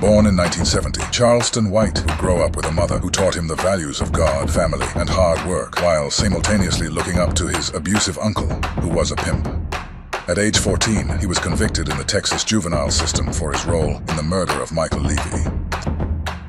Born in 1970, Charleston White would grow up with a mother who taught him the values of God, family, and hard work, while simultaneously looking up to his abusive uncle, who was a pimp. At age 14, he was convicted in the Texas Juvenile system for his role in the murder of Micheal Levy.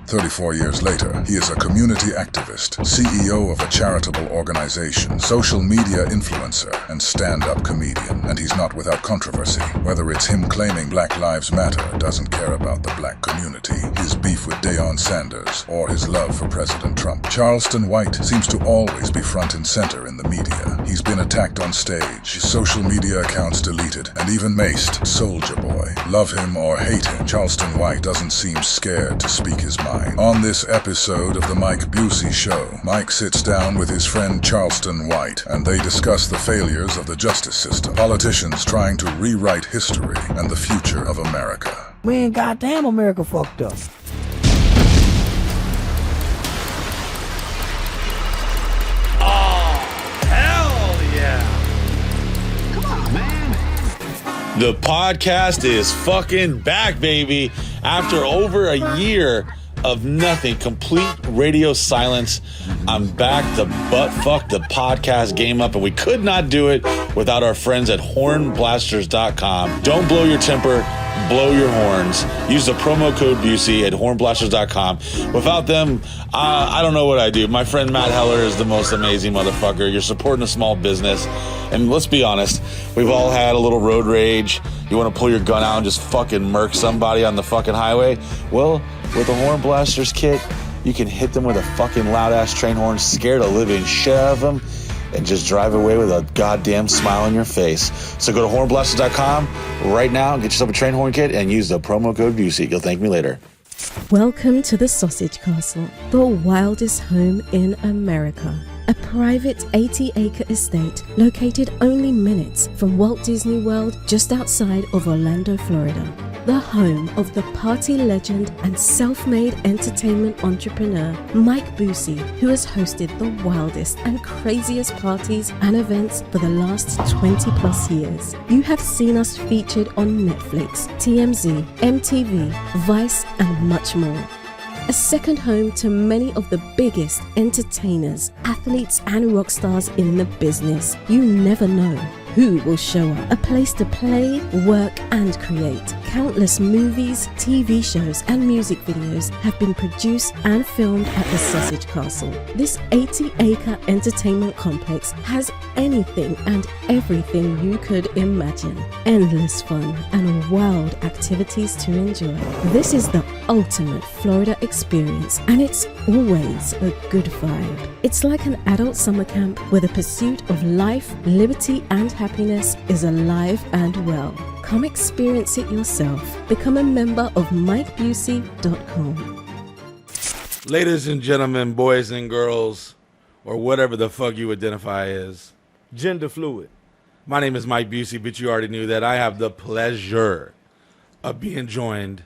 34 years later, he is a community activist, CEO of a charitable organization, social media influencer, and stand-up comedian. And he's not without controversy, whether it's him claiming Black Lives Matter, doesn't care about the black community, his beef with Deion Sanders, or his love for President Trump. Charleston White seems to always be front and center in the media. He's been attacked on stage, his social media accounts deleted, and even maced. Soulja Boy. Love him or hate him, Charleston White doesn't seem scared to speak his mind. On this episode of the Mike Busey Show, Mike sits down with his friend Charleston White, and they discuss the failures of the justice system, politicians trying to rewrite history, and the future of America. Man, goddamn, America fucked up. The podcast is fucking back, baby. After over a year of nothing, complete radio silence, I'm back to butt fuck the podcast game up, and we could not do it without our friends at hornblasters.com. Don't blow your temper, blow your horns. Use the promo code Busey at hornblasters.com. Without them, I don't know what I do. My friend Matt Heller is the most amazing motherfucker. You're supporting a small business. And let's be honest, we've all had a little road rage. You want to pull your gun out and just fucking murk somebody on the fucking highway? Well, with the Horn Blasters kit, you can hit them with a fucking loud-ass train horn, scare the living shit out of them, and just drive away with a goddamn smile on your face. So go to hornblasters.com right now, get yourself a train horn kit, and use the promo code Busey. You'll thank me later. Welcome to the Sausage Castle, the wildest home in America. A private 80-acre estate located only minutes from Walt Disney World just outside of Orlando, Florida. The home of the party legend and self-made entertainment entrepreneur Mike Busey, who has hosted the wildest and craziest parties and events for the last 20 plus years. You have seen us featured on Netflix, TMZ, MTV, Vice, and much more. A second home to many of the biggest entertainers, athletes, and rock stars in the business. You never know who will show up. A place to play, work, and create. Countless movies, TV shows, and music videos have been produced and filmed at the Sausage Castle. This 80-acre entertainment complex has anything and everything you could imagine. Endless fun and wild activities to enjoy. This is the ultimate Florida experience, and it's always a good vibe. It's like an adult summer camp where the pursuit of life, liberty, and happiness is alive and well. Come experience it yourself. Become a member of MikeBusey.com. Ladies and gentlemen, boys and girls, or whatever the fuck you identify as, Gender fluid. my name is Mike Busey, but you already knew that. I have the pleasure of being joined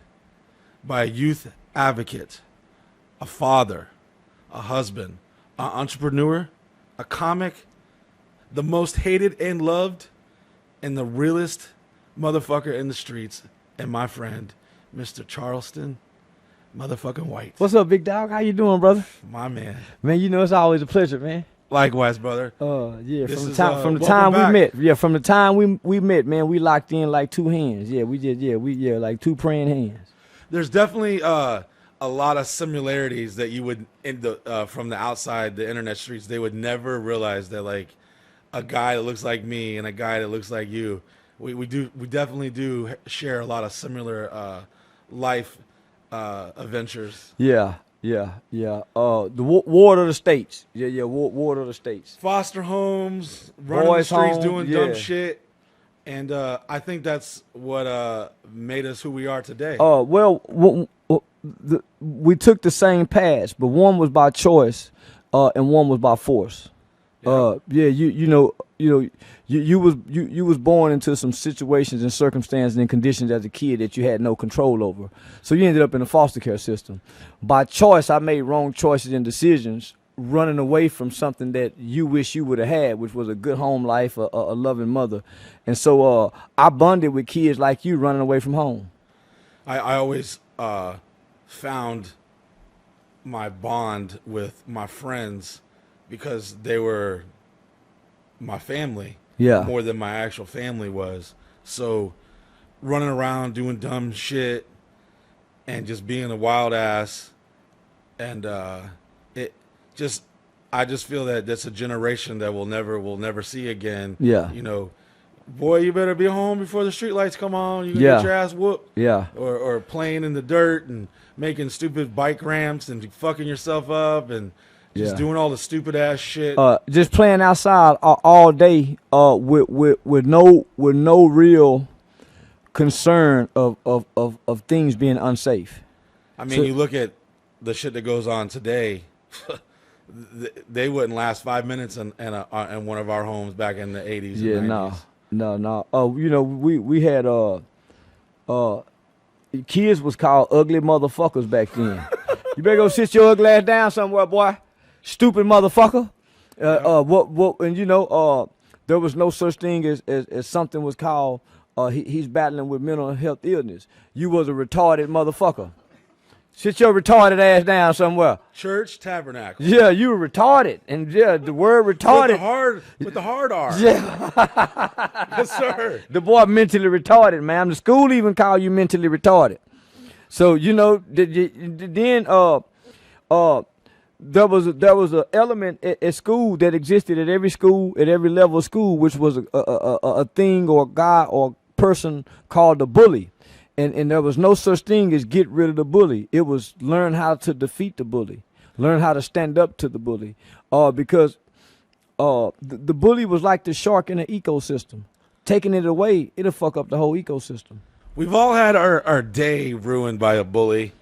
by a youth advocate, a father, a husband, an entrepreneur, a comic, the most hated and loved, and the realest motherfucker in the streets, and my friend, Mr. Charleston motherfucking White. What's up, big dog? How you doing, brother? My man. Man, you know it's always a pleasure, man. Likewise, brother. Yeah, This from the is, time welcome we back. met. Yeah, from the time we met, man, we locked in like two hands. Yeah, we did. Yeah, like two praying hands. There's definitely a lot of similarities that you would from the outside, the internet streets, they would never realize that, like, a guy that looks like me and a guy that looks like you, we definitely do share a lot of similar life adventures. Yeah. The ward of the states. Ward of the states. Foster homes, running Boys' the streets, home, doing yeah. dumb shit. And I think that's what made us who we are today. We took the same paths, but one was by choice, and one was by force. You was born into some situations and circumstances and conditions as a kid that you had no control over. So you ended up in the foster care system. By choice, I made wrong choices and decisions, running away from something that you wish you would have had, which was a good home life, a loving mother. And so I bonded with kids like you running away from home. I always found my bond with my friends because they were my family more than my actual family was. So running around doing dumb shit and just being a wild ass, and I just feel that that's a generation that we'll never see again. Yeah. You know, boy, you better be home before the streetlights come on. You can get your ass whooped. Yeah. Or playing in the dirt and making stupid bike ramps and fucking yourself up and just doing all the stupid ass shit. Just playing outside all day with no real concern of things being unsafe. I mean, you look at the shit that goes on today. They wouldn't last 5 minutes in one of our homes back in the 80s. Yeah, and 90s. no. You know, we had kids was called ugly motherfuckers back then. You better go sit your ugly ass down somewhere, boy. Stupid motherfucker. And you know, there was no such thing as something was called he's battling with mental health illness. You was a retarded motherfucker. Sit your retarded ass down somewhere. Church tabernacle. Yeah, you were retarded. And yeah, the word retarded. With the hard R. Yeah. Yes, sir. The boy mentally retarded, man. The school even called you mentally retarded. So, you know, then there was an element at school that existed at every school, at every level of school, which was a thing or a guy or person called a bully. And there was no such thing as get rid of the bully. It was learn how to defeat the bully, learn how to stand up to the bully. Because the bully was like the shark in an ecosystem. Taking it away, it'll fuck up the whole ecosystem. We've all had our day ruined by a bully,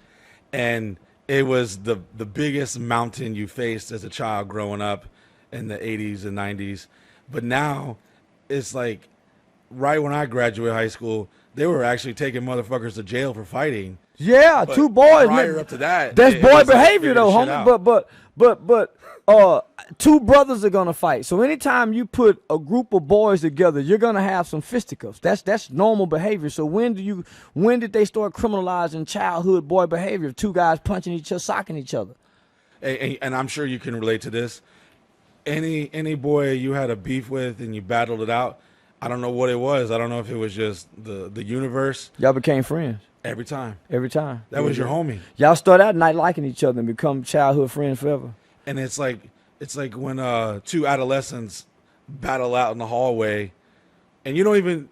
and it was the biggest mountain you faced as a child growing up in the 80s and 90s. But now it's like right when I graduated high school, they were actually taking motherfuckers to jail for fighting. Yeah, But 2 boys. prior up to that, That's it boy was like behavior though, figure homie. shit But 2 brothers are gonna fight. So anytime you put a group of boys together, you're gonna have some fisticuffs. That's normal behavior. So when did they start criminalizing childhood boy behavior? 2 guys punching each other, socking each other. And I'm sure you can relate to this. Any boy you had a beef with and you battled it out, I don't know what it was. I don't know if it was just the universe. Y'all became friends. Every time. That was your homie. Y'all start out not liking each other and become childhood friends forever. And it's like when 2 adolescents battle out in the hallway, and you don't even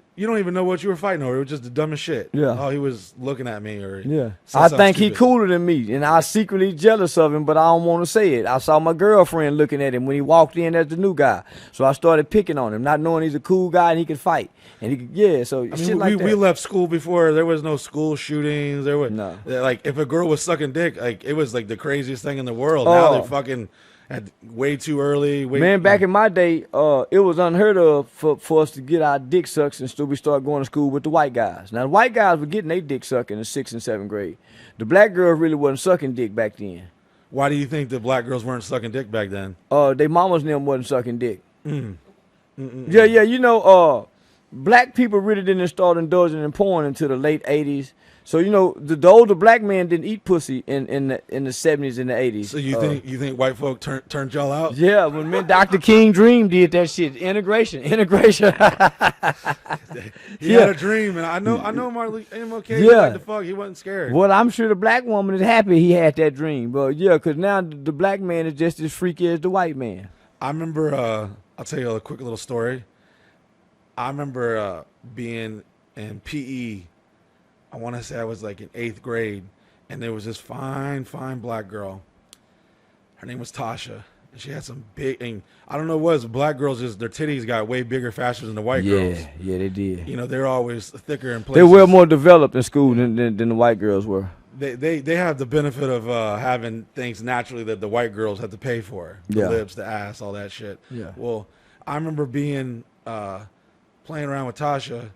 know what you were fighting over. It was just the dumbest shit. Yeah. Oh, he was looking at me, or I think he cooler than me, and I was secretly jealous of him, but I don't want to say it. I saw my girlfriend looking at him when he walked in as the new guy, so I started picking on him, not knowing he's a cool guy and he could fight, and he could, So I shit mean, like that. we left school before there was no school shootings. There was No. like if a girl was sucking dick, like it was like the craziest thing in the world. Now they fucking at way too early. Man, back in my day, it was unheard of for us to get our dick sucked and still we start going to school with the white guys. Now, the white guys were getting their dick sucked in the 6th and 7th grade. The black girls really wasn't sucking dick back then. Why do you think the black girls weren't sucking dick back then? They mamas and them wasn't sucking dick. Yeah, you know, black people really didn't start indulging in porn until the late 80s. So, you know, the older black men didn't eat pussy in the 70s and the 80s. So you think white folk turned y'all out? Yeah, when me Dr. King Dream did that shit. Integration. He had a dream, and I know Marley MLK. He liked the fuck. He wasn't scared. Well, I'm sure the black woman is happy he had that dream. But yeah, because now the black man is just as freaky as the white man. I remember, I'll tell you a quick little story. I remember being in PE. I want to say I was like in 8th grade, and there was this fine black girl. Her name was Tasha, and she had some big, and I don't know what it was, black girls, just their titties got way bigger faster than the white girls. Yeah, they did. You know, they're always thicker in places. They were more developed in school than the white girls were. They have the benefit of having things naturally that the white girls have to pay for. The lips, the ass, all that shit. Yeah. Well, I remember being playing around with Tasha,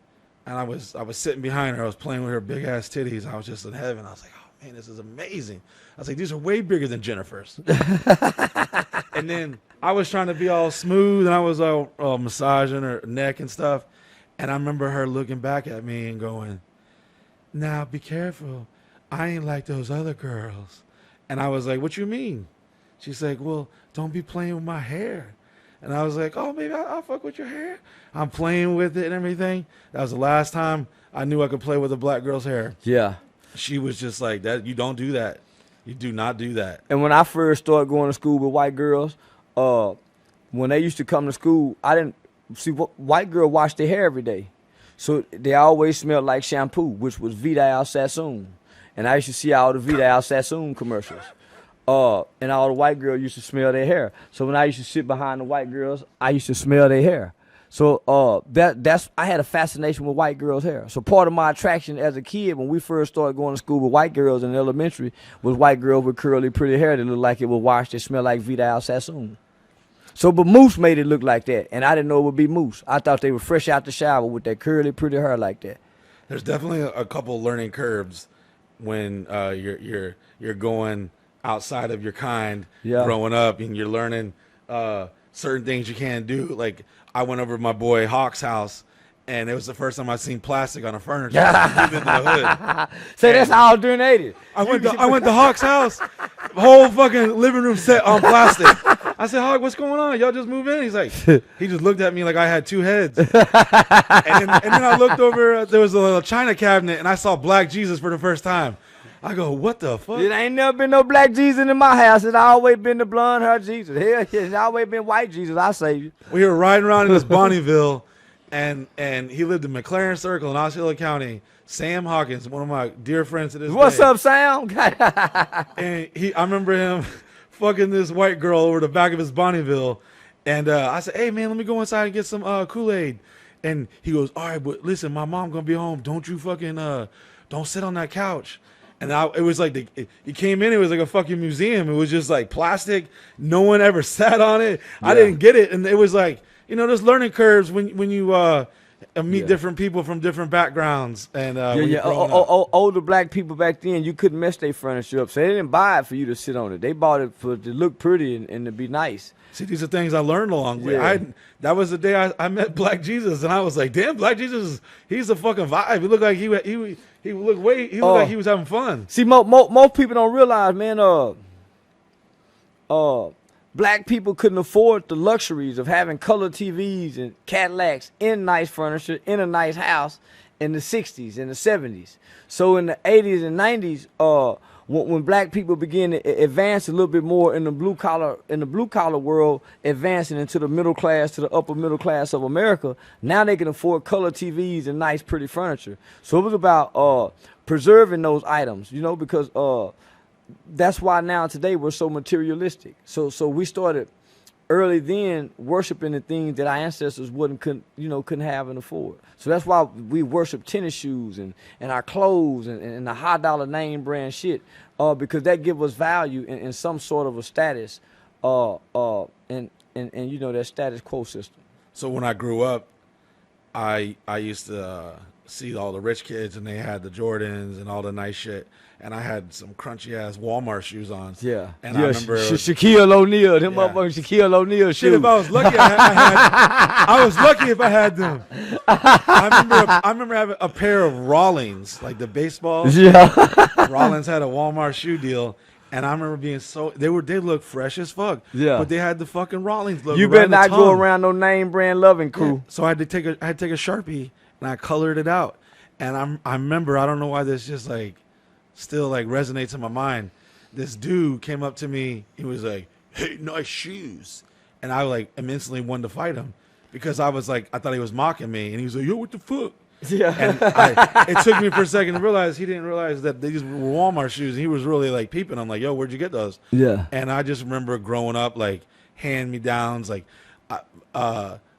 and I was sitting behind her. I was playing with her big ass titties. I was just in heaven. I was like, oh man, this is amazing. I was like, these are way bigger than Jennifer's. And then I was trying to be all smooth, and I was all massaging her neck and stuff. And I remember her looking back at me and going, now be careful. I ain't like those other girls. And I was like, what you mean? She's like, well, don't be playing with my hair. And I was like, oh, maybe I'll fuck with your hair. I'm playing with it and everything. That was the last time I knew I could play with a black girl's hair. Yeah. She was just like, that. You don't do that. You do not do that. And when I first started going to school with white girls, when they used to come to school, I didn't see white girl wash their hair every day. So they always smelled like shampoo, which was Vidal Sassoon. And I used to see all the Vidal Sassoon commercials. And all the white girls used to smell their hair. So when I used to sit behind the white girls, I used to smell their hair. So I had a fascination with white girls' hair. So part of my attraction as a kid when we first started going to school with white girls in elementary was white girls with curly, pretty hair that looked like it was washed and smelled like Vidal Sassoon. So, but Moose made it look like that, and I didn't know it would be Moose. I thought they were fresh out the shower with that curly, pretty hair like that. There's definitely a couple learning curves when you're going outside of your kind, growing up, and you're learning certain things you can't do. Like I went over to my boy Hawk's house, and it was the first time I seen plastic on a furniture. Even in the hood. So that's all during the 80s. I went to Hawk's house, whole fucking living room set on plastic. I said, Hawk, what's going on? Y'all just move in? He's like, he just looked at me like I had two heads. and then I looked over, there was a little china cabinet, and I saw Black Jesus for the first time. I go, what the fuck? It ain't never been no black Jesus in my house. It's always been the blonde hair Jesus. Hell, it's always been white Jesus. I save you. We were riding around in this Bonneville, and he lived in McLaren Circle in Osceola County. Sam Hawkins, one of my dear friends to this What's day. up, Sam? And I remember him fucking this white girl over the back of his Bonneville. And I said, hey, man, let me go inside and get some Kool-Aid. And he goes, all right, but listen, my mom going to be home. Don't you fucking, don't sit on that couch. And it was like, he came in, it was like a fucking museum. It was just like plastic. No one ever sat on it. Yeah. I didn't get it. And it was like, there's learning curves when you meet different people from different backgrounds. And older black people back then, you couldn't mess their furniture up. So they didn't buy it for you to sit on it. They bought it to look pretty and to be nice. See, these are things I learned along the way. That was the day I met Black Jesus, and I was like, damn, Black Jesus, he's a fucking vibe. He looked like he looked like he was having fun. See, most people don't realize, man, black people couldn't afford the luxuries of having color TVs and Cadillacs in nice furniture in a nice house in the 60s and the 70s. So in the 80s and 90s, when black people began to advance a little bit more in the blue collar world, advancing into the middle class to the upper middle class of America, now they can afford color TVs and nice pretty furniture. So it was about preserving those items, because that's why now today we're so materialistic. So we started early then worshiping the things that our ancestors couldn't have and afford. So that's why we worship tennis shoes and our clothes and the high dollar name brand shit, because that give us value in some sort of a status, and that status quo system. So when I grew up, I used to see all the rich kids and they had the Jordans and all the nice shit. And I had some crunchy ass Walmart shoes on. Yeah. And I remember Shaquille O'Neal, them motherfucking Shaquille O'Neal shoes. Shit, if I was lucky, I was lucky if I had them. I remember having a pair of Rawlings, like the baseballs. Yeah. Rawlings had a Walmart shoe deal. And I remember being they looked fresh as fuck. Yeah. But they had the fucking Rawlings look. You better not go around no name brand loving crew. Yeah. So I had to take a Sharpie and I colored it out. And I remember, I don't know why this just still resonates in my mind. This dude came up to me. He was like, "Hey, nice shoes," and I immensely wanted to fight him because I thought he was mocking me, and he was like, "Yo, what the fuck?" Yeah. And it took me for a second to realize he didn't realize that these were Walmart shoes, and he was really peeping. I'm like, "Yo, where'd you get those?" Yeah. And I just remember growing up hand me downs. My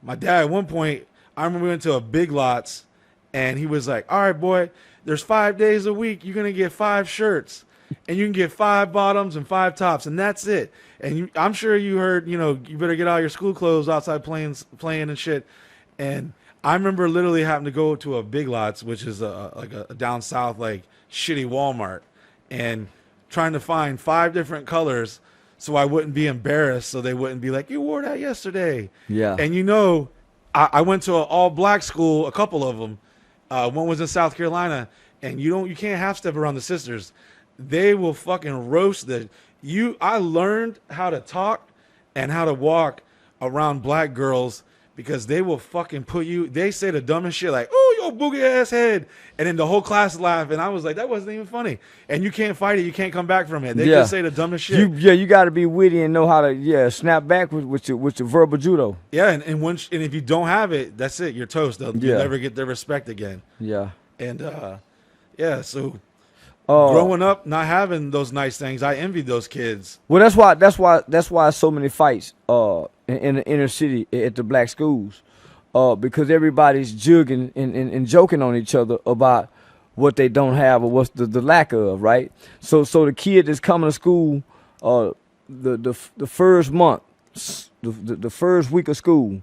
dad at one point, I remember we went to a Big Lots, and he was like, "All right, boy. There's 5 days a week. You're going to get 5 shirts and you can get 5 bottoms and 5 tops. And that's it." And I'm sure you heard, you better get all your school clothes outside playing and shit. And I remember literally having to go to a Big Lots, which is a down south, shitty Walmart, and trying to find 5 different colors so I wouldn't be embarrassed. So they wouldn't be like, "You wore that yesterday." Yeah. And I went to an all black school, a couple of them. One was in South Carolina, and you can't half step around the sisters. They will fucking roast I learned how to talk and how to walk around black girls because they will fucking they say the dumbest shit like, oh, yo, boogie ass head. And then the whole class laugh. And I was like, that wasn't even funny. And you can't fight it. You can't come back from it. They just say the dumbest shit. You got to be witty and know how to, snap back with your verbal judo. Yeah. And if you don't have it, that's it. You're toast. You'll never get their respect again. Yeah. And, so growing up, not having those nice things, I envied those kids. Well, that's why so many fights in the inner city at the black schools, because everybody's jugging and joking on each other about what they don't have or what's the lack of, right? So the kid that's coming to school, the first month, the first week of school,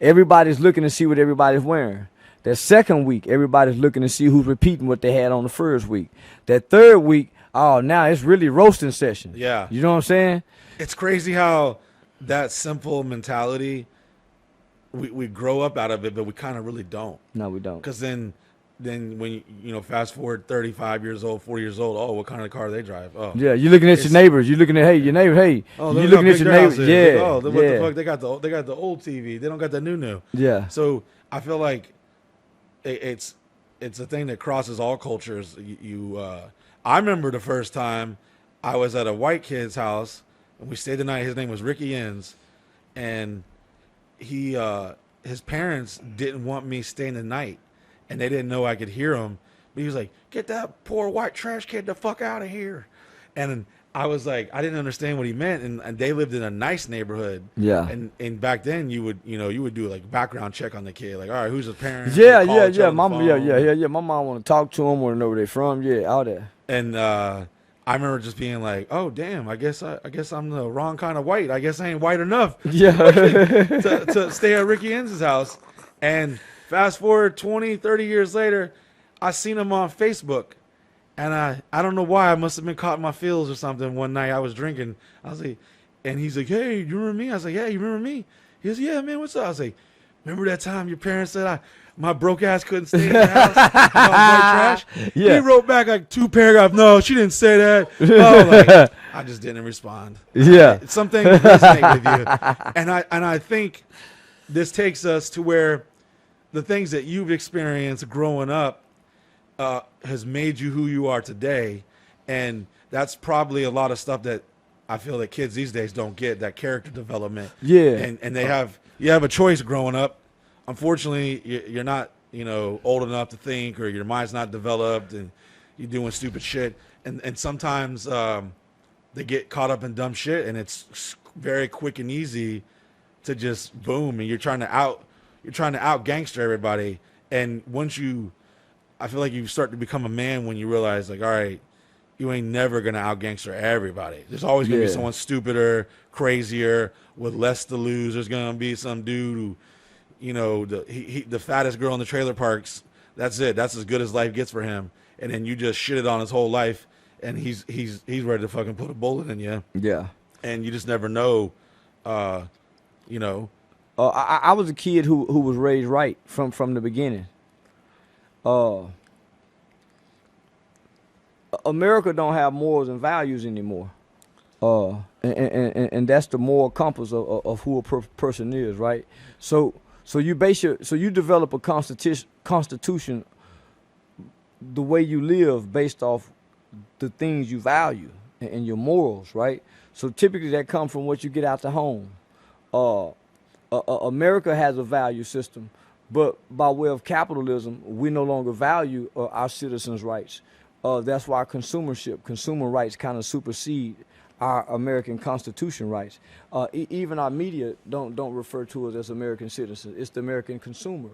everybody's looking to see what everybody's wearing. That second week, everybody's looking to see who's repeating what they had on the first week. That third week, now it's really roasting session. Yeah. You know what I'm saying? It's crazy how that simple mentality, we grow up out of it, but we kind of really don't. No, we don't. Because then when you fast forward 35 years old, 40 years old, what kind of car they drive? Oh, yeah, you're looking at your neighbors. You're looking at your neighbors. Hey, you're looking at your neighbors. Yeah. What the fuck? They got the old TV. They don't got the new. Yeah. So I feel like it's a thing that crosses all cultures. I remember the first time I was at a white kid's house and we stayed the night. His name was Ricky Enns, and his parents didn't want me staying the night, and they didn't know I could hear him. But he was like, "Get that poor white trash kid the fuck out of here," and I was like, I didn't understand what he meant, and they lived in a nice neighborhood. Yeah. And back then you would do like background check on the kid, like, all right, who's his parents? Yeah. My mom want to talk to him, want to know where they're from. Yeah, all that. And I remember just being like, oh damn, I guess I'm the wrong kind of white. I guess I ain't white enough. Yeah. to stay at Ricky Enns' house. And fast forward 20, 30 years later, I seen him on Facebook. And I don't know why, I must have been caught in my feels or something. One night I was drinking. I was like, and he's like, hey, you remember me? I was like, yeah, you remember me? He goes, yeah, man, what's up? I was like, remember that time your parents said my broke ass couldn't stay in the house? I was white trash? Yeah. He wrote back like 2 paragraphs. No, she didn't say that. No, I just didn't respond. Yeah. Something resonate with you. And I think this takes us to where the things that you've experienced growing up has made you who you are today, and that's probably a lot of stuff that I feel that kids these days don't get, that character development. Yeah, and you have a choice growing up. Unfortunately, you're not old enough to think, or your mind's not developed, and you're doing stupid shit. And sometimes they get caught up in dumb shit, and it's very quick and easy to just boom, and you're trying to out gangster everybody. And I feel like you start to become a man when you realize, like, all right, you ain't never gonna out gangster everybody. There's always gonna be someone stupider, crazier, with less to lose. There's gonna be some dude who, the fattest girl in the trailer parks. That's it. That's as good as life gets for him. And then you just shit it on his whole life, and he's ready to fucking put a bullet in you. Yeah. And you just never know. I was a kid who was raised right from the beginning. America don't have morals and values anymore, and that's the moral compass of who a person is, right? So you develop a constitution the way you live based off the things you value and your morals, right? So typically that comes from what you get out the home. America has a value system, but by way of capitalism, we no longer value our citizens' rights. That's why consumer rights kind of supersede our American Constitution rights. Even our media don't refer to us as American citizens. It's the American consumer.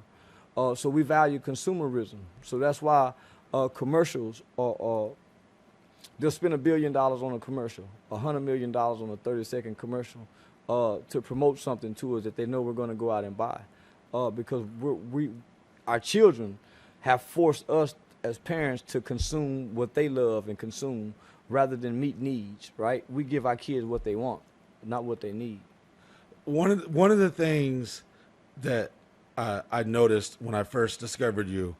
So we value consumerism. So that's why commercials they'll spend $1 billion on a commercial, $100 million on a 30-second commercial to promote something to us that they know we're going to go out and buy. Because our children have forced us as parents to consume what they love and consume rather than meet needs, right? We give our kids what they want, not what they need. One of the things that I noticed when I first discovered you,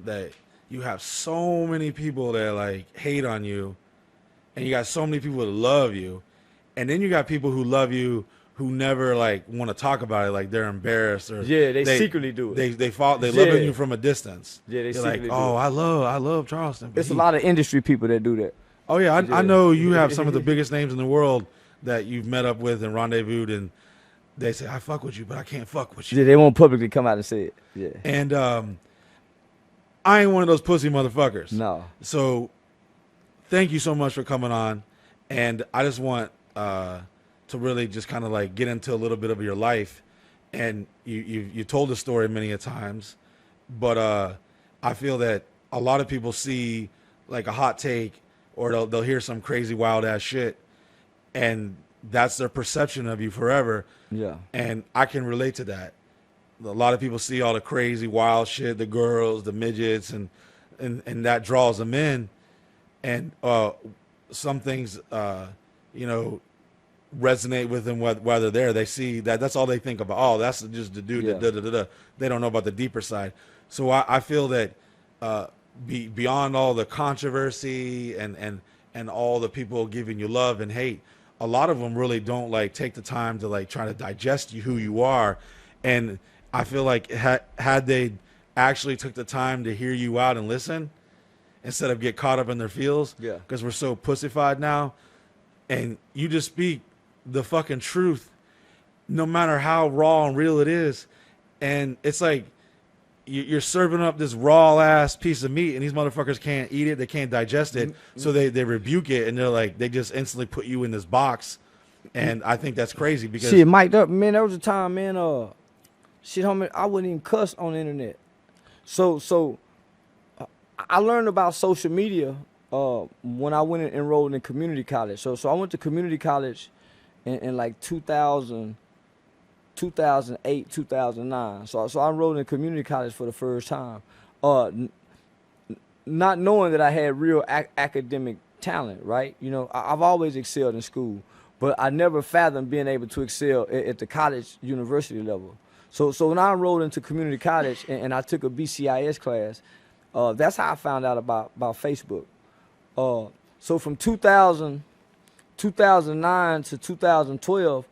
that you have so many people that like hate on you, and you got so many people that love you, and then you got people who love you who never like want to talk about it, like they're embarrassed or they secretly do it. They love you from a distance. Yeah, they They're secretly like, do oh, it. I love Charleston. It's a lot of industry people that do that. Oh yeah, I know you have some of the biggest names in the world that you've met up with and rendezvoused, and they say I fuck with you, but I can't fuck with you. Yeah, they won't publicly come out and say it. Yeah. And I ain't one of those pussy motherfuckers. No. So thank you so much for coming on, and I just want to really just kind of like get into a little bit of your life, and you told the story many a times, but I feel that a lot of people see like a hot take, or they'll hear some crazy wild ass shit, and that's their perception of you forever. Yeah. And I can relate to that. A lot of people see all the crazy wild shit, the girls, the midgets, and that draws them in. And some things, resonate with them while they're there. They see that's all they think about. Oh, that's just the dude. Yeah. They don't know about the deeper side. So I feel that beyond all the controversy and all the people giving you love and hate, a lot of them really don't like take the time to like try to digest who you are. And I feel like had they actually took the time to hear you out and listen instead of get caught up in their feels, because we're so pussified now, and you just speak the fucking truth no matter how raw and real it is. And it's like you're serving up this raw ass piece of meat, and these motherfuckers can't eat it, they can't digest it, so they rebuke it, and they're like, they just instantly put you in this box. And I think that's crazy, because shit, Mike, man, there was a time, man, shit, homie, I wouldn't even cuss on the internet. So I learned about social media when I went and enrolled in community college. So I went to community college in like 2008, 2009. So I enrolled in community college for the first time, not knowing that I had real academic talent, right? You know, I've always excelled in school, but I never fathomed being able to excel at the college university level. So when I enrolled into community college and I took a BCIS class, that's how I found out about Facebook. So from 2009 to 2012,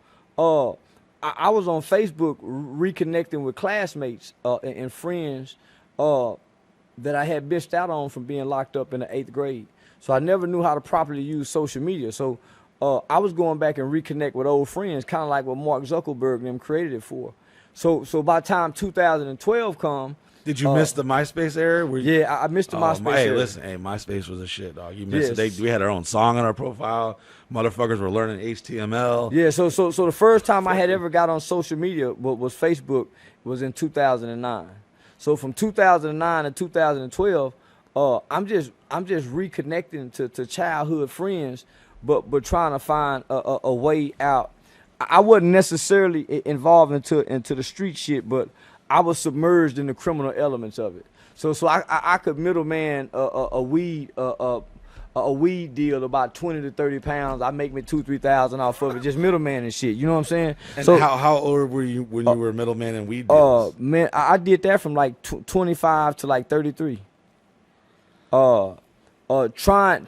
I was on Facebook reconnecting with classmates and friends that I had missed out on from being locked up in the 8th grade. So I never knew how to properly use social media. So I was going back and reconnect with old friends, kind of like what Mark Zuckerberg and them created it for. So by the time 2012 come, did you miss the MySpace era? I missed the MySpace era. Listen, MySpace was a shit, dog. You missed it. We had our own song on our profile. Motherfuckers were learning HTML. Yeah, so the first time I had ever got on social media was Facebook, was in 2009. So from 2009 to 2012, I'm just reconnecting to childhood friends, but trying to find a way out. I wasn't necessarily involved into the street shit, but I was submerged in the criminal elements of it. So I could middleman a weed deal about 20 to 30 pounds. I make me $2,000-3,000 off of it, just middleman and shit. You know what I'm saying? And so how old were you when you were middleman and weed deals? Man, I did that from like 25 to like 33. Trying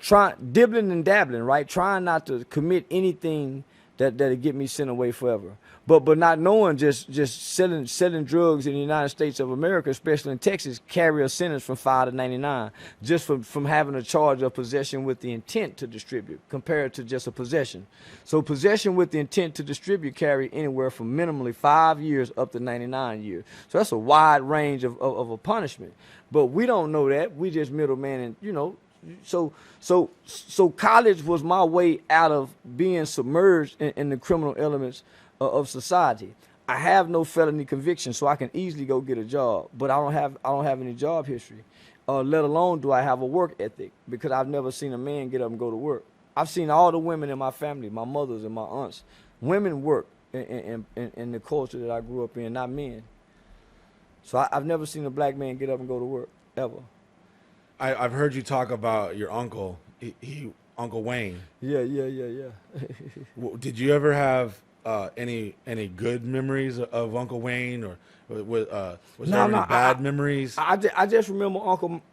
dibbling and dabbling, right? Trying not to commit anything that'll get me sent away forever. But not knowing just selling drugs in the United States of America, especially in Texas, carry a sentence from 5 to 99 just from having a charge of possession with the intent to distribute compared to just a possession. So possession with the intent to distribute carry anywhere from minimally 5 years up to 99 years. So that's a wide range of a punishment. But we don't know that. We just middleman, and you know. So college was my way out of being submerged in the criminal elements of society. I have no felony conviction, so I can easily go get a job, but I don't have any job history, let alone do I have a work ethic, because I've never seen a man get up and go to work. I've seen all the women in my family, my mothers and my aunts, women work in the culture that I grew up in, not men. So I've never seen a black man get up and go to work, ever. I've heard you talk about your uncle, Uncle Wayne. Yeah. Did you ever have any good memories of Uncle Wayne, or was there any bad memories? I just remember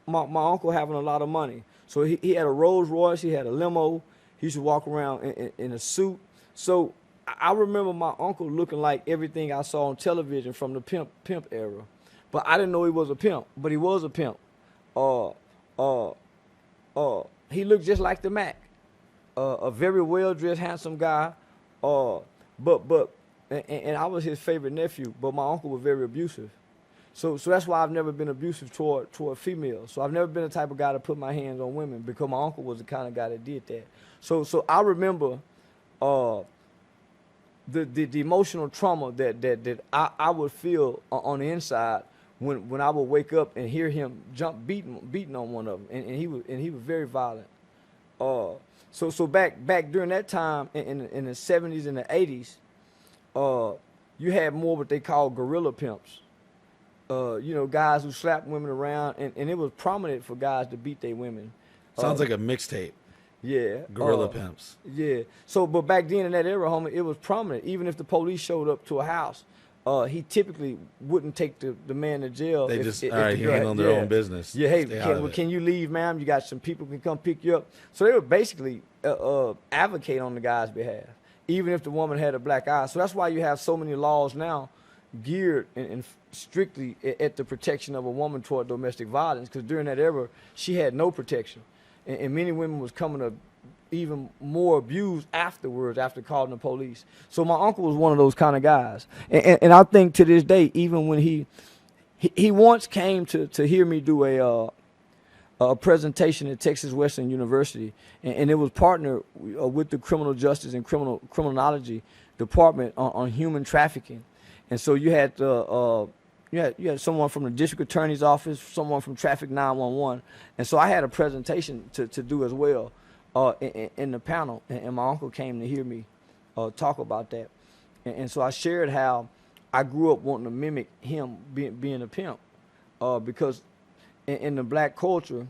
my uncle having a lot of money. So he had a Rolls Royce, he had a limo. He used to walk around in a suit. So I remember my uncle looking like everything I saw on television from the pimp era. But I didn't know he was a pimp, but he was a pimp. He looked just like the Mac. A very well-dressed, handsome guy. But I was his favorite nephew, but my uncle was very abusive. So that's why I've never been abusive toward females. So I've never been the type of guy to put my hands on women, because my uncle was the kind of guy that did that. So I remember the emotional trauma that I would feel on the inside when I would wake up and hear him beating on one of them, and he was very violent. So back during that time in the 70s and the 80s, you had more what they call guerrilla pimps. Guys who slapped women around, and it was prominent for guys to beat their women. Sounds like a mixtape. Yeah. Guerrilla pimps. Yeah. So, but back then in that era, homie, it was prominent. Even if the police showed up to a house, he typically wouldn't take the man to jail. They handling their own business. Yeah, hey, can you leave, ma'am? You got some people who can come pick you up. So they would basically advocate on the guy's behalf, even if the woman had a black eye. So that's why you have so many laws now geared and strictly at the protection of a woman toward domestic violence, because during that era, she had no protection. And many women was coming to even more abused afterwards, after calling the police. So my uncle was one of those kind of guys. And I think to this day, even when he once came to hear me do a presentation at Texas Western University, and it was partnered with the criminal justice and criminology department on human trafficking. And so you had you had someone from the district attorney's office, someone from traffic 911, and so I had a presentation to do as well in the panel, and my uncle came to hear me talk about that, and so I shared how I grew up wanting to mimic him being a pimp, because in the black culture,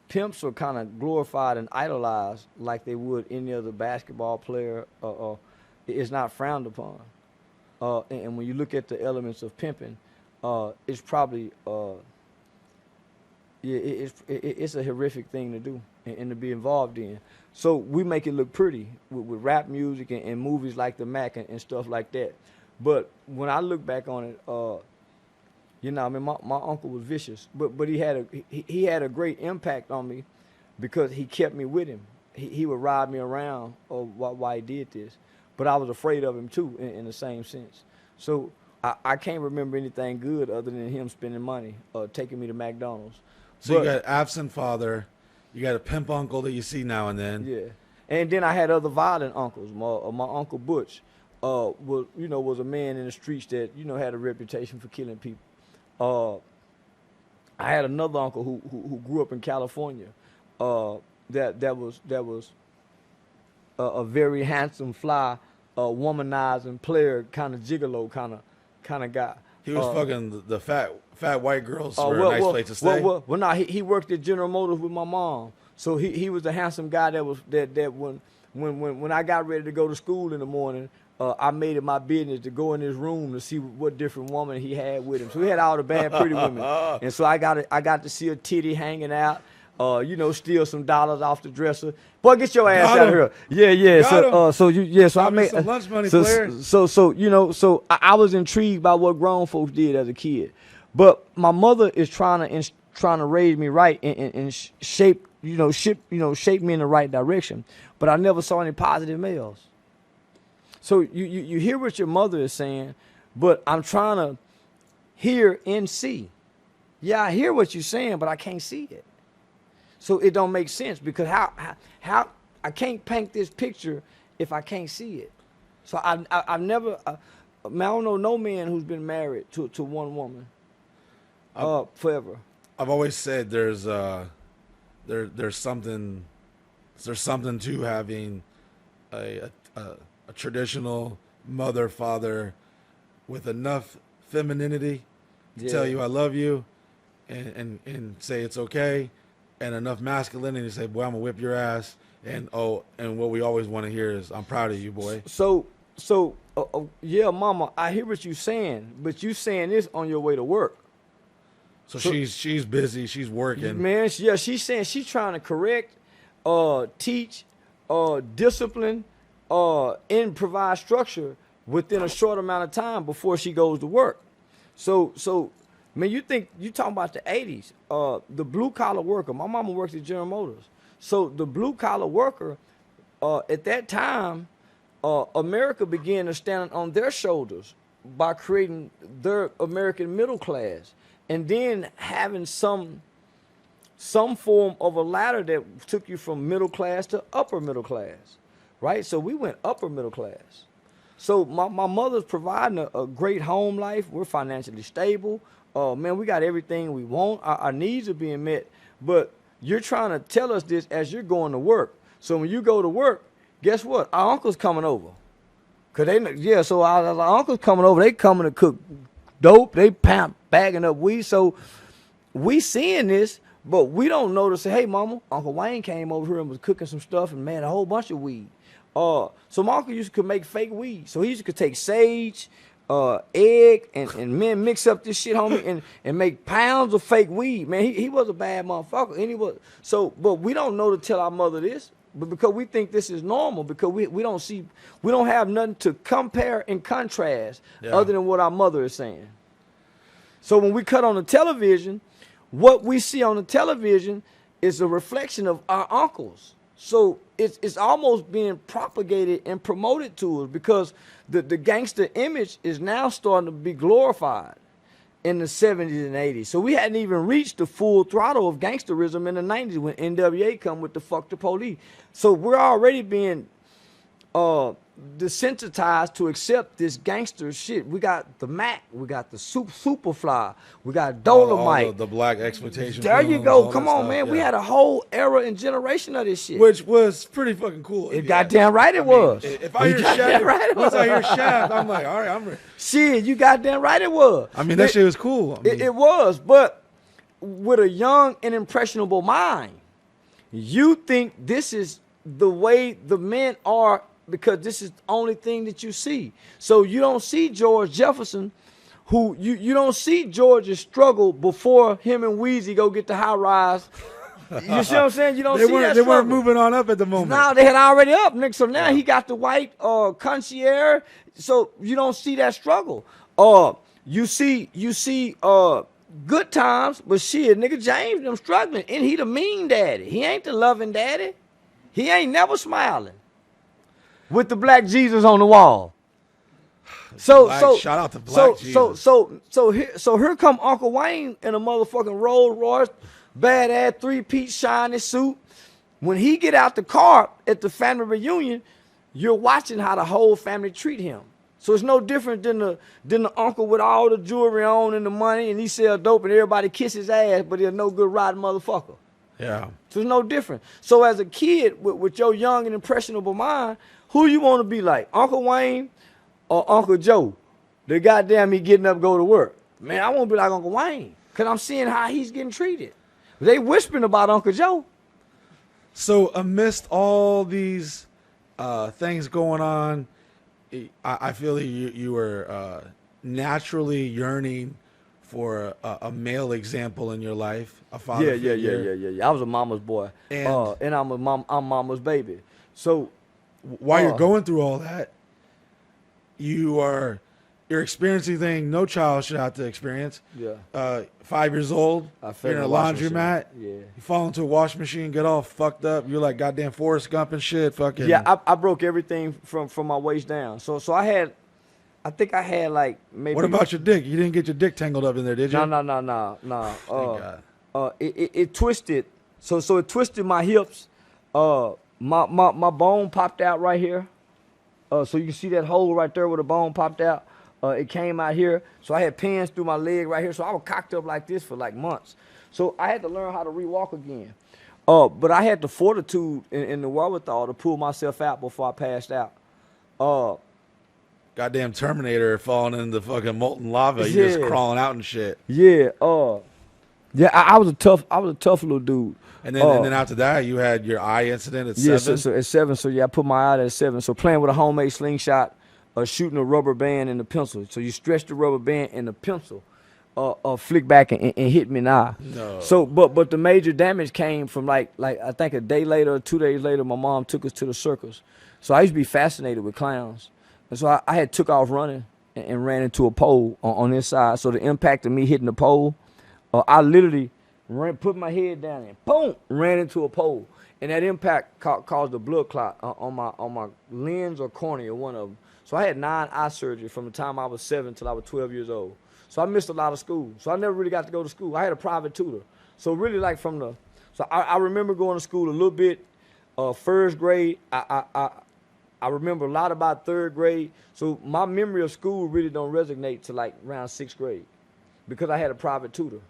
pimps are kind of glorified and idolized like they would any other basketball player. It's not frowned upon. And when you look at the elements of pimping, it's probably it's a horrific thing to do and to be involved in. So we make it look pretty with rap music and movies like the Mac and stuff like that. But when I look back on it, I mean, my uncle was vicious, but he had a great impact on me, because he kept me with him. He would ride me around while he did this. But I was afraid of him too, in the same sense. So I can't remember anything good other than him spending money, taking me to McDonald's. So you got absent father, you got a pimp uncle that you see now and then. Yeah, and then I had other violent uncles. My uncle Butch was a man in the streets that had a reputation for killing people. I had another uncle who grew up in California, that was a very handsome, fly, womanizing player, kind of gigolo, kind of guy. He was fucking the fat white girls for a nice place to stay. Well, no, he worked at General Motors with my mom, so he was a handsome guy that when I got ready to go to school in the morning, I made it my business to go in his room to see what different woman he had with him. So he had all the bad, pretty women, and so I got to see a titty hanging out. Steal some dollars off the dresser. Boy, get your ass out of here. Yeah. So I made some lunch money, so I was intrigued by what grown folks did as a kid. But my mother is trying to raise me right and shape me in the right direction. But I never saw any positive males. So you hear what your mother is saying, but I'm trying to hear and see. Yeah, I hear what you're saying, but I can't see it. So it don't make sense, because how I can't paint this picture if I can't see it. So I've never, I don't know no man who's been married to one woman forever. I've always said there's something to having a traditional mother father with enough femininity to tell you I love you and say it's okay, and enough masculinity to say, boy, I'm gonna whip your ass. And what we always want to hear is, I'm proud of you, boy. So yeah, mama, I hear what you saying, but you saying this on your way to work. So she's busy, she's working. Man, she's saying she's trying to correct, teach, discipline, and provide structure within a short amount of time before she goes to work. So man, you talking about the 80s, the blue collar worker. My mama works at General Motors. So the blue collar worker, at that time, America began to stand on their shoulders by creating their American middle class, and then having some form of a ladder that took you from middle class to upper middle class, right? So we went upper middle class. So my mother's providing a great home life. We're financially stable. Man, we got everything we want. Our needs are being met. But you're trying to tell us this as you're going to work. So when you go to work, guess what? Our uncle's coming over. So our uncle's coming over. They coming to cook dope. They bagging up weed. So we seeing this, but we don't know to say, hey, mama, Uncle Wayne came over here and was cooking some stuff and, man, a whole bunch of weed. So my uncle could make fake weed. So he could take sage, egg, and men mix up this shit, homie, and make pounds of fake weed. Man, he was a bad motherfucker. And he was. So, but we don't know to tell our mother this, but because we think this is normal, because we don't have nothing to compare and contrast other than what our mother is saying. So when we cut on the television, what we see on the television is a reflection of our uncles. So it's almost being propagated and promoted to us, because the gangster image is now starting to be glorified in the 70s and 80s. So we hadn't even reached the full throttle of gangsterism in the 90s when NWA come with the fuck the police. So we're already being desensitized to accept this gangster shit. We got the Mac, we got the Superfly, we got Dolomite, all the black exploitation. There films, you go. all Come that on, stuff, man. yeah. We had a whole era and generation of this shit. Which was pretty fucking cool. It goddamn right it was. If I hear Shaft, once I hear Shaft, I'm like, all right, I'm ready. Shit, you goddamn right it was. I mean, that shit was cool. It was, but with a young and impressionable mind, you think this is the way the men are because this is the only thing that you see. So you don't see George Jefferson, who you don't see George's struggle before him and Weezy go get the high rise. You see what I'm saying? You don't see that struggle. They weren't moving on up at the moment. No, they had already up, Nick. So now he got the white concierge. So you don't see that struggle. You see good times, but shit, nigga James them struggling, and he the mean daddy. He ain't the loving daddy. He ain't never smiling with the black Jesus on the wall. So shout out to Black Jesus. So here come Uncle Wayne in a motherfucking Rolls Royce, badass 3-piece shiny suit. When he get out the car at the family reunion, you're watching how the whole family treat him. So it's no different than the uncle with all the jewelry on and the money, and he sell dope and everybody kiss his ass, but he's no good riding motherfucker. Yeah. So it's no different. So as a kid with your young and impressionable mind, who you want to be like, Uncle Wayne or Uncle Joe? The goddamn me getting up go to work. Man, I want to be like Uncle Wayne because I'm seeing how he's getting treated. They whispering about Uncle Joe. So amidst all these things going on, I feel like you were naturally yearning for a male example in your life, a father figure. Yeah. I was a mama's boy, and I'm mama's baby. So while you're going through all that, you're experiencing things no child should have to experience. Yeah. 5 years old, you're in a laundromat. Yeah. You fall into a washing machine, get all fucked up. You're like goddamn Forrest Gump and shit. Fucking. Yeah, I broke everything from my waist down. So I think I had like maybe. What about your dick? You didn't get your dick tangled up in there, did you? No. Thank God. It twisted. So it twisted my hips. My bone popped out right here. So you can see that hole right there where the bone popped out. It came out here. So I had pins through my leg right here. So I was cocked up like this for like months. So I had to learn how to re-walk again. But I had the fortitude and the wherewithal to pull myself out before I passed out. Goddamn Terminator falling into fucking molten lava. You're just crawling out and shit. Yeah. Yeah, I was a tough little dude. And then after that, you had your eye incident at 7. So at 7, so yeah, I put my eye out at 7. So playing with a homemade slingshot, shooting a rubber band and the pencil. So you stretch the rubber band and the pencil, flick back and hit me in the eye. No. So but the major damage came from like I think a day later or 2 days later, my mom took us to the circus. So I used to be fascinated with clowns, and so I had took off running and ran into a pole on this side. So the impact of me hitting the pole, I literally put my head down and boom, ran into a pole. And that impact caused a blood clot on my lens or cornea, one of them. So I had 9 eye surgery from the time I was 7 till I was 12 years old. So I missed a lot of school. So I never really got to go to school. I had a private tutor. So really like so I remember going to school a little bit. First grade, I remember a lot about 3rd grade. So my memory of school really don't resonate to like around 6th grade because I had a private tutor.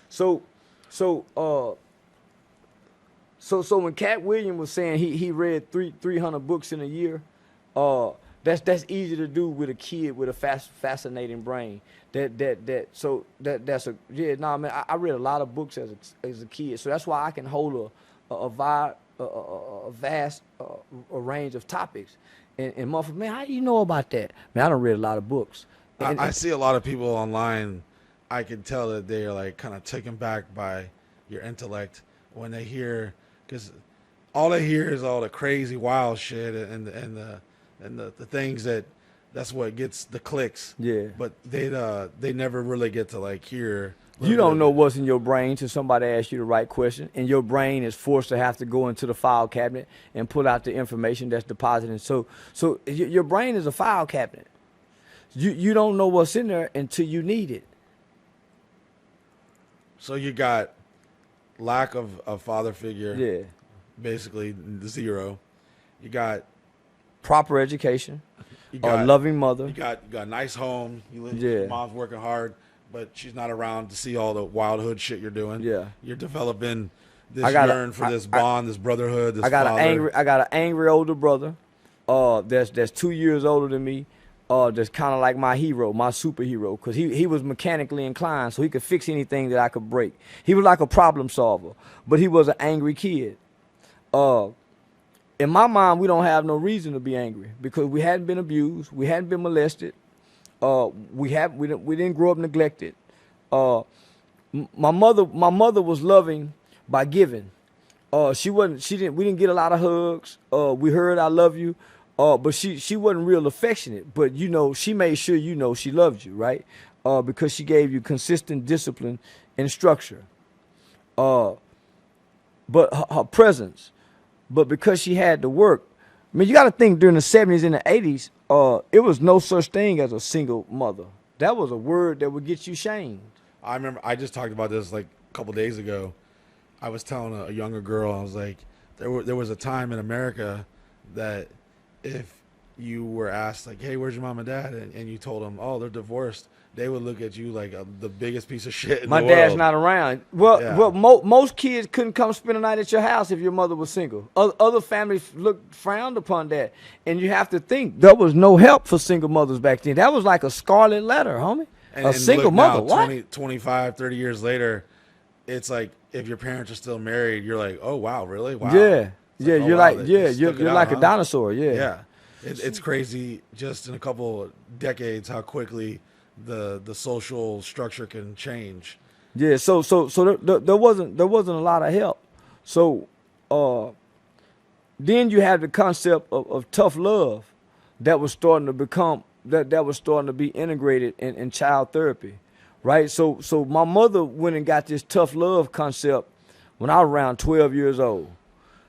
So when Cat Williams was saying he read 300 books in a year, that's easy to do with a kid with a fascinating brain. I read a lot of books as a kid, so that's why I can hold a vast range of topics. And motherfucker, man, how do you know about that? Man, I done read a lot of books. I see a lot of people online. I can tell that they are like kind of taken back by your intellect when they hear, because all they hear is all the crazy wild shit and the things that's what gets the clicks. Yeah. But they never really get to like hear. You don't know what's in your brain till somebody asks you the right question, and your brain is forced to have to go into the file cabinet and pull out the information that's deposited. So your brain is a file cabinet. You don't know what's in there until you need it. So you got lack of a father figure. Yeah. Basically 0. You got proper education. You got a loving mother. You got a nice home. You live. Yeah. Your mom's working hard, but she's not around to see all the wild hood shit you're doing. Yeah. You're developing this yearn for this bond, this brotherhood, this father. I got an angry older brother. That's 2 years older than me. That's kind of like my hero, my superhero, because he was mechanically inclined, so he could fix anything that I could break. He was like a problem solver, but he was an angry kid. In my mind, we don't have no reason to be angry because we hadn't been abused, we hadn't been molested, we didn't grow up neglected. My mother was loving by giving. We didn't get a lot of hugs. We heard I love you. But she wasn't real affectionate, but she made sure she loved you, right? Because she gave you consistent discipline and structure. But her presence, but because she had to work. I mean, you got to think during the 70s and the 80s, it was no such thing as a single mother. That was a word that would get you shamed. I remember I just talked about this like a couple days ago. I was telling a younger girl, I was like, there was a time in America that if you were asked like, hey, where's your mom and dad? And you told them, oh, they're divorced, they would look at you like the biggest piece of shit in the world. My dad's not around. Well, most kids couldn't come spend a night at your house if your mother was single. Other families frowned upon that. And you have to think, there was no help for single mothers back then. That was like a scarlet letter, homie. And single mother, now, what? 25, 30 years later, it's like, if your parents are still married, you're like, oh, wow, really? Wow. Yeah. Yeah, like, you're wow, like, you're like a dinosaur, yeah. Yeah. It's crazy just in a couple of decades how quickly the social structure can change. Yeah, so there wasn't a lot of help. So then you have the concept of tough love that was starting to become that was starting to be integrated in child therapy, right? So my mother went and got this tough love concept when I was around 12 years old.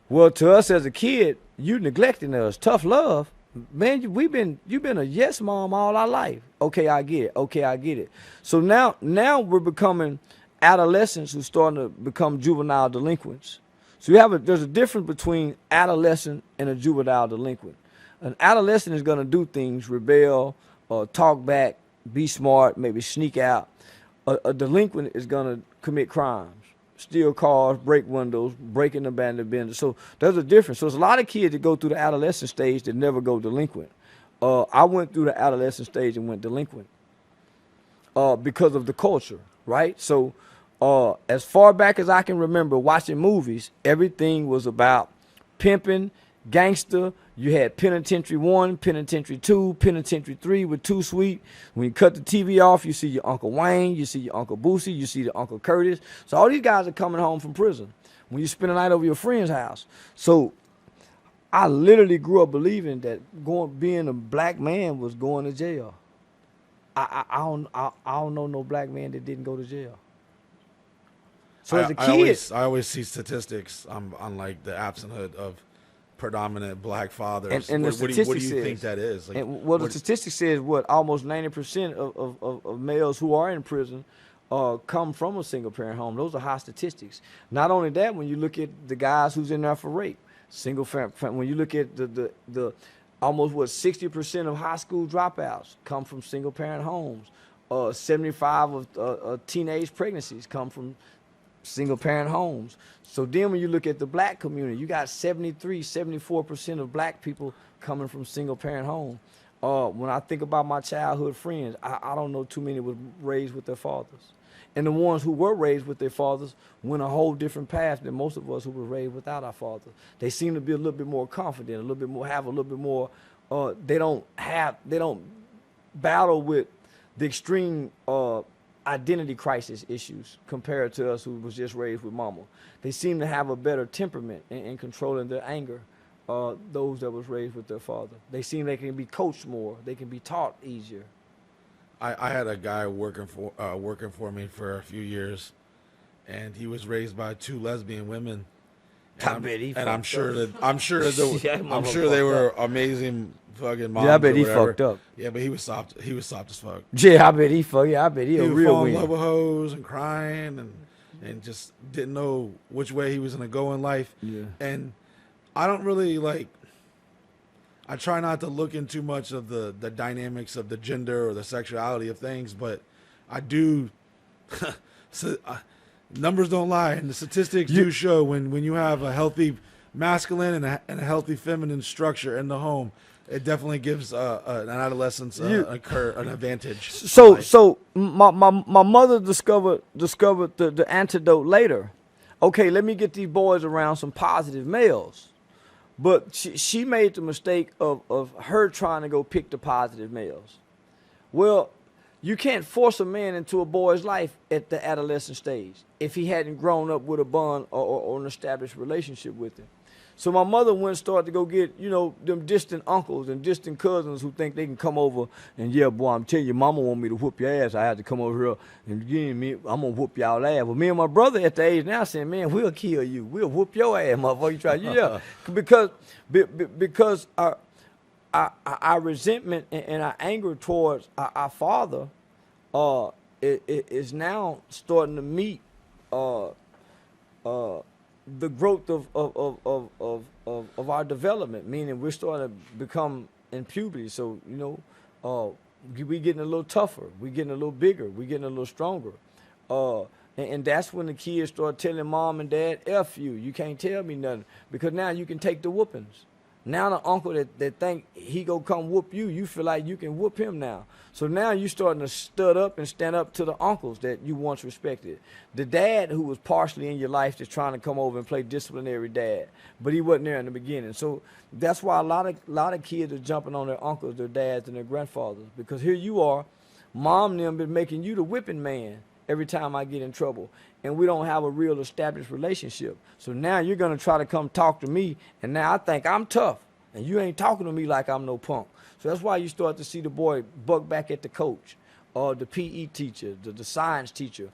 Well, to us as a kid, you neglecting us. Tough love, man. You've been a yes mom all our life. Okay, I get it. So now we're becoming adolescents who's starting to become juvenile delinquents. So there's a difference between adolescent and a juvenile delinquent. An adolescent is going to do things, rebel, talk back, be smart, maybe sneak out. A delinquent is going to commit crimes. Steal cars, break windows, break in abandoned business. So there's a difference. So there's a lot of kids that go through the adolescent stage that never go delinquent. I went through the adolescent stage and went delinquent because of the culture, right? So As far back as I can remember watching movies, everything was about pimping, gangster. You had Penitentiary 1, Penitentiary 2, Penitentiary 3 with Too Sweet. When you cut the TV off, you see your Uncle Wayne, you see your Uncle Busey, you see the Uncle Curtis. So all these guys are coming home from prison when you spend a night over your friend's house. So I literally grew up believing that being a black man was going to jail. I don't know no black man that didn't go to jail. So as a kid, I always see statistics on like the absenthood of predominant black fathers. And the what do you think that is? Like, the statistic says almost 90% of males who are in prison come from a single parent home. Those are high statistics. Not only that, when you look at the guys who's in there for rape, when you look at the almost 60% of high school dropouts come from single parent homes. 75 of teenage pregnancies come from single parent homes. So then when you look at the black community, you got 74% of black people coming from single parent home. When I think about my childhood friends, I don't know too many was raised with their fathers. And the ones who were raised with their fathers went a whole different path than most of us who were raised without our fathers. They seem to be a little bit more confident, have a little bit more, they don't battle with the extreme identity crisis issues compared to us who was just raised with mama. They seem to have a better temperament in controlling their anger, those that was raised with their father. They seem they can be coached more. They can be taught easier. I had a guy working for me for a few years, and he was raised by 2 lesbian women. I'm sure they were amazing fucking moms. Yeah, I bet he fucked up. Yeah, but he was soft. He was soft as fuck. Yeah, I bet he fucked. Yeah, I bet he a would real fall in win. love with hoes and crying and just didn't know which way he was gonna go in life. Yeah. And I don't really like. I try not to look in too much of the dynamics of the gender or the sexuality of things, but I do. Numbers don't lie, and the statistics do show when you have a healthy masculine and a healthy feminine structure in the home, it definitely gives an adolescent an advantage. So my mother discovered the antidote later. Okay, let me get these boys around some positive males. But she made the mistake of her trying to go pick the positive males. Well, you can't force a man into a boy's life at the adolescent stage if he hadn't grown up with a bond or an established relationship with him. So my mother went and started to go get, them distant uncles and distant cousins who think they can come over and, yeah, boy, I'm telling you, mama want me to whoop your ass. I had to come over here and I'm going to whoop y'all ass. But me and my brother at the age now saying, man, we'll kill you. We'll whoop your ass, motherfucker. You try, yeah. Because our resentment and our anger towards our father is now starting to meet the growth of our development, meaning we're starting to become in puberty. So, we getting a little tougher, we getting a little bigger, we getting a little stronger. And that's when the kids start telling mom and dad, F you can't tell me nothing, because now you can take the whoopings. Now the uncle that think he go come whoop you feel like you can whoop him now. So now you starting to stud up and stand up to the uncles that you once respected. The dad who was partially in your life that's trying to come over and play disciplinary dad, but he wasn't there in the beginning. So that's why a lot of kids are jumping on their uncles, their dads, and their grandfathers, because here you are, mom and them been making you the whipping man every time I get in trouble, and we don't have a real established relationship. So now you're gonna try to come talk to me, and now I think I'm tough, and you ain't talking to me like I'm no punk. So that's why you start to see the boy buck back at the coach, or the PE teacher, the science teacher,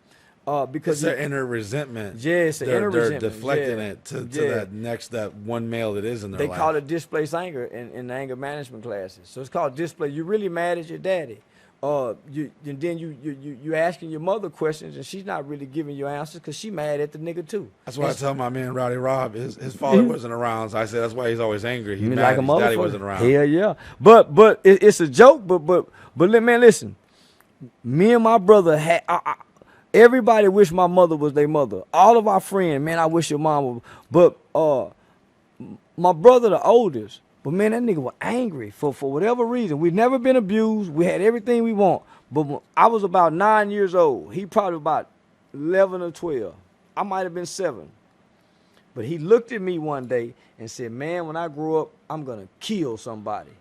because it's their inner resentment. Yes, they're resentment. deflecting it to that one male that is in their life. They call it displaced anger in the anger management classes. So it's called display. You're really mad at your daddy. And then you asking your mother questions, and she's not really giving you answers because she mad at the nigga too. That's why I tell my man Rowdy Rob, his father wasn't around, so I said that's why he's always angry. He's mad like his daddy wasn't around. Hell yeah, but it's a joke. But man, listen, me and my brother had. Everybody wish my mother was their mother. All of our friends, man, I wish your mom was. But my brother, the oldest. But man, that nigga was angry for whatever reason. We've never been abused. We had everything we want. But when I was about 9 years old, he probably about 11 or 12. I might have been 7. But he looked at me one day and said, man, when I grow up, I'm going to kill somebody.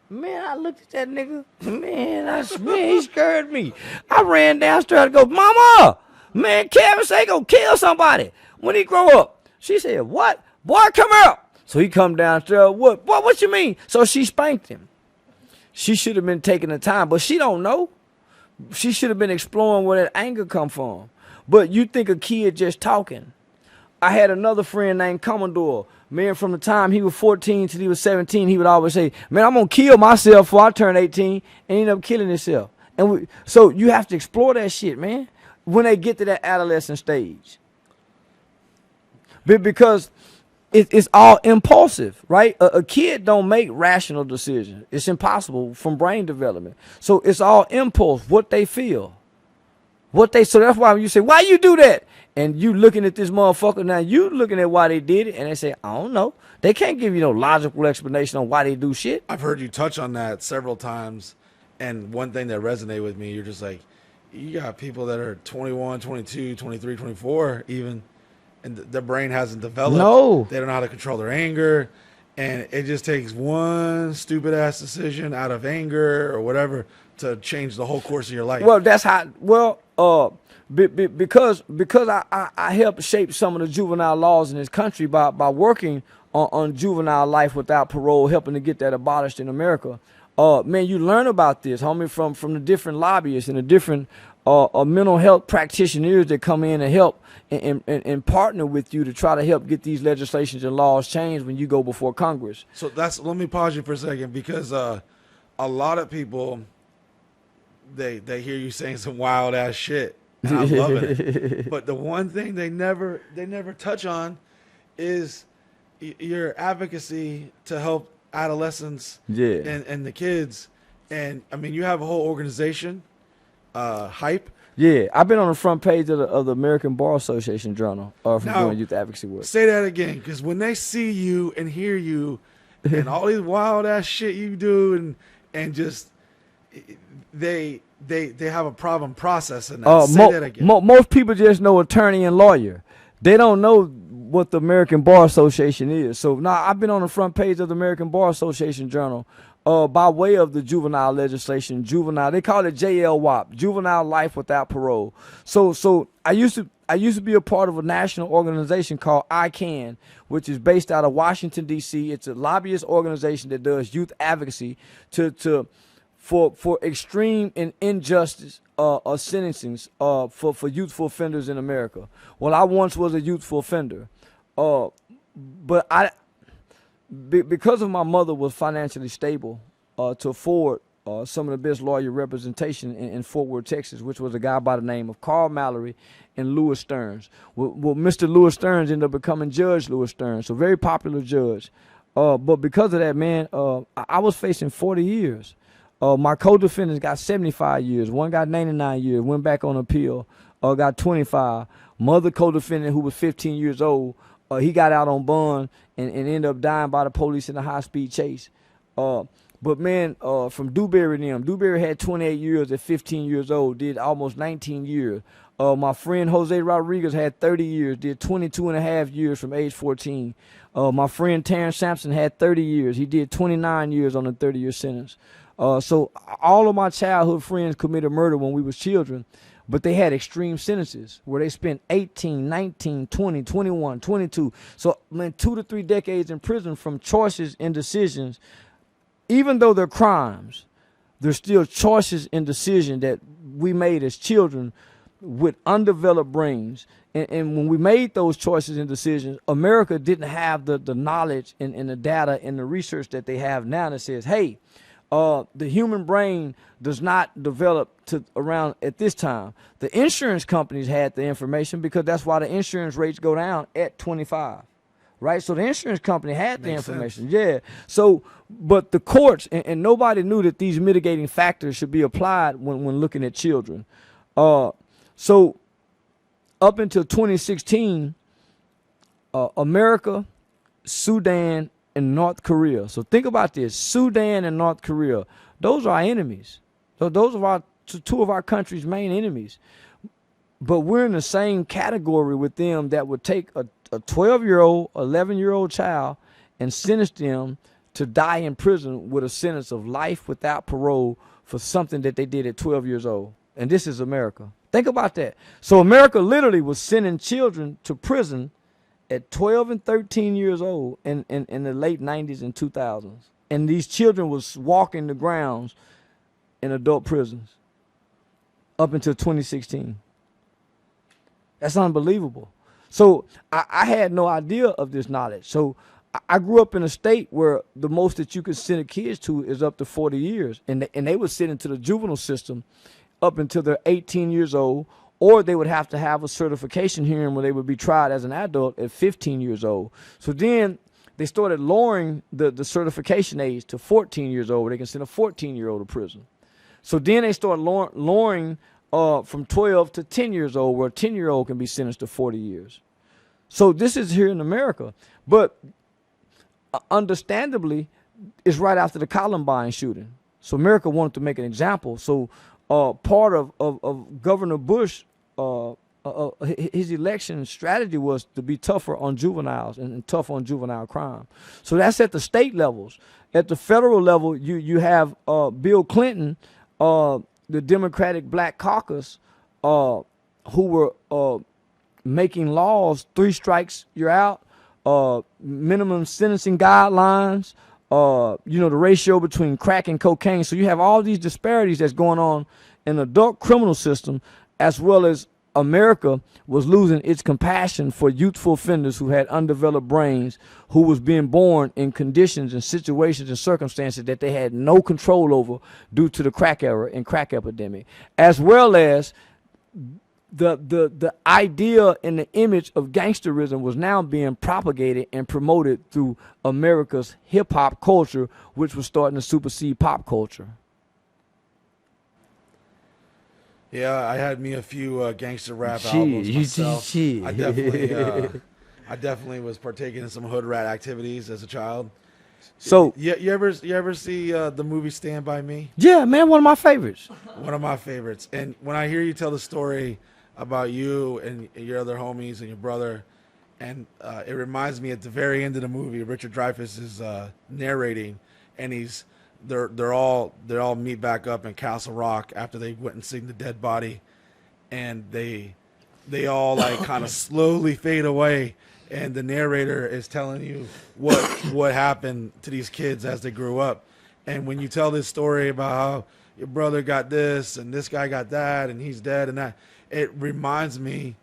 Man, I looked at that nigga. Man, he scared me. I ran downstairs and go, Mama, man, Kevin say he going to kill somebody when he grow up. She said, what? Boy, come here. So he come downstairs. What you mean? So she spanked him. She should have been taking the time, but she don't know. She should have been exploring where that anger come from. But you think a kid just talking. I had another friend named Commodore. Man, from the time he was 14 till he was 17, he would always say, man, I'm going to kill myself before I turn 18, and end up killing himself. So you have to explore that shit, man, when they get to that adolescent stage. Because it's all impulsive, right? A kid don't make rational decisions. It's impossible from brain development. So it's all impulse, what they feel. So that's why when you say, why you do that? And you looking at this motherfucker now, you looking at why they did it, and they say, I don't know. They can't give you no logical explanation on why they do shit. I've heard you touch on that several times, and one thing that resonated with me, you're just like, you got people that are 21, 22, 23, 24 even, and their brain hasn't developed. No. They don't know how to control their anger, and it just takes one stupid-ass decision out of anger or whatever to change the whole course of your life. Well, that's how, because I helped shape some of the juvenile laws in this country by working on juvenile life without parole, helping to get that abolished in America. Man, you learn about this, homie, from the different lobbyists and the different mental health practitioners that come in and help and partner with you to try to help get these legislations and laws changed when you go before Congress. So let me pause you for a second, because a lot of people, they hear you saying some wild ass shit. And I'm loving it. But the one thing they never touch on is your advocacy to help adolescents and the kids. And I mean, you have a whole organization, Hype. Yeah, I've been on the front page of the American Bar Association Journal from doing youth advocacy work. Say that again, because when they see you and hear you and all these wild ass shit you do and just they have a problem processing that. Say that again. Most people just know attorney and lawyer. They don't know what the American Bar Association is. So now I've been on the front page of the American Bar Association Journal by way of the juvenile legislation. They call it JLWOP, Juvenile Life Without Parole. So I used to be a part of a national organization called ICANN, which is based out of Washington, D.C. It's a lobbyist organization that does youth advocacy for extreme and injustice sentencings for youthful offenders in America. Well, I once was a youthful offender, but because of my mother was financially stable to afford some of the best lawyer representation in Fort Worth, Texas, which was a guy by the name of Carl Mallory and Louis Stearns. Well, Mr. Louis Stearns ended up becoming Judge Louis Stearns, so very popular judge. But because of that, man, I was facing 40 years. My co-defendants got 75 years. One got 99 years, went back on appeal, got 25. Mother co-defendant, who was 15 years old, he got out on bond and ended up dying by the police in a high-speed chase. But, man, from Dewberry had 28 years at 15 years old, did almost 19 years. My friend Jose Rodriguez had 30 years, did 22 and a half years from age 14. My friend Terrence Sampson had 30 years. He did 29 years on a 30-year sentence. So all of my childhood friends committed murder when we was children, but they had extreme sentences where they spent 18, 19, 20, 21, 22. So, man, 2 to 3 decades in prison from choices and decisions. Even though they're crimes, they're still choices and decisions that we made as children with undeveloped brains. And when we made those choices and decisions, America didn't have the knowledge and the data and the research that they have now that says, hey, the human brain does not develop to around at this time. The insurance companies had the information because that's why the insurance rates go down at 25, right? So the insurance company had the information. Yeah. So, but the courts and nobody knew that these mitigating factors should be applied when looking at children. So up until 2016, America, Sudan, and North Korea. So think about this. Sudan and North Korea, those are our enemies. So those are two of our country's main enemies. but we're in the same category with them that would take a 12-year-old, 11-year-old child and sentence them to die in prison with a sentence of life without parole for something that they did at 12 years old. And this is America. Think about that. So America literally was sending children to prison at 12 and 13 years old in the late 90s and 2000s. And these children was walking the grounds in adult prisons up until 2016. That's unbelievable. So I had no idea of this knowledge. So I grew up in a state where the most that you could send a kids to is up to 40 years. And they would sit into the juvenile system up until they're 18 years old, or they would have to have a certification hearing where they would be tried as an adult at 15 years old. So then they started lowering the certification age to 14 years old, where they can send a 14-year-old to prison. So then they started lowering from 12 to 10 years old, where a 10-year-old can be sentenced to 40 years. So this is here in America. But understandably, it's right after the Columbine shooting. So America wanted to make an example. So part of Governor Bush, his election strategy was to be tougher on juveniles and tough on juvenile crime. So that's at the state levels. At the federal level, you have Bill Clinton, the Democratic Black Caucus, who were making laws, 3 strikes, you're out, minimum sentencing guidelines, the ratio between crack and cocaine. So you have all these disparities that's going on in the adult criminal system, as well as America was losing its compassion for youthful offenders who had undeveloped brains, who was being born in conditions and situations and circumstances that they had no control over due to the crack era and crack epidemic, as well as the idea and the image of gangsterism was now being propagated and promoted through America's hip-hop culture, which was starting to supersede pop culture. Yeah, I had me a few gangster rap albums myself. I definitely was partaking in some hood rat activities as a child. So you ever see the movie Stand By Me? Yeah, man, one of my favorites. One of my favorites. And when I hear you tell the story about you and your other homies and your brother, and it reminds me at the very end of the movie, Richard Dreyfuss is narrating, and they're all meet back up in Castle Rock after they went and seen the dead body, and they all like kind of slowly fade away, and the narrator is telling you what happened to these kids as they grew up. And when you tell this story about how your brother got this and this guy got that and he's dead and that, it reminds me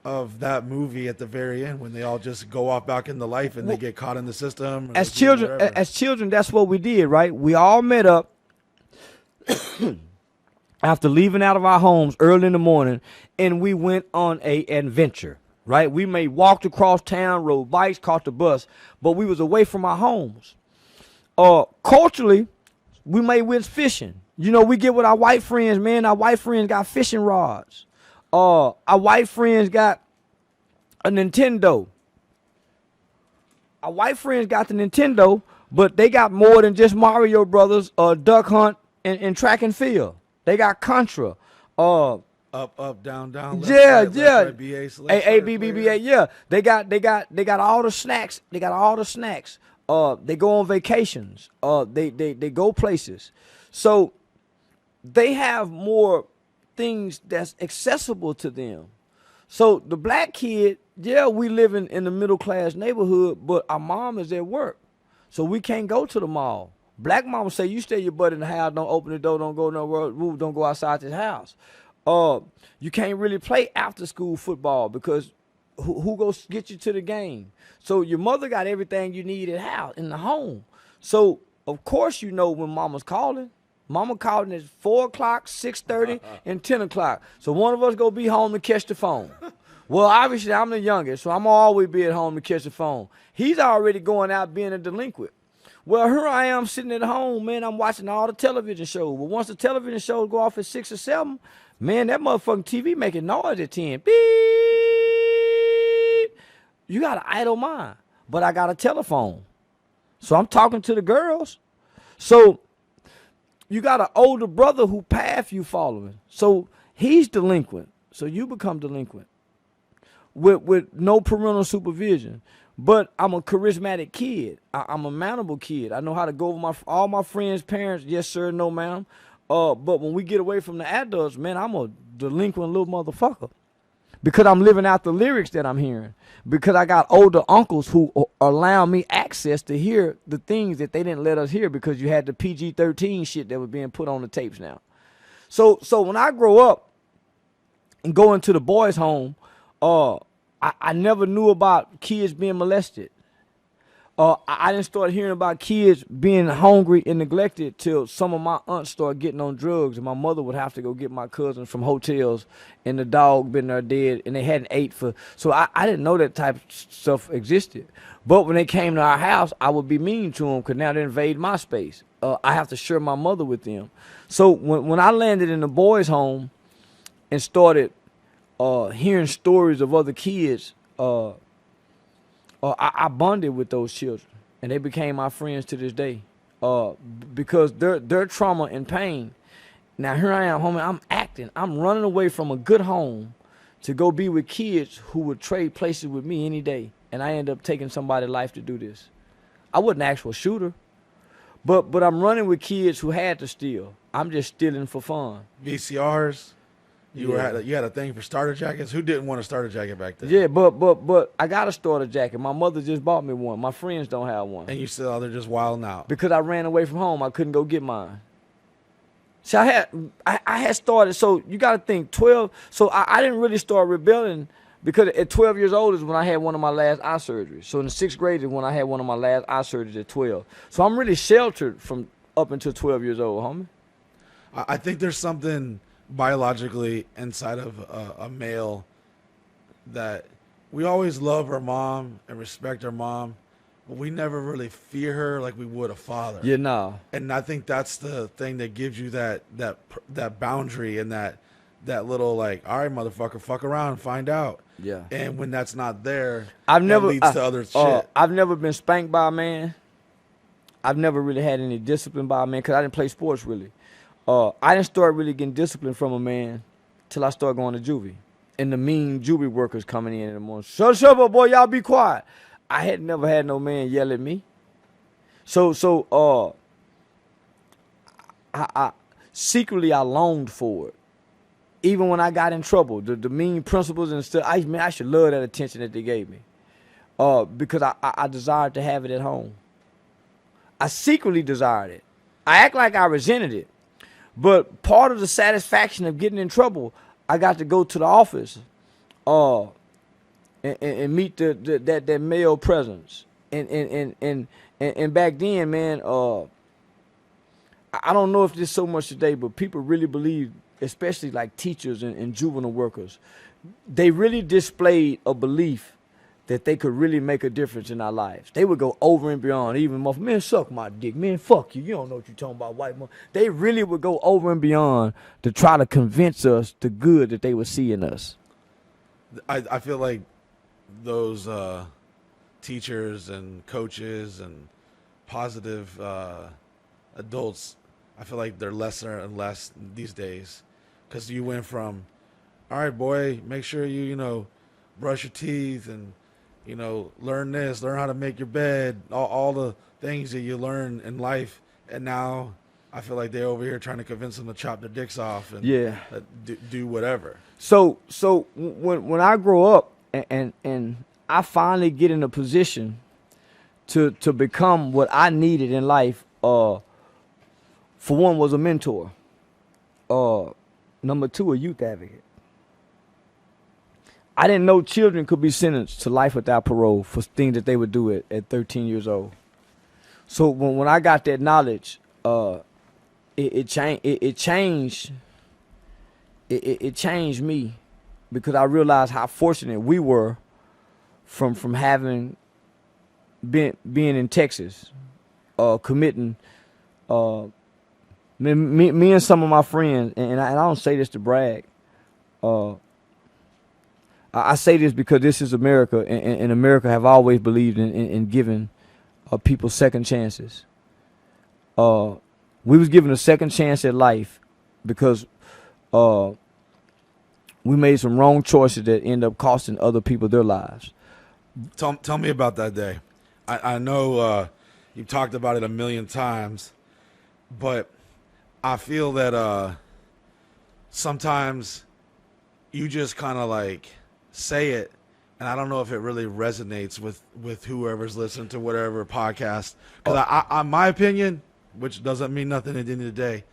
of that movie at the very end when they all just go off back into life and they get caught in the system. As children, that's what we did, right? We all met up after leaving out of our homes early in the morning, and we went on an adventure, right? We may walked across town, rode bikes, caught the bus, but we was away from our homes. Culturally, we may went fishing. We get with our white friends, man. Our white friends got fishing rods. Our white friends got a Nintendo. Our white friends got the Nintendo, but they got more than just Mario Brothers, Duck Hunt, and track and field. They got Contra. Up, down, left, yeah, right, yeah. Left, right, BA, select, A, B, B, B, A, yeah. They got all the snacks. They got all the snacks. They go on vacations. They go places. So they have more things that's accessible to them. So the black kid, yeah, we live in the middle class neighborhood, but our mom is at work, so we can't go to the mall. Black mama say, you stay your butt in the house, don't open the door, don't go nowhere, don't go outside this house. You can't really play after school football because who goes get you to the game? So your mother got everything you need at house in the home. So of course when mama's calling. Mama calling at 4 o'clock, 6:30, and 10 o'clock. So one of us go be home to catch the phone. Well, obviously, I'm the youngest, so I'm always be at home to catch the phone. He's already going out being a delinquent. Well, here I am sitting at home, man. I'm watching all the television shows. But once the television shows go off at 6 or 7, man, that motherfucking TV making noise at 10. Beep. You got an idle mind. But I got a telephone. So I'm talking to the girls. So you got an older brother who path you following. So he's delinquent. So you become delinquent with no parental supervision. But I'm a charismatic kid. I'm a manageable kid. I know how to go over all my friends' parents. Yes, sir. No, ma'am. But when we get away from the adults, man, I'm a delinquent little motherfucker. Because I'm living out the lyrics that I'm hearing. Because I got older uncles who allow me access to hear the things that they didn't let us hear because you had the PG-13 shit that was being put on the tapes now. So when I grow up and go into the boys' home, I never knew about kids being molested. I didn't start hearing about kids being hungry and neglected till some of my aunts started getting on drugs, and my mother would have to go get my cousins from hotels, and the dog been there dead, and they hadn't ate for. So I didn't know that type of stuff existed. But when they came to our house, I would be mean to them because now they invade my space. I have to share my mother with them. So when I landed in the boys' home and started hearing stories of other kids, I bonded with those children, and they became my friends to this day, because their trauma and pain. Now here I am, homie. I'm running away from a good home to go be with kids who would trade places with me any day, and I end up taking somebody's life to do this. I wasn't an actual shooter, but I'm running with kids who had to steal. I'm just stealing for fun. VCRs. You had a thing for starter jackets. Who didn't want a starter jacket back then? Yeah, but I got a starter jacket. My mother just bought me one. My friends don't have one. And you still out there just wilding out. Because I ran away from home. I couldn't go get mine. See, I had started, so you got to think 12. So I didn't really start rebelling because at 12 years old is when I had one of my last eye surgeries. So in the 6th grade is when I had one of my last eye surgeries at 12. So I'm really sheltered from up until 12 years old, homie. I think there's something biologically inside of a male that we always love our mom and respect our mom, but we never really fear her like we would a father. Yeah, no. And I think that's the thing that gives you that boundary and that little like, all right, motherfucker, fuck around and find out. Yeah. And when that's not there, that leads to other shit. I've never been spanked by a man. I've never really had any discipline by a man because I didn't play sports really. I didn't start really getting discipline from a man till I started going to juvie. And the mean juvie workers coming in the morning. Shut up, boy, y'all be quiet. I had never had no man yell at me. So I secretly I longed for it. Even when I got in trouble, the mean principals and stuff, I should love that attention that they gave me. Because I desired to have it at home. I secretly desired it. I act like I resented it. But part of the satisfaction of getting in trouble, I got to go to the office and meet that male presence. And back then, man, I don't know if there's so much today, but people really believe, especially like teachers and juvenile workers, they really displayed a belief that they could really make a difference in our lives. They would go over and beyond, even man, suck my dick, man, fuck you. You don't know what you're talking about, white man. They really would go over and beyond to try to convince us the good that they would see in us. I feel like those teachers and coaches and positive adults, I feel like they're lesser and less these days, because you went from, all right, boy, make sure you brush your teeth and learn this, learn how to make your bed, all the things that you learn in life, and now I feel like they're over here trying to convince them to chop their dicks off and do whatever. So when I grow up and I finally get in a position to become what I needed in life, for one was a mentor, number two a youth advocate. I didn't know children could be sentenced to life without parole for things that they would do at 13 years old. So when I got that knowledge, it changed me, because I realized how fortunate we were from having being in Texas, committing. Me and some of my friends, and I don't say this to brag. I say this because this is America, and America have always believed in giving people second chances. We was given a second chance at life because we made some wrong choices that end up costing other people their lives. Tell me about that day. I know you've talked about it a million times, but I feel that sometimes you just kind of like say it, and I don't know if it really resonates with whoever's listening to whatever podcast. Because I my opinion, which doesn't mean nothing at the end of the day,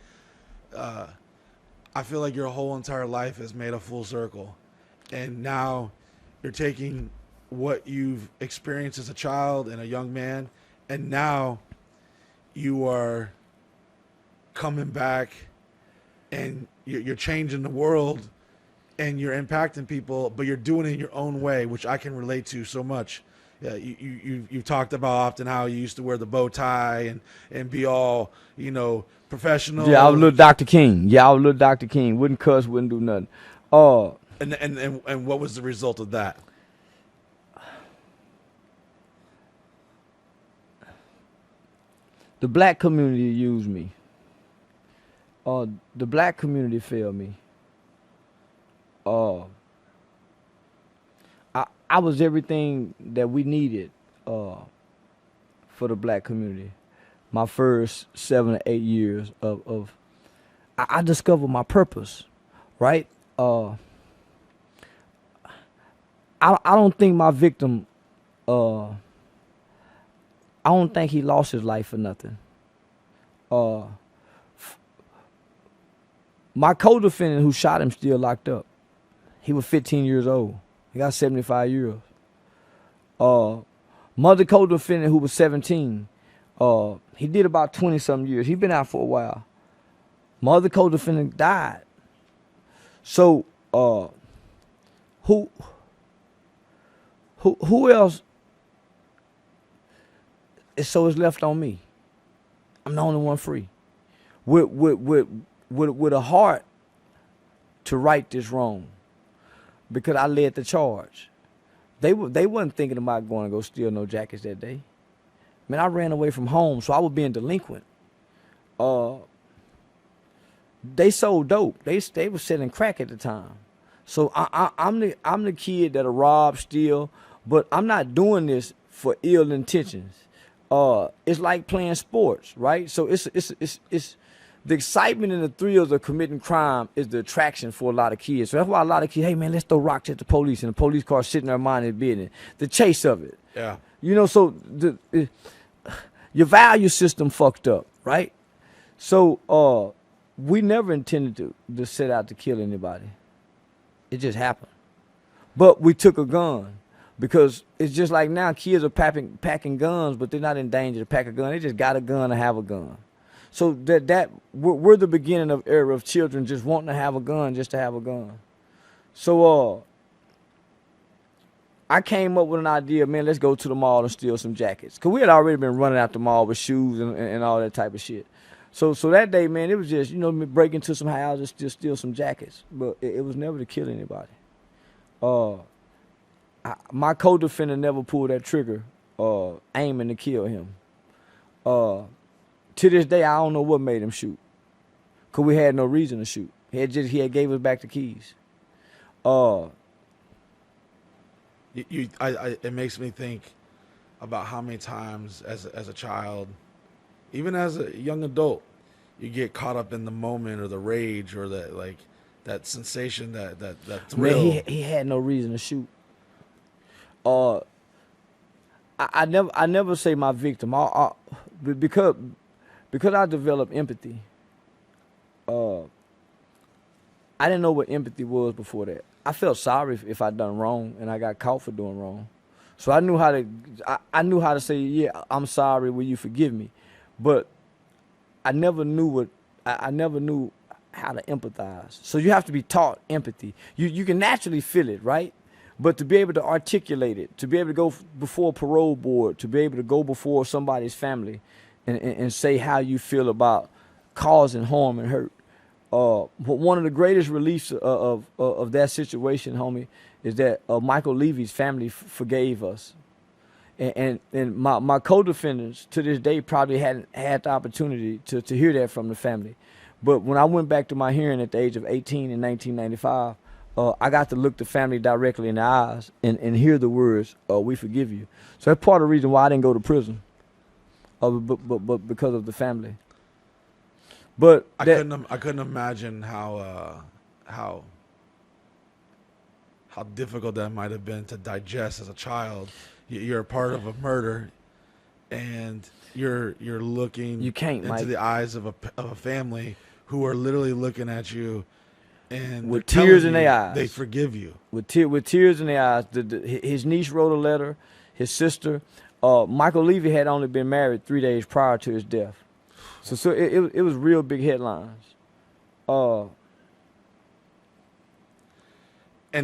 I feel like your whole entire life has made a full circle, and now you're taking what you've experienced as a child and a young man, and now you are coming back and you're changing the world and you're impacting people, but you're doing it in your own way, which I can relate to so much. Yeah, you've talked about often how you used to wear the bow tie and be all, professional. Yeah, I was little Dr. King. Wouldn't cuss, wouldn't do nothing. And what was the result of that? The black community used me. The black community failed me. I was everything that we needed for the black community. My first 7 or 8 years of I discovered my purpose, right? I don't think my victim, I don't think he lost his life for nothing. My co-defendant who shot him still locked up. He was 15 years old. He got 75 years. Mother co-defendant who was 17, he did about 20-something years. He been out for a while. Mother co-defendant died. So who else? So it's left on me. I'm the only one free. With a heart to right this wrong, because I led the charge. They wasn't thinking about going to go steal no jackets that day. Man, I ran away from home, so I was being delinquent. They sold dope. They was selling crack at the time. So I'm the kid that'll rob, steal, but I'm not doing this for ill intentions. It's like playing sports, right? So it's the excitement and the thrills of committing crime is the attraction for a lot of kids. So that's why a lot of kids, hey man, let's throw rocks at the police, and the police car sitting there minding their business. The chase of it. Yeah. So your value system fucked up, right? So we never intended to set out to kill anybody. It just happened. But we took a gun. Because it's just like now kids are packing guns, but they're not in danger to pack a gun. They just got a gun to have a gun. So we're the beginning of era of children just wanting to have a gun just to have a gun. So I came up with an idea, man, let's go to the mall and steal some jackets. Because we had already been running out the mall with shoes and all that type of shit. So that day, man, it was just, me break into some houses, just steal some jackets. But it was never to kill anybody. My co-defendant never pulled that trigger, aiming to kill him. To this day, I don't know what made him shoot, cause we had no reason to shoot. He had gave us back the keys. It makes me think about how many times as a child, even as a young adult, you get caught up in the moment or the rage or that sensation, that thrill. Man, he had no reason to shoot. I never say my victim. Because I developed empathy. I didn't know what empathy was before that. I felt sorry if I done wrong and I got caught for doing wrong. So I knew how to say, yeah, I'm sorry, will you forgive me? But I never knew how to empathize. So you have to be taught empathy. You can naturally feel it, right? But to be able to articulate it, to be able to go before a parole board, to be able to go before somebody's family and say how you feel about causing harm and hurt. One of the greatest reliefs of that situation, homie, is that Micheal Levy's family forgave us. And my co-defendants to this day probably hadn't had the opportunity to hear that from the family. But when I went back to my hearing at the age of 18 in 1995, I got to look the family directly in the eyes and hear the words, "We forgive you." So that's part of the reason why I didn't go to prison, but because of the family. But I couldn't imagine how difficult that might have been to digest as a child. You're a part of a murder, and you're looking You can't, into Mike. the eyes of a family who are literally looking at you, and With they're tears telling in you their eyes. they forgive you. With tears in their eyes. His niece wrote a letter. His sister, Micheal Levy, had only been married 3 days prior to his death. So it was real big headlines. And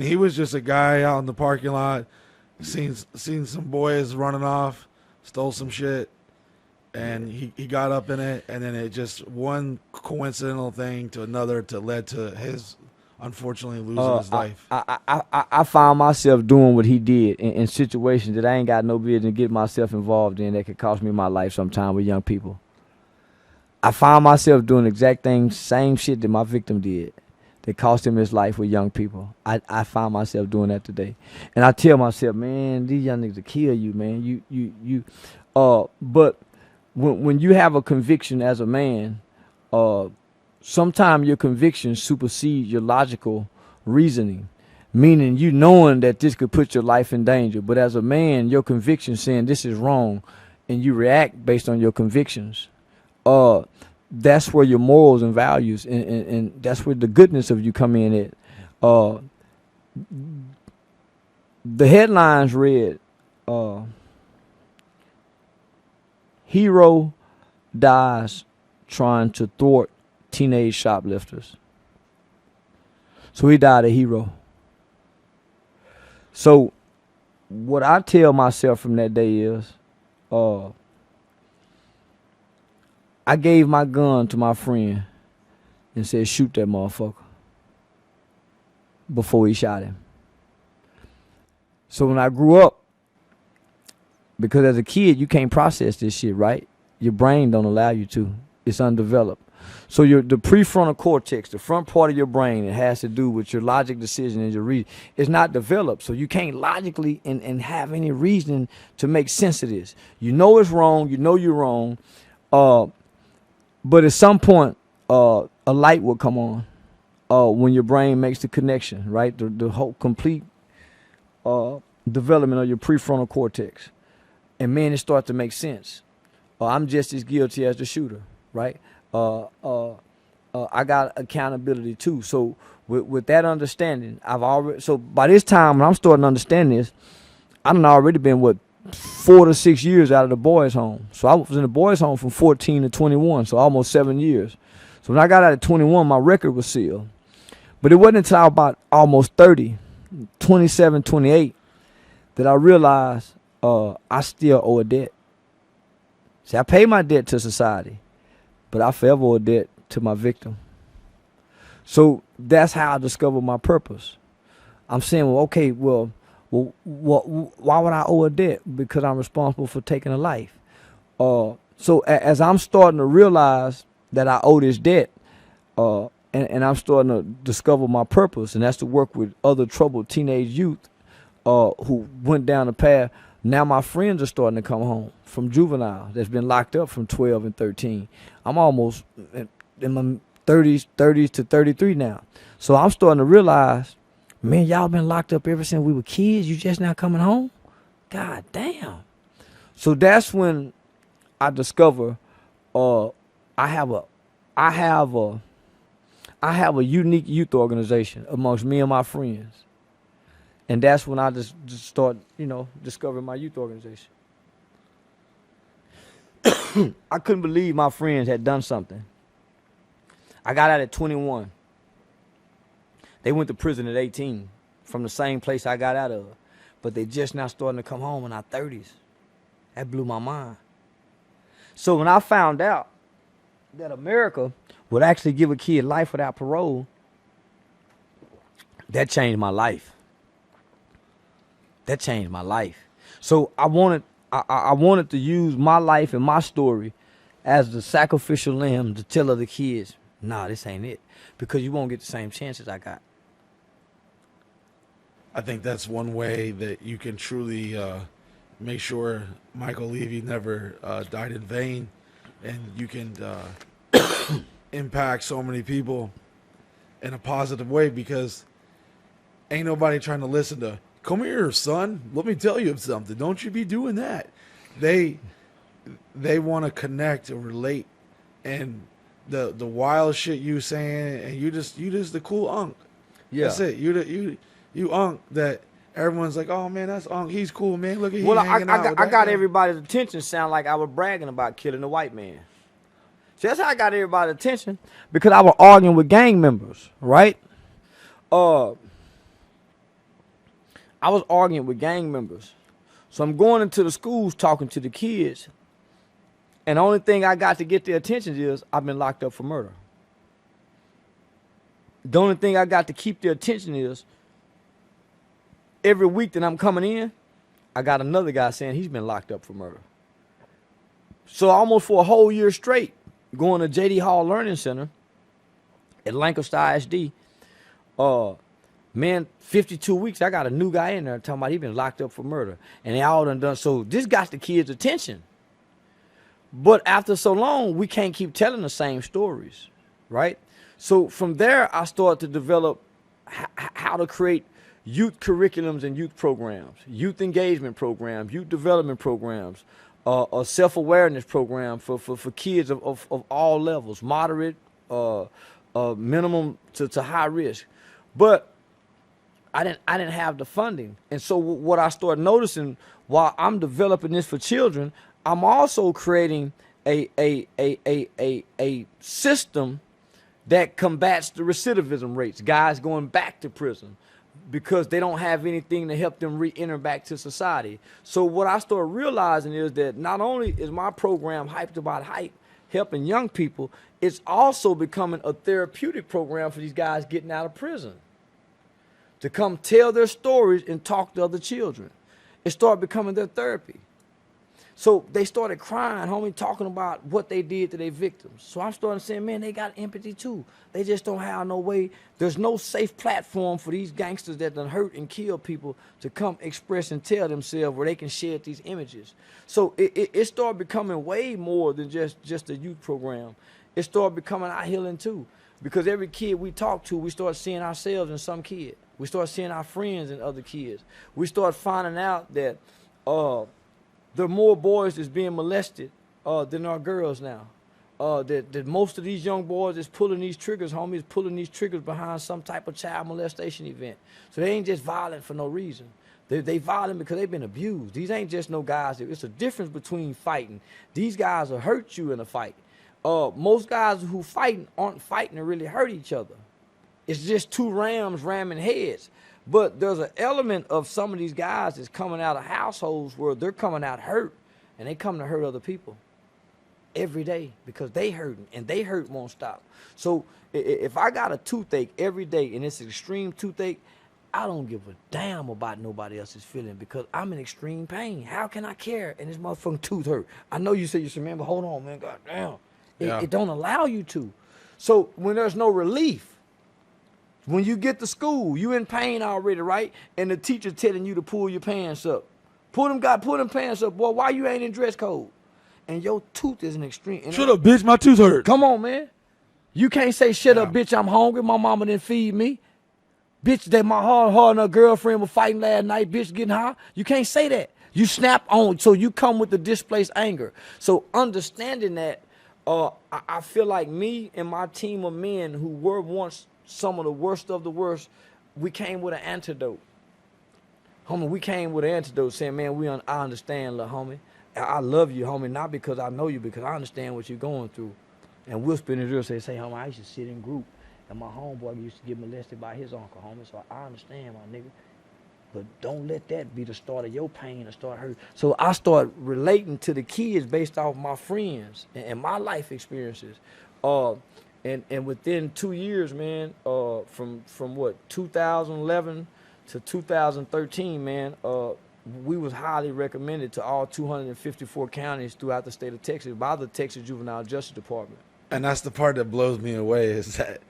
he was just a guy out in the parking lot, seen some boys running off, stole some shit, and he got up in it, and then it just one coincidental thing to another to led to his unfortunately losing his life. I found myself doing what he did in situations that I ain't got no business get myself involved in that could cost me my life sometime with young people. I found myself doing the exact same shit that my victim did that cost him his life with young people. I find myself doing that today. And I tell myself, man, these young niggas will kill you, man. But when you have a conviction as a man, sometimes your conviction supersedes your logical reasoning, meaning you knowing that this could put your life in danger. But as a man, your conviction saying this is wrong, and you react based on your convictions. That's where your morals and values and that's where the goodness of you come in at. The headlines read, hero dies trying to thwart teenage shoplifters. So he died a hero. So what I tell myself from that day is, I gave my gun to my friend and said, shoot that motherfucker, before he shot him. So when I grew up, because as a kid, you can't process this shit, right? Your brain don't allow you to. It's undeveloped. So the prefrontal cortex, the front part of your brain, it has to do with your logic, decision, and your reason, it's not developed. So you can't logically and have any reasoning to make sense of this. You know it's wrong. You know you're wrong. But at some point, a light will come on when your brain makes the connection, right? The whole complete development of your prefrontal cortex. And man, it starts to make sense. I'm just as guilty as the shooter, right? I got accountability too. So with that understanding, so by this time when I'm starting to understand this, I done already been 4 to 6 years out of the boys' home. So I was in the boys' home from 14 to 21, so almost 7 years. So when I got out at 21, my record was sealed. But it wasn't until I was about almost 30, 27, 28, that I realized I still owe a debt. See, I paid my debt to society, but I forever owe a debt to my victim. So that's how I discovered my purpose. I'm saying, why would I owe a debt? Because I'm responsible for taking a life. So as I'm starting to realize that I owe this debt, and I'm starting to discover my purpose, and that's to work with other troubled teenage youth who went down the path. Now my friends are starting to come home from juvenile that's been locked up from 12 and 13. I'm almost in my 30s to 33 now. So I'm starting to realize, man, y'all been locked up ever since we were kids. You just now coming home? God damn. So that's when I discover I have a unique youth organization amongst me and my friends. And that's when I just start, discovering my youth organization. I couldn't believe my friends had done something. I got out at 21. They went to prison at 18 from the same place I got out of. But they just now starting to come home in our 30s. That blew my mind. So when I found out that America would actually give a kid life without parole, that changed my life. That changed my life. So I wanted to use my life and my story as the sacrificial lamb to tell other kids, nah, this ain't it. Because you won't get the same chances I got. I think that's one way that you can truly make sure Micheal Levy never died in vain, and you can impact so many people in a positive way, because ain't nobody trying to listen to, come here, son, let me tell you something. Don't you be doing that. They want to connect and relate, and the wild shit you saying, and you just the cool unk. Yeah. That's it. You unk that everyone's like, oh man, that's unk. He's cool, man. Look at him Well, hanging out. with I that got guy. everybody's attention. Sound like I was bragging about killing a white man. See, that's how I got everybody's attention, because I was arguing with gang members, right? I was arguing with gang members. So I'm going into the schools talking to the kids, and the only thing I got to get their attention is I've been locked up for murder. The only thing I got to keep their attention is every week that I'm coming in, I got another guy saying he's been locked up for murder. So almost for a whole year straight, going to J.D. Hall Learning Center at Lancaster ISD, man, 52 weeks, I got a new guy in there talking about he been locked up for murder. And they all done. So this got the kids' attention. But after so long, we can't keep telling the same stories, right? So from there, I started to develop how to create youth curriculums and youth programs, youth engagement programs, youth development programs, a self-awareness program for kids of all levels, moderate, minimum to high risk. But I didn't have the funding. And so what I started noticing while I'm developing this for children, I'm also creating a system that combats the recidivism rates, guys going back to prison because they don't have anything to help them re-enter back to society. So what I started realizing is that not only is my program hyped about hype, helping young people, it's also becoming a therapeutic program for these guys getting out of prison to come tell their stories and talk to other children. It started becoming their therapy. So they started crying, homie, talking about what they did to their victims. So I'm starting saying, man, they got empathy too. They just don't have no way. There's no safe platform for these gangsters that done hurt and kill people to come express and tell themselves where they can share these images. So it started becoming way more than just a youth program. It started becoming our healing too. Because every kid we talk to, we start seeing ourselves in some kid. We start seeing our friends in other kids. We start finding out that there are more boys that's being molested than our girls now. That most of these young boys is pulling these triggers, homies, pulling these triggers behind some type of child molestation event. So they ain't just violent for no reason. They violent because they've been abused. These ain't just no guys. It's a difference between fighting. These guys will hurt you in a fight. Most guys who fighting aren't fighting to really hurt each other. It's just two rams ramming heads. But there's an element of some of these guys that's coming out of households where they're coming out hurt, and they come to hurt other people every day because they hurting, and they hurt won't stop. So if I got a toothache every day and it's an extreme toothache, I don't give a damn about nobody else's feeling because I'm in extreme pain. How can I care? And this motherfucking tooth hurt. I know you said you should remember, hold on, man, God damn. It don't allow you to. So when there's no relief, when you get to school, you in pain already, right? And the teacher telling you to pull your pants up. Pull them pants up, boy. Why you ain't in dress code? And your tooth is an extreme. Shut up, bitch. My tooth hurt. Come on, man. You can't say, shut up, bitch, I'm hungry. My mama didn't feed me. Bitch, that my her and her girlfriend were fighting last night. Bitch, getting high. You can't say that. You snap on. So you come with the displaced anger. So understanding that, I feel like me and my team of men who were once some of the worst of the worst, we came with an antidote. Homie, we came with an antidote saying, man, I understand, little homie. I love you, homie, not because I know you, because I understand what you're going through. And we'll spin it real say, homie, I used to sit in group, and my homeboy used to get molested by his uncle, homie, so I understand, my nigga. But don't let that be the start of your pain or start hurt. So I start relating to the kids based off my friends and my life experiences. And within 2 years, man, from what, 2011 to 2013, man, we was highly recommended to all 254 counties throughout the state of Texas by the Texas Juvenile Justice Department. And that's the part that blows me away is that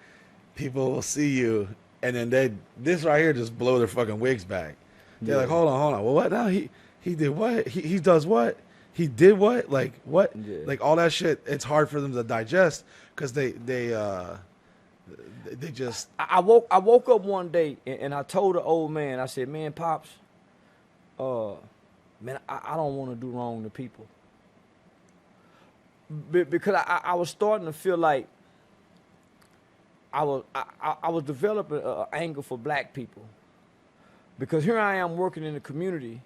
people will see you and then this right here just blow their fucking wigs back. They're like, hold on. Well, what now? He did what? He does what? He did what? Like what? Yeah. Like all that shit. It's hard for them to digest because they just. I woke up one day and I told the old man, I said, man, Pops, man, I don't want to do wrong to people. Because I was starting to feel like I was developing an anger for black people. Because here I am working in the community,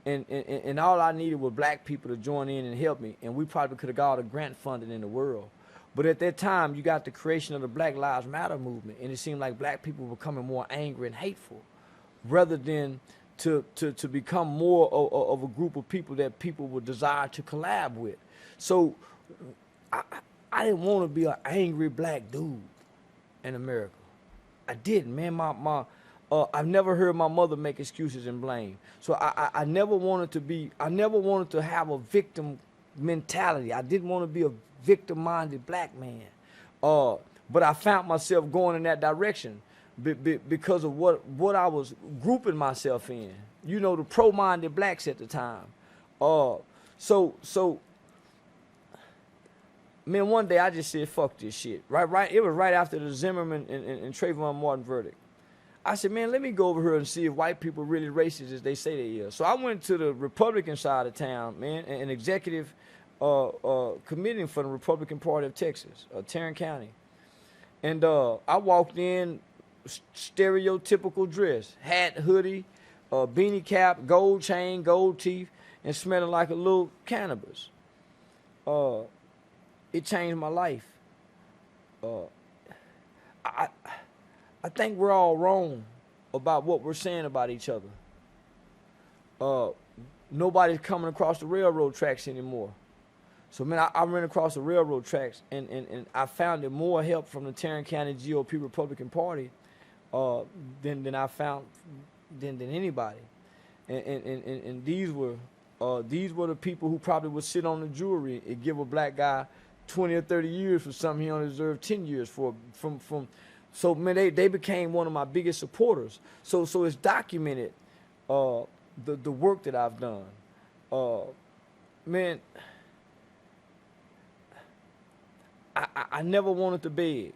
and all I needed was black people to join in and help me, and we probably could have got all the grant funding in the world. But at that time, you got the creation of the Black Lives Matter movement, and it seemed like black people were becoming more angry and hateful, rather than to become more of a group of people that people would desire to collab with. So I didn't want to be an angry black dude in America. I didn't, man. I've never heard my mother make excuses and blame. So I never wanted to have a victim mentality. I didn't want to be a victim-minded black man. But I found myself going in that direction because of what I was grouping myself in. You know, the pro-minded blacks at the time. So man, one day I just said, fuck this shit. Right. It was right after the Zimmerman and Trayvon Martin verdict. I said, man, let me go over here and see if white people really racist as they say they are. So I went to the Republican side of town, man, an executive committee for the Republican Party of Texas, Tarrant County. And I walked in, stereotypical dress, hat, hoodie, beanie cap, gold chain, gold teeth, and smelling like a little cannabis. It changed my life. I think we're all wrong about what we're saying about each other. Nobody's coming across the railroad tracks anymore. So, man, I ran across the railroad tracks, and I found it more help from the Tarrant County GOP Republican Party than I found than anybody. And these were the people who probably would sit on the jury and give a black guy 20 or 30 years for something he only deserved 10 years for. So, man, they became one of my biggest supporters. So it's documented, the work that I've done. Man, I never wanted to beg.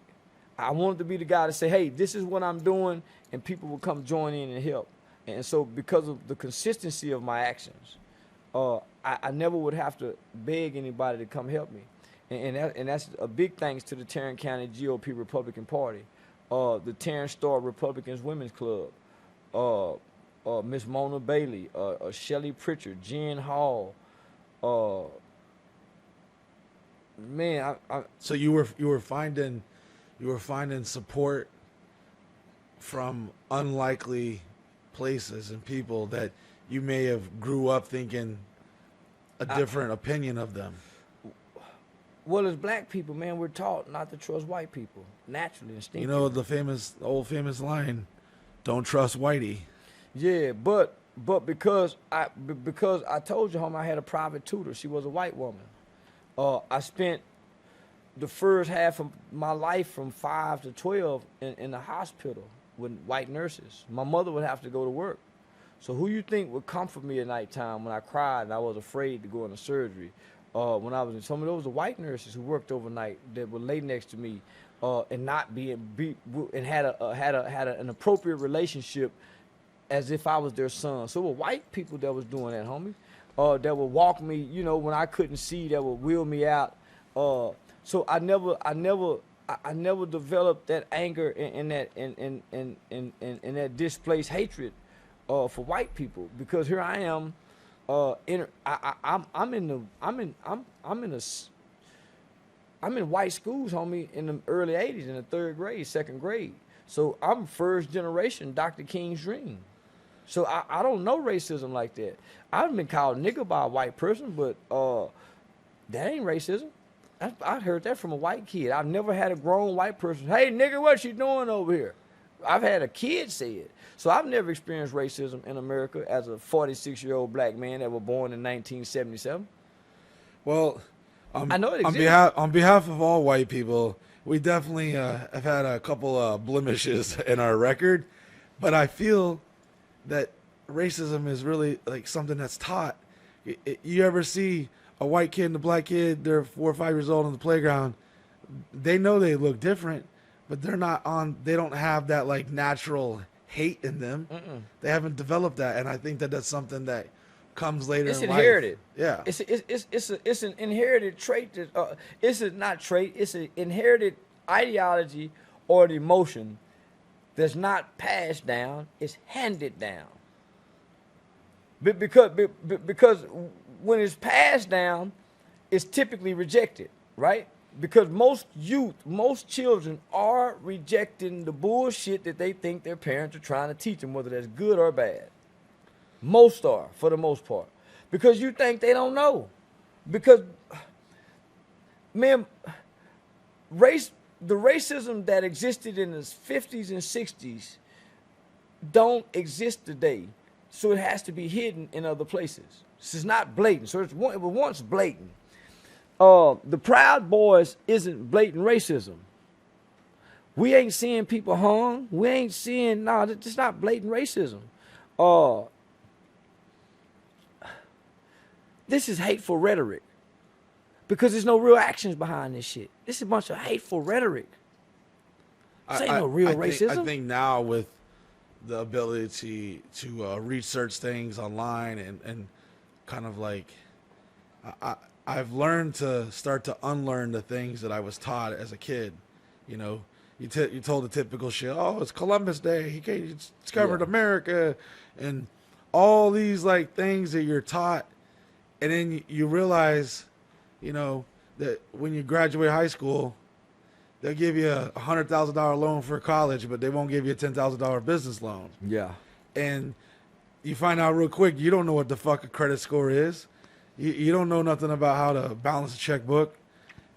I wanted to be the guy to say, hey, this is what I'm doing, and people will come join in and help. And so because of the consistency of my actions, I never would have to beg anybody to come help me. And that's a big thanks to the Tarrant County GOP Republican Party. The Tarrant Star Republicans Women's Club, Miss Mona Bailey, Shelley Pritchard, Jen Hall. Man, So you were finding support from unlikely places and people that you may have grew up thinking a different opinion of them. Well, as black people, man, we're taught not to trust white people, naturally, instinctively. You know the old famous line, "Don't trust Whitey." Yeah, but because I told you, homie, I had a private tutor. She was a white woman. I spent the first half of my life from 5 to 12 in the hospital with white nurses. My mother would have to go to work. So who you think would comfort me at nighttime when I cried and I was afraid to go into surgery? When I was in some of those, the white nurses who worked overnight that would lay next to me and not and had an appropriate relationship as if I was their son. So it were white people that was doing that, homie. That would walk me, you know, when I couldn't see, that would wheel me out. So I never developed that anger and that displaced hatred for white people, because here I am. I'm in white schools, homie, in the early 80s, in the 3rd grade, 2nd grade. So I'm first generation Dr. King's dream. So I don't know racism like that. I've been called nigger by a white person, but that ain't racism. I heard that from a white kid. I've never had a grown white person, hey, nigger, what you doing over here? I've had a kid say it. So I've never experienced racism in America as a 46-year-old black man that was born in 1977. Well, I know it exists. On behalf of all white people, we definitely have had a couple blemishes in our record, but I feel that racism is really like something that's taught. You ever see a white kid and a black kid, they're 4 or 5 years old on the playground, they know they look different, but they don't have that like natural hate in them. They haven't developed that, and I think that that's something that comes later It's in inherited. life. Yeah. It's an inherited trait. It's not trait. It's an inherited ideology or an emotion that's not passed down. It's handed down. Because when it's passed down, it's typically rejected, right? Because most children are rejecting the bullshit that they think their parents are trying to teach them, whether that's good or bad. Most are, for the most part. Because you think they don't know. Because, man, the racism that existed in the 50s and 60s don't exist today. So it has to be hidden in other places. This is not blatant. So it was once blatant. The Proud Boys isn't blatant racism. We ain't seeing people hung. We ain't seeing, it's not blatant racism. This is hateful rhetoric. Because there's no real actions behind this shit. This is a bunch of hateful rhetoric. This ain't no real racism. I think now with the ability to research things online and kind of like, I've learned to start to unlearn the things that I was taught as a kid. You know, you told the typical shit, oh, it's Columbus Day, he discovered America, and all these like things that you're taught, and then you realize, you know, that when you graduate high school, they'll give you a $100,000 loan for college, but they won't give you a $10,000 business loan. Yeah. And you find out real quick, you don't know what the fuck a credit score is. You don't know nothing about how to balance a checkbook.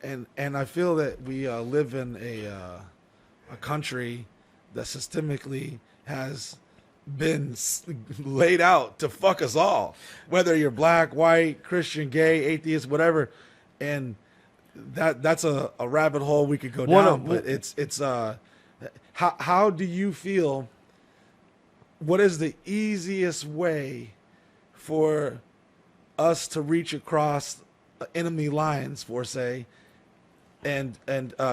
And I feel that we live in a country that systemically has been laid out to fuck us all, whether you're black, white, Christian, gay, atheist, whatever. And that's a rabbit hole we could go down. But it's how do you feel? What is the easiest way for us to reach across enemy lines, for say, and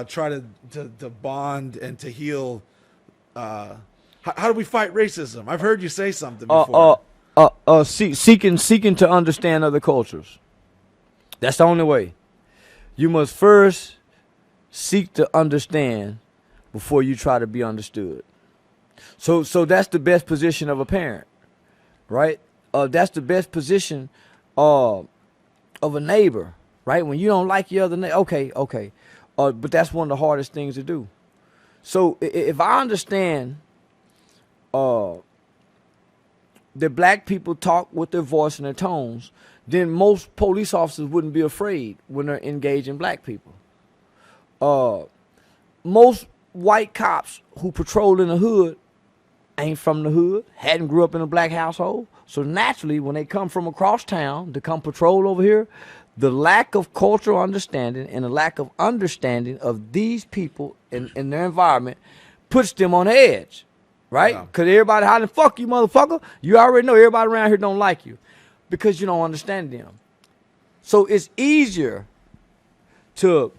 try to bond and to heal? How do we fight racism? I've heard you say something before. Seeking to understand other cultures. That's the only way. You must first seek to understand before you try to be understood. So that's the best position of a parent, right? That's the best position of a neighbor, right? When you don't like your other neighbor, okay. But that's one of the hardest things to do. So if I understand that black people talk with their voice and their tones, then most police officers wouldn't be afraid when they're engaging black people. Most white cops who patrol in the hood ain't from the hood, hadn't grew up in a black household. So naturally, when they come from across town to come patrol over here, the lack of cultural understanding and the lack of understanding of these people in their environment puts them on edge, right? Because everybody hollering, fuck you, motherfucker. You already know everybody around here don't like you because you don't understand them. So it's easier to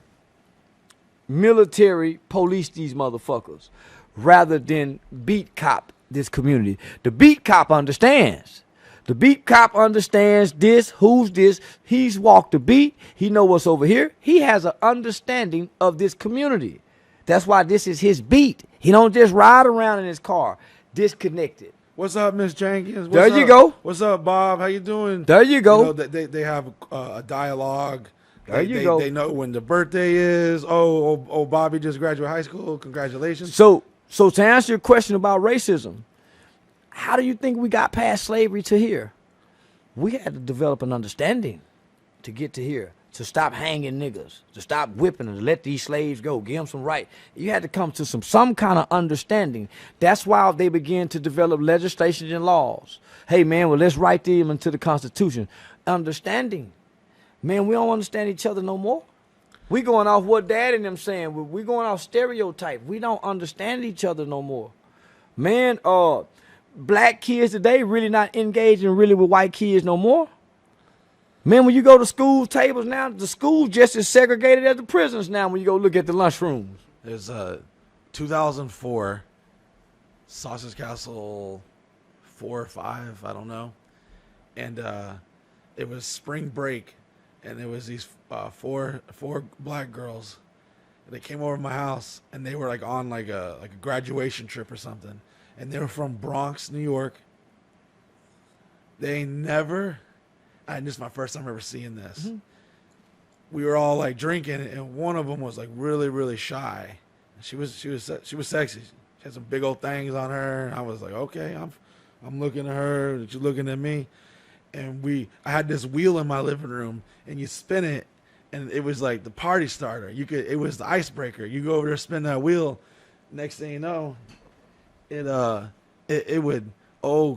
military police these motherfuckers rather than beat cop this community. The beat cop understands. The beat cop understands this, who's this. He's walked the beat. He know what's over here. He has an understanding of this community. That's why this is his beat. He don't just ride around in his car disconnected. What's up, Miss Jenkins? There you go. What's up, Bob? How you doing? There you go. You know, they have a dialogue. There you go. They know when the birthday is. Oh, Bobby just graduated high school. Congratulations. So to answer your question about racism, how do you think we got past slavery to here? We had to develop an understanding to get to here, to stop hanging niggas, to stop whipping them, to let these slaves go, give them some right. You had to come to some kind of understanding. That's why they began to develop legislation and laws. Hey, man, well, let's write them into the Constitution. Understanding. Man, we don't understand each other no more. We going off what Dad and them saying. We going off stereotype. We don't understand each other no more. Man, black kids today really not engaging really with white kids no more. Man, when you go to school tables now, the school just as segregated as the prisons now when you go look at the lunchrooms. There's 2004 Sausage Castle 4 or 5, I don't know. And it was spring break, and there was these four black girls. They came over to my house, and they were like on like a graduation trip or something. And they were from Bronx, New York. They never, and this is my first time ever seeing this. Mm-hmm. We were all like drinking, and one of them was like really, really shy. She was sexy. She had some big old things on her, and I was like, okay, I'm looking at her, she's looking at me. And I had this wheel in my living room, and you spin it, and it was like the party starter. It was the icebreaker. You go over there, spin that wheel. Next thing you know, it would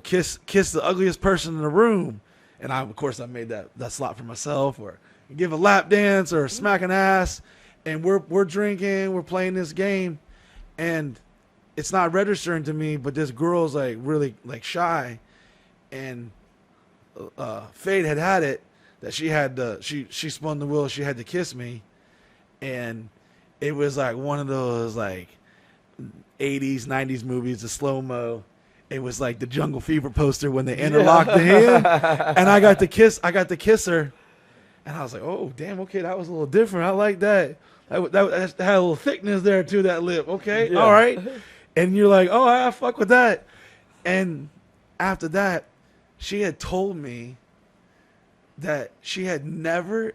kiss the ugliest person in the room, and I made that slot for myself, or give a lap dance or smack an ass, and we're drinking, we're playing this game, and it's not registering to me, but this girl's like really like shy, and Fate had it that she had she spun the wheel, she had to kiss me, and it was like one of those like 80s 90s movies, the slow-mo. It was like the Jungle Fever poster when they interlocked the hand, and I got to kiss her, and I was like, oh damn, okay, that was a little different. I like that. That had a little thickness there to that lip. Okay, yeah. All right. And you're like, oh, I fuck with that. And after that, she had told me that she had never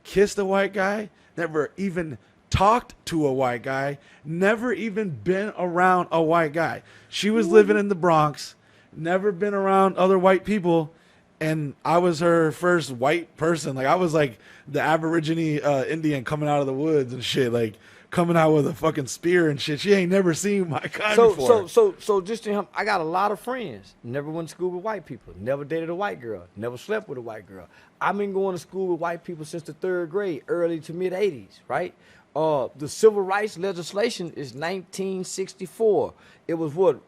kissed a white guy, never even talked to a white guy, never even been around a white guy. She was living in the Bronx, never been around other white people, and I was her first white person. Like, I was like the Aborigine Indian coming out of the woods and shit, like coming out with a fucking spear and shit. She ain't never seen my kind before. So just to him, I got a lot of friends. Never went to school with white people. Never dated a white girl. Never slept with a white girl. I've been going to school with white people since the 3rd grade, early to mid 80s, right? The civil rights legislation is 1964. It was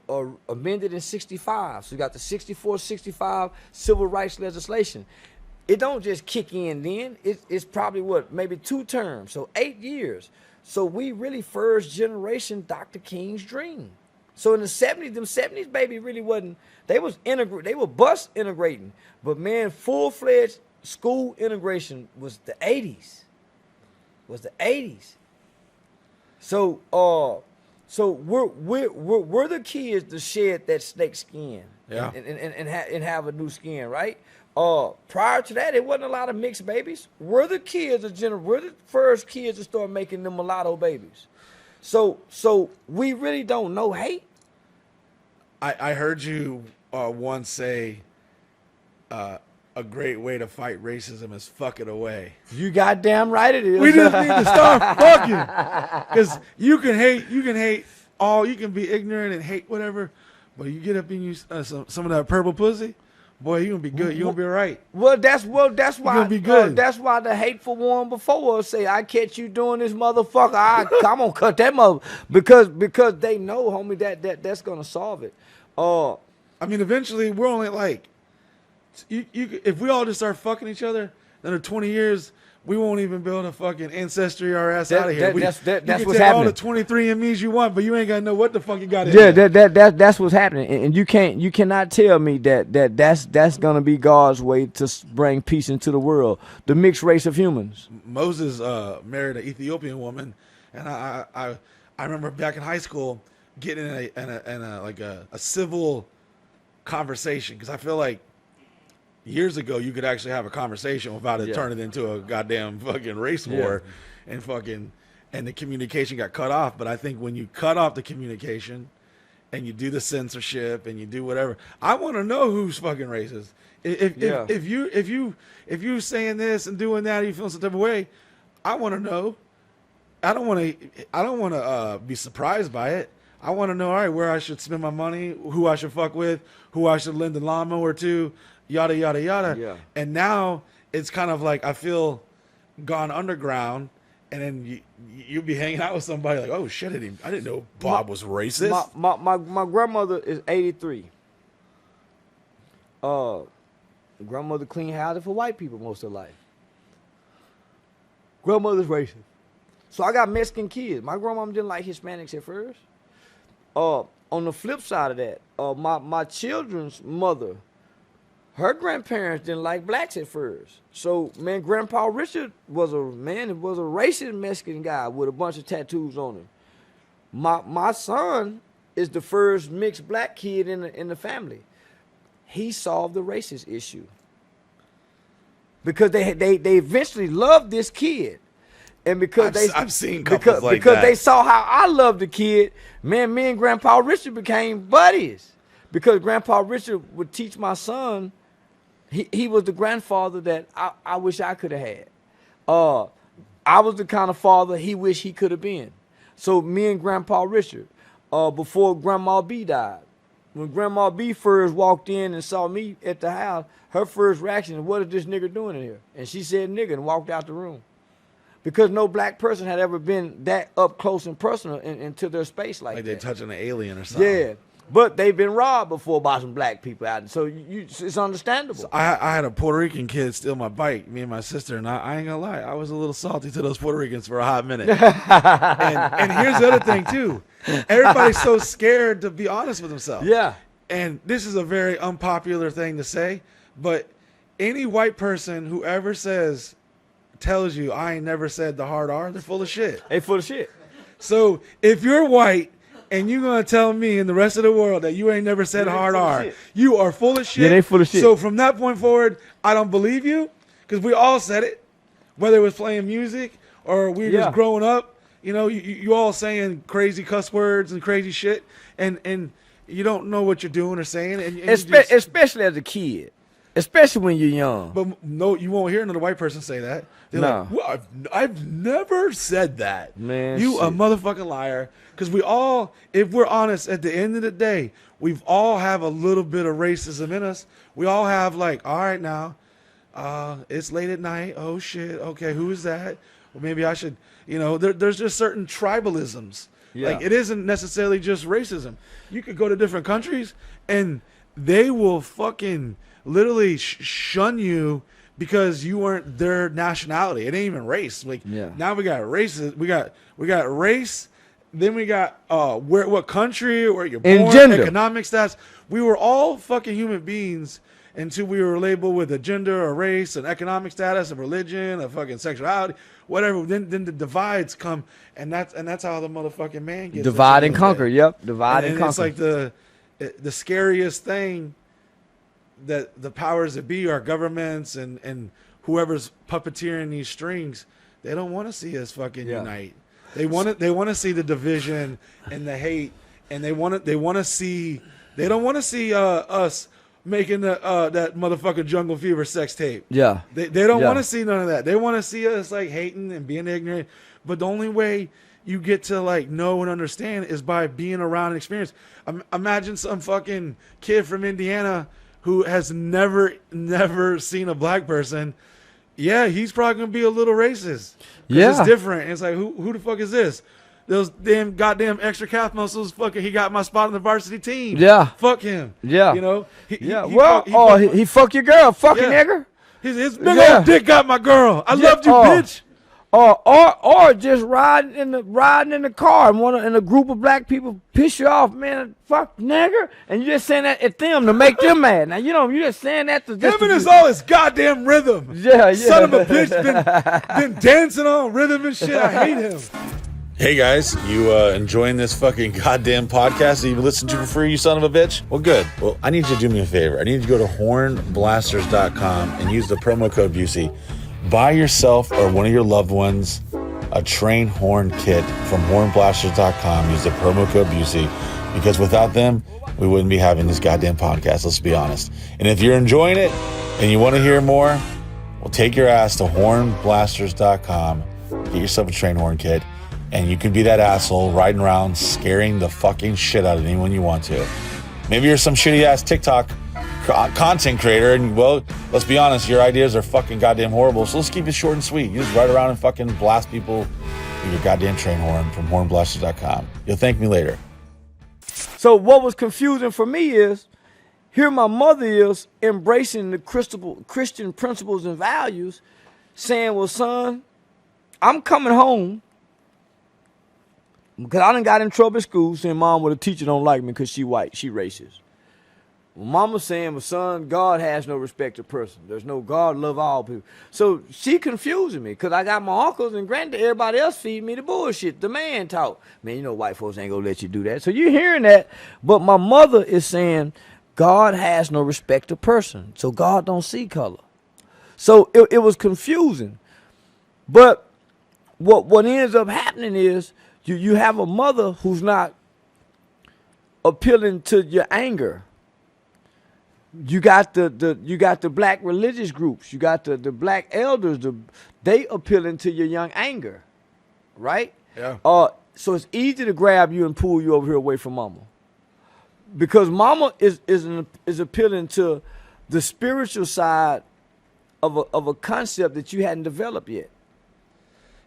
amended in 65. So you got the 64, 65 civil rights legislation. It don't just kick in then. It's probably maybe 2 terms, so 8 years. So we really first generation Dr. King's dream. So in the 70s, them 70s, baby, really wasn't, they were bus integrating. But man, full-fledged school integration was the 80s. So we're the kids to shed that snake skin, yeah, and have a new skin, right? Prior to that, it wasn't a lot of mixed babies. We're the first kids to start making them mulatto babies. So we really don't know hate. I heard you once say, a great way to fight racism is fuck it away. You goddamn right it is. We just need to start fucking. Because you can hate all, you can be ignorant and hate whatever, but you get up and use some of that purple pussy, boy, you're going to be good. You're going to be all right. Well, that's why. You're going to be good. That's why the hateful one before us say, I catch you doing this, motherfucker. I'm going to cut that mother. Because they know, homie, that's going to solve it. I mean, eventually, we're only like, if we all just start fucking each other, then in 20 years, we won't even be able to fucking ancestry our ass out of here. That's what's happening. All the 23andMe's you want, but you ain't got to know what the fuck you got in there. That's what's happening, and you cannot tell me that's gonna be God's way to bring peace into the world. The mixed race of humans. Moses married an Ethiopian woman, and I remember back in high school getting in a civil conversation, because I feel like years ago, you could actually have a conversation without it turning into a goddamn fucking race war, and the communication got cut off. But I think when you cut off the communication and you do the censorship and you do whatever, I want to know who's fucking racist. If you saying this and doing that, you feel some type of way, I want to know. I don't want to be surprised by it. I want to know, all right, where I should spend my money, who I should fuck with, who I should lend a lawnmower to. Yada, yada, yada. Yeah. And now it's kind of like, I feel, gone underground, and then you'd be hanging out with somebody like, oh shit, I didn't know Bob was racist. My grandmother is 83. Grandmother cleaned houses for white people most of her life. Grandmother's racist. So I got Mexican kids. My grandmama didn't like Hispanics at first. On the flip side of that, my children's mother, her grandparents didn't like blacks at first. So, man, Grandpa Richard was a racist Mexican guy with a bunch of tattoos on him. My son is the first mixed black kid in the family. He solved the racist issue because they eventually loved this kid. And because I've seen couples like because that. they saw how I loved the kid, man, me and Grandpa Richard became buddies. Because Grandpa Richard would teach my son, he was the grandfather that I wish I could have had. I was the kind of father he wished he could have been. So me and Grandpa Richard, before Grandma B died, when Grandma B first walked in and saw me at the house, her first reaction was, what is this nigga doing in here? And she said nigga and walked out the room. Because no black person had ever been that up close and personal into their space like that. Like they're touching an alien or something. Yeah. But they've been robbed before by some black people out there. So it's understandable. So I had a Puerto Rican kid steal my bike, me and my sister, and I ain't gonna lie, I was a little salty to those Puerto Ricans for a hot minute. and here's the other thing too. Everybody's so scared to be honest with themselves. Yeah. And this is a very unpopular thing to say, but any white person who ever tells you I ain't never said the hard R, they're full of shit. They full of shit. So if you're white and you're gonna tell me and the rest of the world that you ain't never said hard R, you are full of shit. Yeah, they full of shit. So from that point forward, I don't believe you, because we all said it, whether it was playing music or we were just growing up. You know, you all saying crazy cuss words and crazy shit, and you don't know what you're doing or saying, and especially as a kid. Especially when you're young. But no, you won't hear another white person say that. They're like, well, I've never said that. Man, you a motherfucking liar. Because we all, if we're honest, at the end of the day, we've all have a little bit of racism in us. We all have like, all right now, it's late at night. Oh shit. Okay, who is that? Well, maybe I should, there's just certain tribalisms. Yeah. Like it isn't necessarily just racism. You could go to different countries and they will fucking literally shun you because you weren't their nationality. It ain't even race. Like now we got races. We got race. Then we got what country, where you're born, gender. economic stats. We were all fucking human beings until we were labeled with a gender, a race, an economic status, a religion, a fucking sexuality, whatever. Then the divides come, and that's how the motherfucking man gets divide and conquer. Yep, divide and conquer. It's like the scariest thing. That the powers that be, our governments and whoever's puppeteering these strings, they don't want to see us fucking unite. They want to see the division and the hate, and they don't want to see us making that motherfucking Jungle Fever sex tape. Yeah. They don't want to see none of that. They want to see us like hating and being ignorant. But the only way you get to like know and understand is by being around and experience. Imagine some fucking kid from Indiana who has never seen a black person. Yeah, he's probably gonna be a little racist. Yeah, it's different. It's like who the fuck is this? Those damn goddamn extra calf muscles. Fucking, he got my spot on the varsity team. Yeah, fuck him. Yeah, he fuck your girl, fucking nigger. His big old dick got my girl. I loved you, bitch. Or just riding in the car and a group of black people piss you off, man. Fuck nigger, and you just saying that at them to make them mad. Now you just saying that to him and his all his goddamn rhythm. Yeah. Son of a bitch been dancing on rhythm and shit. I hate him. Hey guys, you enjoying this fucking goddamn podcast that you listen to for free, you son of a bitch? Well, good. Well, I need you to do me a favor. I need you to go to hornblasters.com and use the promo code Busey. Buy yourself or one of your loved ones a train horn kit from hornblasters.com. Use the promo code Busey, because without them, we wouldn't be having this goddamn podcast, let's be honest. And if you're enjoying it and you want to hear more, well, take your ass to hornblasters.com, get yourself a train horn kit, and you can be that asshole riding around scaring the fucking shit out of anyone you want to. Maybe you're some shitty ass TikTok content creator, and well, let's be honest, your ideas are fucking goddamn horrible, so let's keep it short and sweet. You just ride around and fucking blast people your goddamn train horn from hornblasters.com. You'll thank me later. So what was confusing for me is, here my mother is embracing the Christian principles and values, saying, well, son, I'm coming home because I done got in trouble at school saying, Mom, well, the teacher don't like me because she white, she racist. Well, Mama saying, well, son, God has no respect to person. There's no God love all people. So she confusing me because I got my uncles and granddad, everybody else feeding me the bullshit, the man talk. Man, you know white folks ain't gonna let you do that. So you're hearing that, but my mother is saying, God has no respect to person. So God don't see color. So it was confusing. But what ends up happening is you have a mother who's not appealing to your anger. You got the black religious groups. You got the black elders. They appealing to your young anger, right? Yeah. So it's easy to grab you and pull you over here away from mama, because mama is appealing to the spiritual side of a concept that you hadn't developed yet.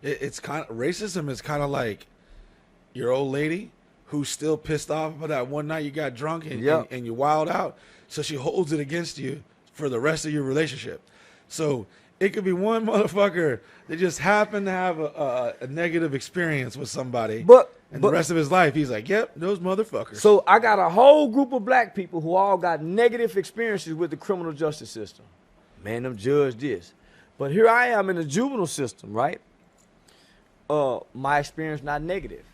It's kind of racism is kind of like your old lady who's still pissed off about that one night you got drunk and you wild out. So she holds it against you for the rest of your relationship. So it could be one motherfucker that just happened to have a negative experience with somebody. And the rest of his life, he's like, yep, those motherfuckers. So I got a whole group of black people who all got negative experiences with the criminal justice system. Man, them judge this. But here I am in the juvenile system, right? My experience not negative.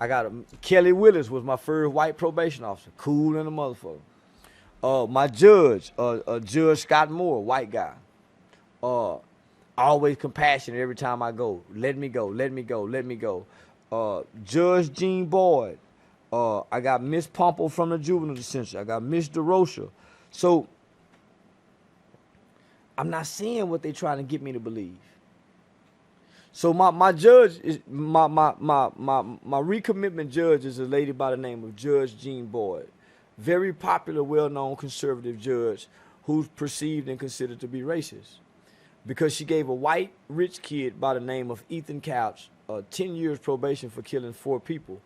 I got Kelly Willis was my first white probation officer. Cool in the motherfucker. My judge, Judge Scott Moore, white guy. Always compassionate every time I go. Let me go, let me go, let me go. Judge Jean Boyd. I got Miss Pompo from the juvenile detention. I got Miss DeRocha. So I'm not seeing what they trying to get me to believe. So my judge is my recommitment judge is a lady by the name of Judge Jean Boyd. Very popular, well-known conservative judge who's perceived and considered to be racist because she gave a white rich kid by the name of Ethan Couch 10 years probation for killing 4 people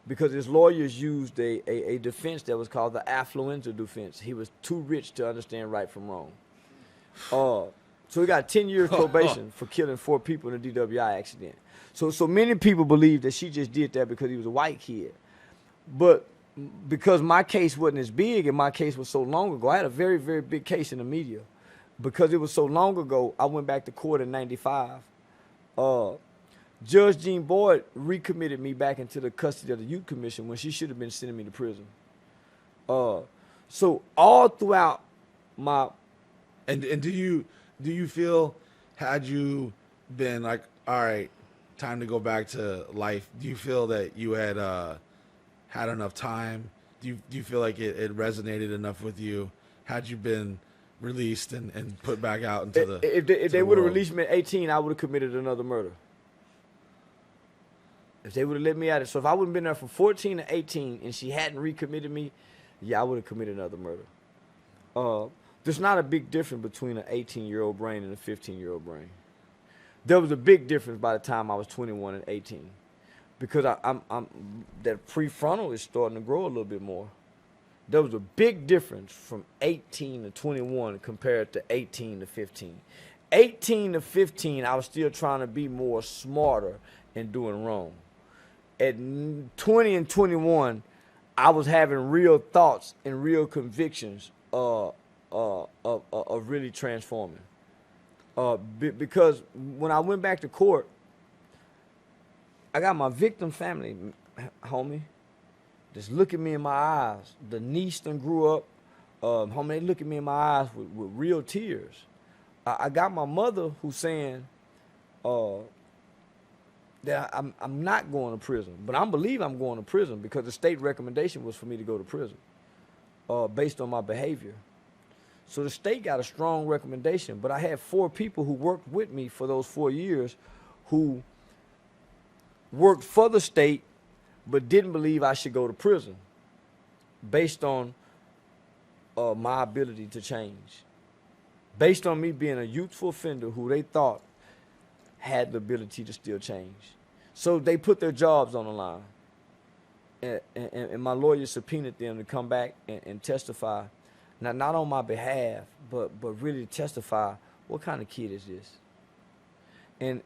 because his lawyers used a defense that was called the affluenza defense. He was too rich to understand right from wrong. So he got 10 years probation for killing 4 people in a DWI accident. So many people believe that she just did that because he was a white kid. But because my case wasn't as big and my case was so long ago, I had a very, very big case in the media. Because it was so long ago, I went back to court in 95. Judge Jean Boyd recommitted me back into the custody of the Youth Commission when she should have been sending me to prison. So all throughout my... And do you feel, had you been like, all right, time to go back to life, do you feel that you had had enough time? Do you feel like it resonated enough with you? Had you been released and put back out into the If they would have released me at 18, I would have committed another murder. If they would have let me out. So if I would have been there from 14 to 18 and she hadn't recommitted me, yeah, I would have committed another murder. There's not a big difference between an 18-year-old brain and a 15-year-old brain. There was a big difference by the time I was 21 and 18. Because I'm that prefrontal is starting to grow a little bit more. There was a big difference from 18 to 21 compared to 18 to 15. 18 to 15, I was still trying to be more smarter and doing wrong. At 20 and 21, I was having real thoughts and real convictions of really transforming. Because when I went back to court, I got my victim family, homie, just look at me in my eyes. The niece done grew up. Homie, they look at me in my eyes with real tears. I got my mother who's saying that I'm not going to prison, but I believe I'm going to prison because the state recommendation was for me to go to prison based on my behavior. So the state got a strong recommendation, but I had 4 people who worked with me for those 4 years who worked for the state but didn't believe I should go to prison based on my ability to change. Based on me being a youthful offender who they thought had the ability to still change. So they put their jobs on the line. And my lawyer subpoenaed them to come back and testify, not on my behalf, but really testify what kind of kid is this. And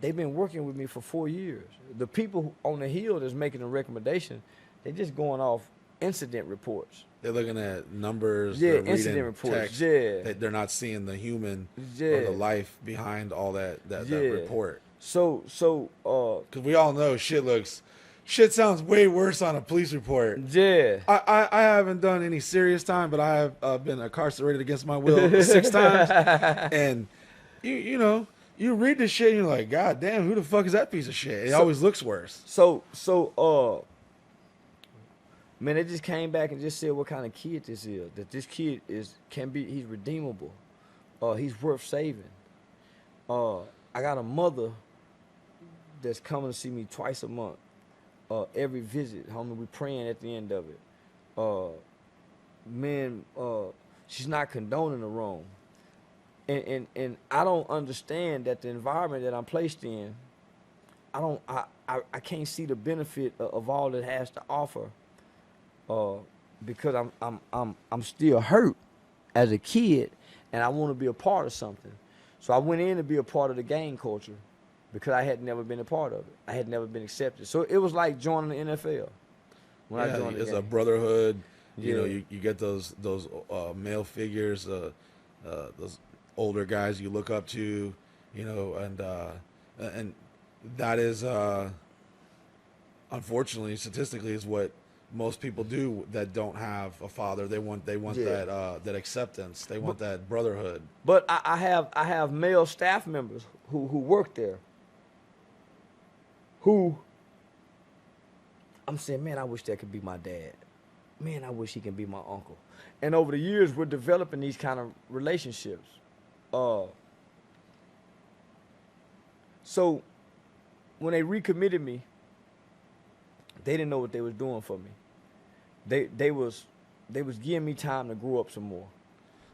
they've been working with me for 4 years. The people on the Hill that's making the recommendation, they're just going off incident reports. They're looking at numbers. Yeah, they're incident reading reports. text. Yeah. They're not seeing the human Yeah. or the life behind all that report. So Because we all know shit sounds way worse on a police report. yeah. I haven't done any serious time, but I have been incarcerated against my will 6 times. And you read this shit and you're like, God damn, who the fuck is that piece of shit? It always looks worse. So man, they just came back and just said what kind of kid this is. That this kid he's redeemable. He's worth saving. I got a mother that's coming to see me twice a month. Every visit, homie, we praying at the end of it. She's not condoning the wrong. And I don't understand that the environment that I'm placed in, I can't see the benefit of all it has to offer. Because I'm still hurt as a kid, and I want to be a part of something. So I went in to be a part of the gang culture because I had never been a part of it. I had never been accepted. So it was like joining the NFL when I joined the it's game. a brotherhood. Yeah. You get those male figures, those older guys you look up to, and that is unfortunately, statistically, is what most people do that don't have a father. They want that acceptance. They want that brotherhood. But I have male staff members who work there. Who I'm saying, man, I wish that could be my dad. Man, I wish he can be my uncle. And over the years, we're developing these kind of relationships. So when they recommitted me, they didn't know what they was doing for me. They was giving me time to grow up some more.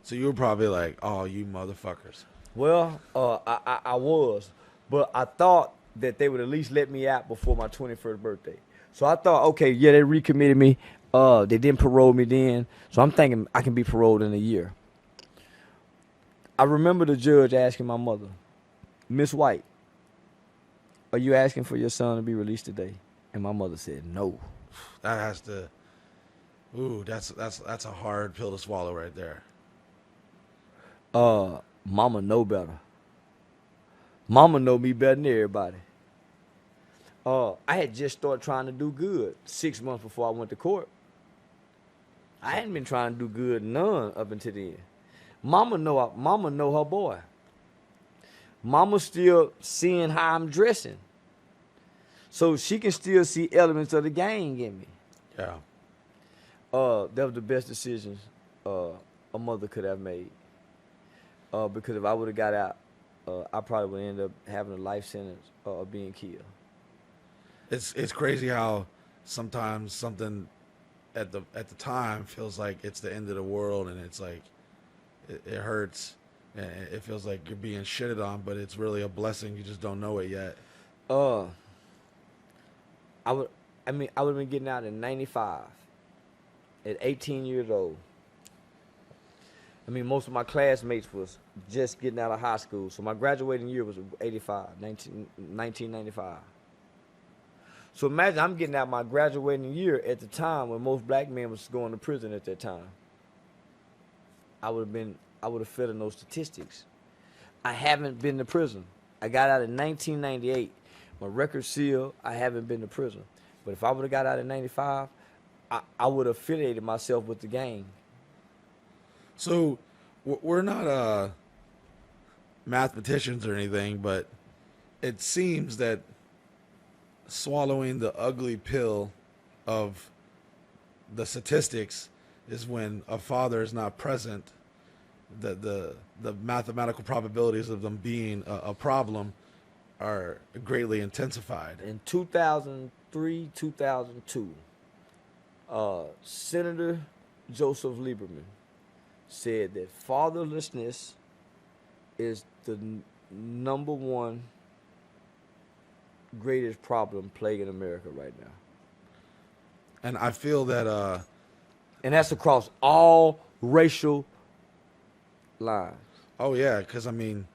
So you were probably like, oh, you motherfuckers. Well, I was, but I thought that they would at least let me out before my 21st birthday. So I thought, okay, yeah, they recommitted me. They didn't parole me then. So I'm thinking I can be paroled in a year. I remember the judge asking my mother, Miss White, are you asking for your son to be released today? And my mother said, no. That has to. Ooh, that's a hard pill to swallow right there. Mama know better. Mama know me better than everybody. I had just started trying to do good 6 months before I went to court. I hadn't been trying to do good none up until then. Mama know her boy. Mama still seeing how I'm dressing. So she can still see elements of the gang in me. Yeah. That was the best decision a mother could have made. Because if I would have got out, I probably would end up having a life sentence or being killed. It's crazy how sometimes something at the time feels like it's the end of the world, and it's like it hurts, and it feels like you're being shitted on, but it's really a blessing. You just don't know it yet. I would have been getting out in 95 at 18 years old. I mean, most of my classmates was just getting out of high school. So my graduating year was 1995. So imagine I'm getting out my graduating year at the time when most black men was going to prison at that time. I would have fit in those statistics. I haven't been to prison. I got out in 1998. My record sealed, I haven't been to prison. But if I would have got out in 95, I would have affiliated myself with the gang. So we're not mathematicians or anything, but it seems that swallowing the ugly pill of the statistics is when a father is not present. The mathematical probabilities of them being a problem are greatly intensified. In 2003, 2002, Senator Joseph Lieberman said that fatherlessness is number one greatest problem plaguing America right now. And I feel that And that's across all racial lines. oh yeah, because I mean,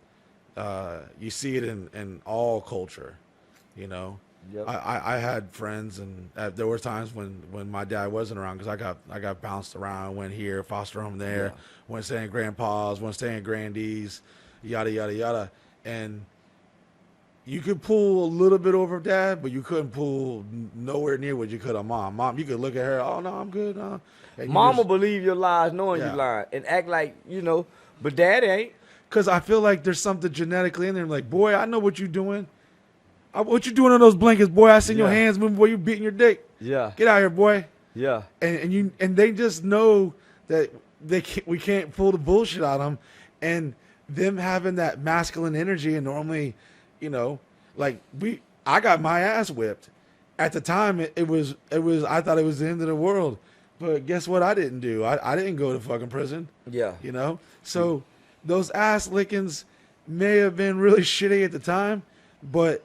you see it in all culture, you know. Yep. I had friends, and there were times when my dad wasn't around, because I got bounced around, went here, foster home there, went staying at grandpa's, went staying at grandy's, yada yada yada, and you could pull a little bit over dad, but you couldn't pull nowhere near what you could on mom. Mom, you could look at her, oh no, I'm good. And Mama believe your lies knowing you lying and act like, you know, but daddy ain't. Because I feel like there's something genetically in there. Like, boy, I know what you're doing. What you doing on those blankets, boy? I seen your hands moving, boy. You beating your dick. Yeah. Get out here, boy. Yeah. And they just know that we can't pull the bullshit out of them, and them having that masculine energy, and normally, you know, like I got my ass whipped. At the time, it was I thought it was the end of the world, but guess what? I didn't do. I didn't go to fucking prison. Yeah. You know, so those ass lickings may have been really shitty at the time, but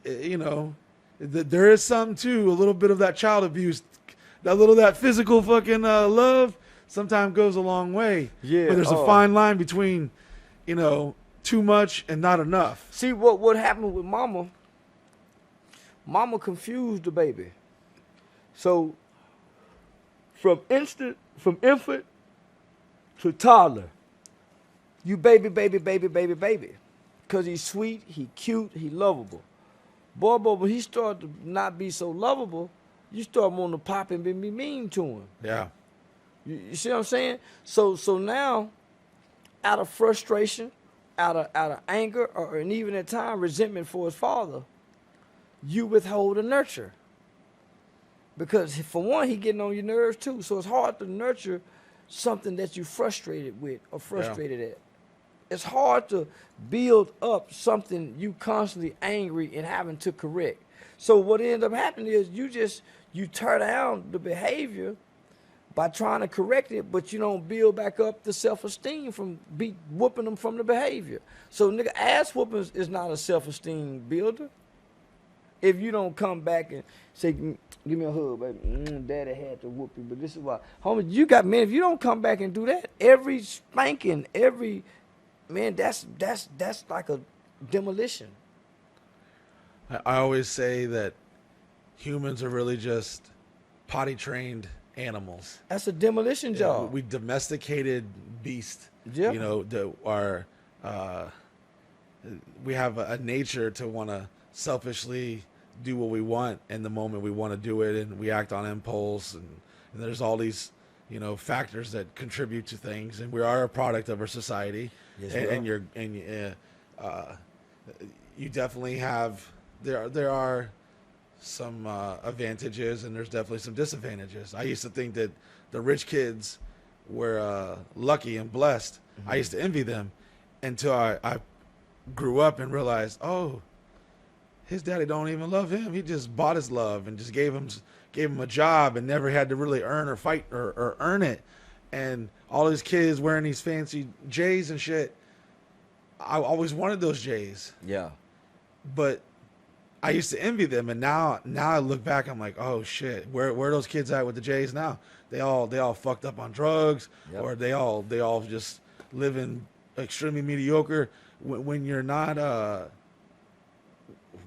you know, there is something too, a little bit of that child abuse, that physical fucking love sometimes goes a long way. Yeah. But there's a fine line between, you know, too much and not enough. See what happened with mama? Mama confused the baby. So from infant to toddler, you baby. Because he's sweet, he cute, he lovable. Boy, when he started to not be so lovable, you start wanting to pop him and be mean to him. Yeah. You see what I'm saying? So now, out of frustration, out of anger, and even at times resentment for his father, you withhold the nurture. Because for one, he getting on your nerves too. So it's hard to nurture something that you frustrated with or frustrated at. It's hard to build up something you constantly angry and having to correct. So what ends up happening is you tear down the behavior by trying to correct it, but you don't build back up the self-esteem from whooping them from the behavior. So nigga, ass whooping is not a self-esteem builder. If you don't come back and say, give me a hug, baby. Daddy had to whoop you, but this is why. Homie, you got, man, if you don't come back and do that, every spanking, man, that's like a demolition. I always say that humans are really just potty trained animals. That's a demolition job. We domesticated beasts. Yeah. You know, we have a nature to want to selfishly do what we want in the moment we want to do it, and we act on impulse, and there's all these, you know, factors that contribute to things, and we are a product of our society. Yes, You definitely have there are some advantages, and there's definitely some disadvantages. I used to think that the rich kids were lucky and blessed. Mm-hmm. I used to envy them until I grew up and realized, oh, his daddy don't even love him. He just bought his love and just gave him a job and never had to really earn or fight or earn it. And all his kids wearing these fancy J's and shit. I always wanted those J's. Yeah. But I used to envy them, and now I look back, I'm like, oh shit, where are those kids at with the J's now? They all fucked up on drugs, or they all just living extremely mediocre. When you're not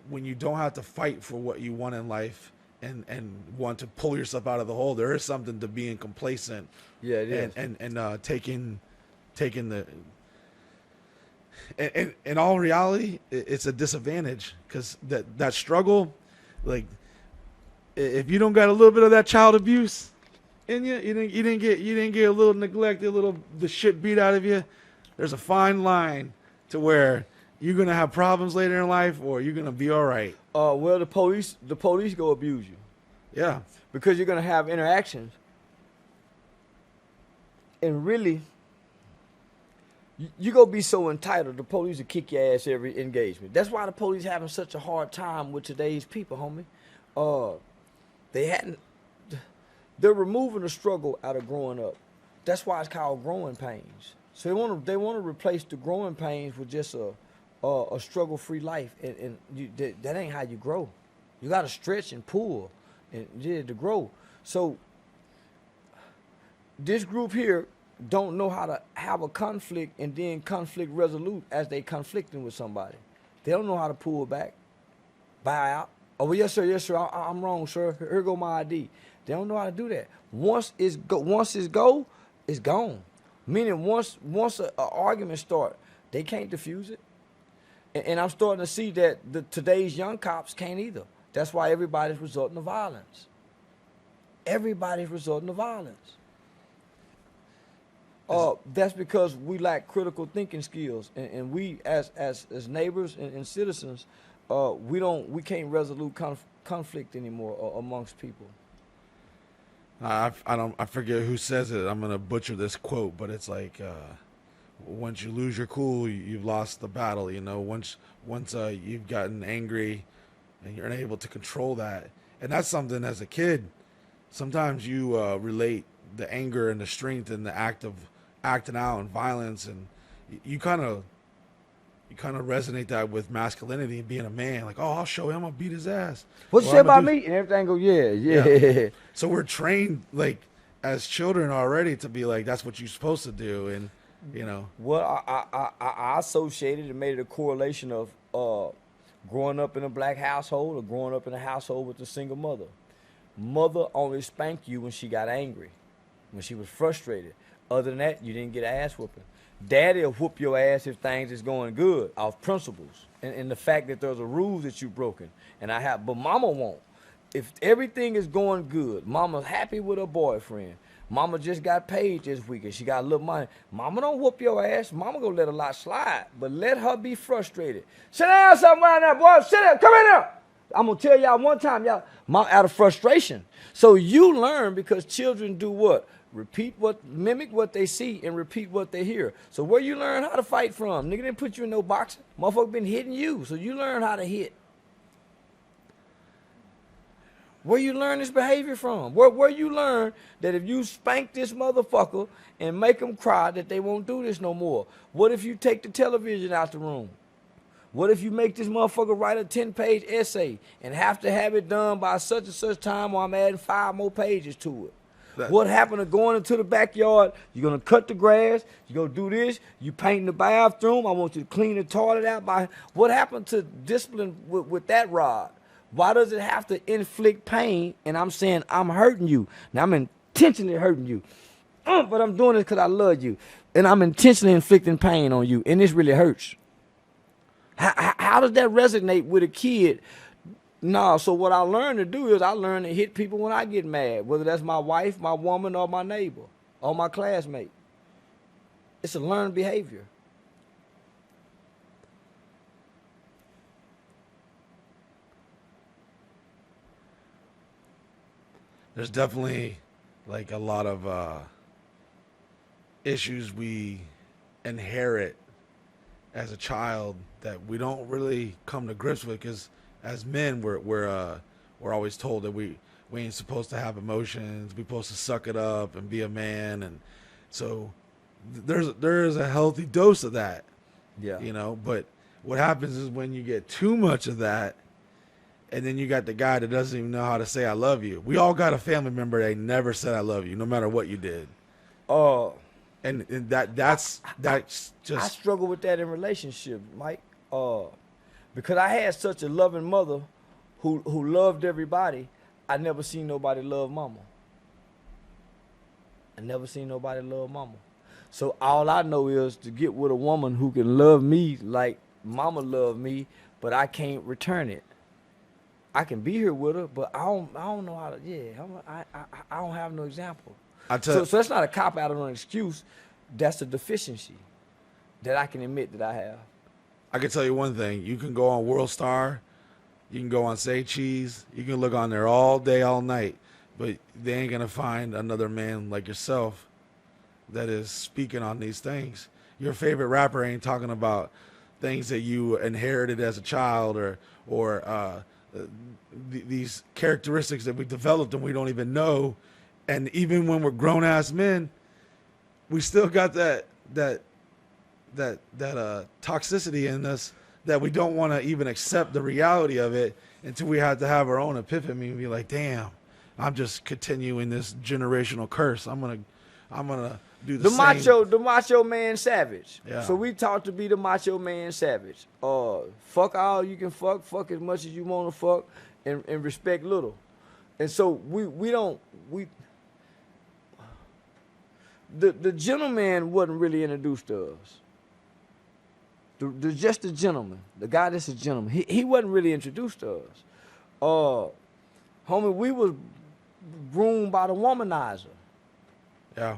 when you don't have to fight for what you want in life and want to pull yourself out of the hole, there is something to being complacent. Yeah, it is. And taking the. And in all reality, it's a disadvantage, because that struggle, like, if you don't got a little bit of that child abuse in you, you didn't get a little neglected, the shit beat out of you. There's a fine line to where you're gonna have problems later in life, or you're gonna be all right. Well, the police go abuse you. Yeah, because you're gonna have interactions, and really, you gonna be so entitled. The police will kick your ass every engagement. That's why the police having such a hard time with today's people, homie. They're removing the struggle out of growing up. That's why it's called growing pains. So they want to replace the growing pains with just a struggle-free life, and that ain't how you grow. You got to stretch and pull, and to grow. So this group here don't know how to have a conflict and then conflict resolute as they conflicting with somebody. They don't know how to pull back, buy out. Oh, well, yes, sir, I'm wrong, sir. Here go my ID. They don't know how to do that. Once it's go, it's gone. Meaning once an argument start, they can't diffuse it. And I'm starting to see that today's young cops can't either. That's why everybody's resorting to violence. Everybody's resorting to violence. That's because we lack critical thinking skills, and we as neighbors and citizens, we can't resolute conflict anymore amongst people. I forget who says it. I'm gonna butcher this quote, but it's like, once you lose your cool, you've lost the battle. You know, once you've gotten angry, and you're unable to control that, and that's something as a kid. Sometimes you relate the anger and the strength and the act of acting out and violence, and you kind of resonate that with masculinity and being a man. Like, oh, I'll show him, I'll beat his ass. What you say about me? And everything go, yeah. So we're trained like as children already to be like, that's what you're supposed to do, and you know. Well, I associated and made it a correlation of growing up in a black household or growing up in a household with a single mother. Mother only spanked you when she got angry, when she was frustrated. Other than that, you didn't get ass whooping. Daddy will whoop your ass if things is going good, off principles, and the fact that there's a rule that you've broken. But mama won't. If everything is going good, mama's happy with her boyfriend. Mama just got paid this week and she got a little money. Mama don't whoop your ass. Mama gonna let a lot slide, but let her be frustrated. Sit down somewhere now, boy. Sit down. Come in here. I'm gonna tell y'all one time, y'all, mom out of frustration. So you learn because children do what? Mimic what they see and repeat what they hear. So where you learn how to fight from? Nigga didn't put you in no boxing. Motherfucker been hitting you, so you learn how to hit. Where you learn this behavior from? Where you learn that if you spank this motherfucker and make them cry that they won't do this no more? What if you take the television out the room? What if you make this motherfucker write a 10-page essay and have to have it done by such and such time, or I'm adding 5 more pages to it? What happened to going into the backyard? You're going to cut the grass. You're going to do this. You paint the bathroom. I want you to clean the toilet out. What happened to discipline with that rod? Why does it have to inflict pain? And I'm saying I'm hurting you. Now, I'm intentionally hurting you. But I'm doing this because I love you. And I'm intentionally inflicting pain on you. And this really hurts. How does that resonate with a kid? No, so what I learned to do is I learned to hit people when I get mad, whether that's my wife, my woman, or my neighbor, or my classmate. It's a learned behavior. There's definitely like a lot of issues we inherit as a child that we don't really come to grips with, because as men, we're always told that we ain't supposed to have emotions. We're supposed to suck it up and be a man, and so there's a healthy dose of that. Yeah, you know. But what happens is when you get too much of that, and then you got the guy that doesn't even know how to say I love you. We all got a family member that never said I love you, no matter what you did. And that's just. I struggle with that in relationships, Mike. Because I had such a loving mother who loved everybody, I never seen nobody love mama. I never seen nobody love mama. So all I know is to get with a woman who can love me like mama loved me, but I can't return it. I can be here with her, but I don't know how to. Yeah, I don't have no example. So that's not a cop out or an excuse. That's a deficiency that I can admit that I have. I can tell you one thing. You can go on World Star, you can go on Say Cheese, you can look on there all day, all night, but they ain't going to find another man like yourself that is speaking on these things. Your favorite rapper ain't talking about things that you inherited as a child or these characteristics that we developed and we don't even know. And even when we're grown-ass men, we still got that toxicity in us that we don't want to even accept the reality of it until we have to have our own epiphany and be like, damn, I'm just continuing this generational curse. I'm gonna do the same. The macho man savage. Yeah. So we taught to be the macho man savage. Fuck all you can fuck as much as you want to fuck, and respect little. And so the gentleman wasn't really introduced to us. Just the gentleman, the guy that's a gentleman, he wasn't really introduced to us. Homie, we was groomed by the womanizer. Yeah.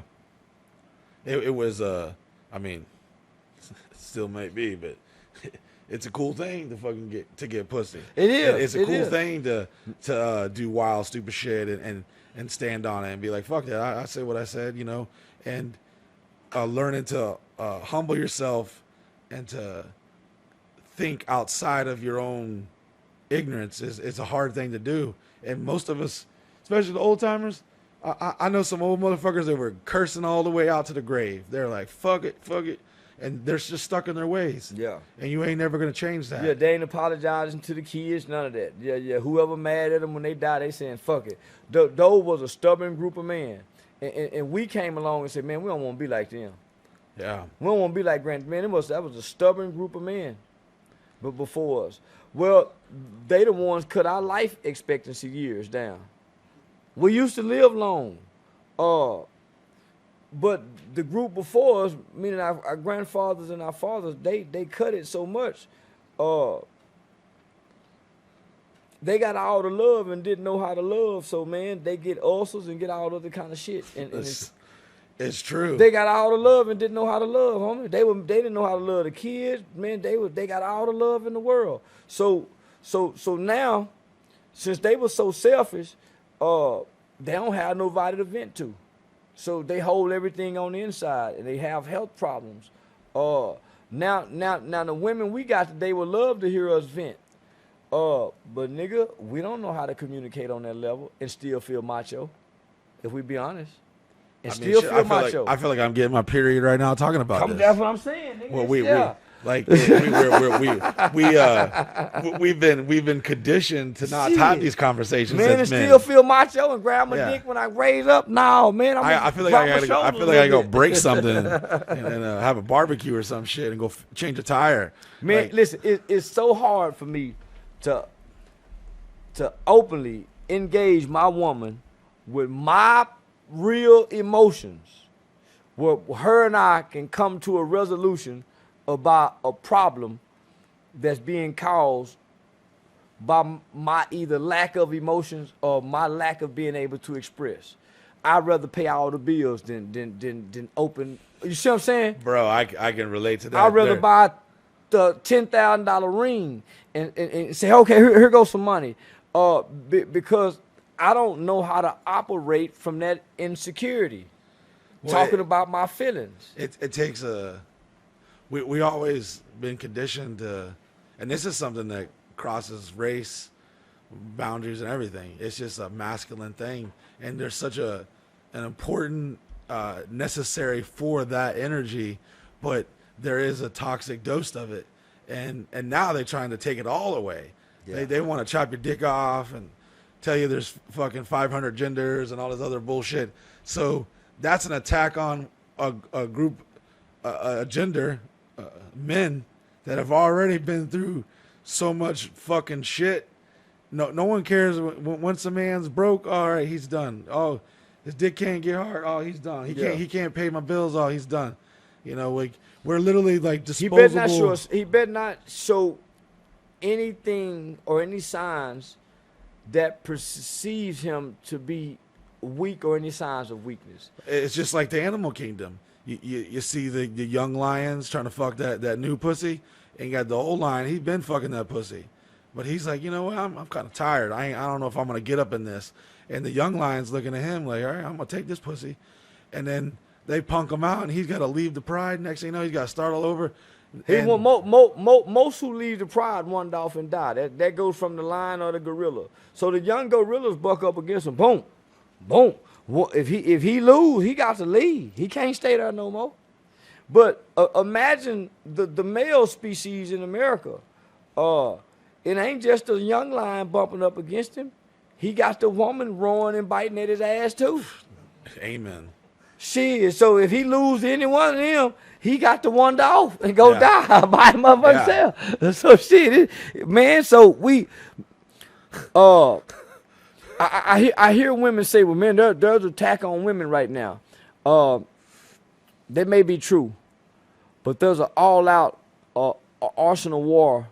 It was, I mean, it still might be, but it's a cool thing to fucking get pussy. It is. It's a cool thing to do wild, stupid shit and stand on it and be like, fuck that. I say what I said, you know, and learning to humble yourself and to think outside of your own ignorance is a hard thing to do. And most of us, especially the old timers, I know some old motherfuckers that were cursing all the way out to the grave. They're like, fuck it. And they're just stuck in their ways. Yeah. And you ain't never going to change that. Yeah, they ain't apologizing to the kids, none of that. Yeah. Whoever mad at them when they die, they saying, fuck it. Those was a stubborn group of men. And we came along and said, man, we don't want to be like them. Yeah. We don't want to be like Grant. Man, that was a stubborn group of men but before us. Well, they the ones cut our life expectancy years down. We used to live long. But the group before us, meaning our grandfathers and our fathers, they cut it so much. They got all the love and didn't know how to love. So, man, they get ulcers and get all other kind of shit. And it's true. They got all the love and didn't know how to love, homie. They didn't know how to love the kids. Man, they got all the love in the world. So now, since they were so selfish, they don't have nobody to vent to. So they hold everything on the inside and they have health problems. Now the women we got today would love to hear us vent. But nigga, we don't know how to communicate on that level and still feel macho, if we be honest. And still feel macho. I feel like I'm getting my period right now talking about this. That's what I'm saying, nigga. Well, we've been conditioned to not have these conversations. Man, and still feel macho and grab my dick when I raise up. No, man, I feel like I gotta go break something and have a barbecue or some shit and go change a tire. Man, listen, it's so hard for me to openly engage my woman with my real emotions, where her and I can come to a resolution about a problem that's being caused by my either lack of emotions or my lack of being able to express. I'd rather pay all the bills than open. You see what I'm saying? Bro, I can relate to that. I'd rather buy the $10,000 ring and say, okay, here goes some money, because I don't know how to operate from that insecurity. Talking about my feelings. It takes we always been conditioned to, and this is something that crosses race boundaries and everything. It's just a masculine thing, and there's such an important necessary for that energy, but there is a toxic dose of it, and now they're trying to take it all away. Yeah. They want to chop your dick off and tell you there's fucking 500 genders and all this other bullshit. So that's an attack on a group, a gender, men that have already been through so much fucking shit. No one cares once a man's broke. All right, he's done. Oh, his dick can't get hard. Oh, he's done. He can't pay my bills. Oh, he's done. You know, like we're literally like disposable. He better not show anything or any signs that perceives him to be weak or any signs of weakness. It's just like the animal kingdom. You see the young lions trying to fuck that new pussy, and you got the old lion. He's been fucking that pussy, but he's like, you know what? I'm kind of tired. I don't know if I'm gonna get up in this. And the young lion's looking at him like, all right, I'm gonna take this pussy, and then they punk him out, and he's got to leave the pride. Next thing you know, he's got to start all over. Most who leave the pride wander off and die. That goes from the lion or the gorilla. So the young gorillas buck up against him. Boom, boom. If he lose, he got to leave. He can't stay there no more. But imagine the male species in America. It ain't just a young lion bumping up against him. He got the woman roaring and biting at his ass too. Amen. Shit. So if he lose any one of them, he got to wander off and go die by motherfucking self. So shit, man. So we, I hear women say, well, man, there's an attack on women right now. That may be true, but there's an all-out arsenal war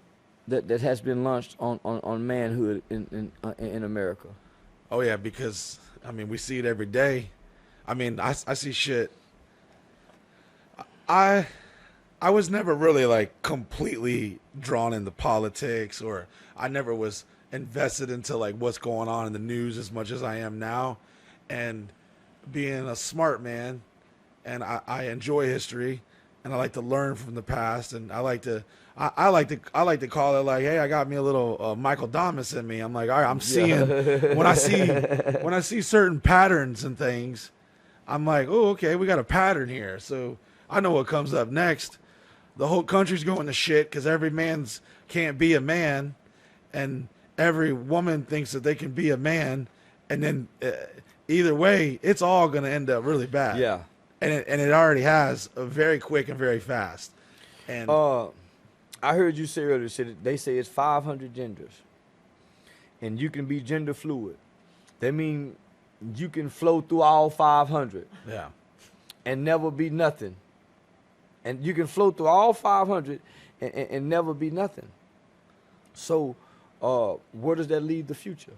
that has been launched on manhood in America. Oh yeah, because I mean we see it every day. I mean I see shit. I was never really like completely drawn into politics, or I never was invested into like what's going on in the news as much as I am now. And being a smart man, and I enjoy history, and I like to learn from the past, and I like to call it like, hey, I got me a little Michael Domus in me. I'm like, all right, I'm seeing when I see certain patterns and things, I'm like, oh, okay, we got a pattern here. So I know what comes up next. The whole country's going to shit because every man's can't be a man, and every woman thinks that they can be a man, and then either way, it's all going to end up really bad. Yeah, and it already has, very quick and very fast. And I heard you say earlier, they say it's 500 genders, and you can be gender fluid. That means you can flow through all 500. Yeah. And never be nothing. And you can flow through all 500 and never be nothing. So, where does that leave the future?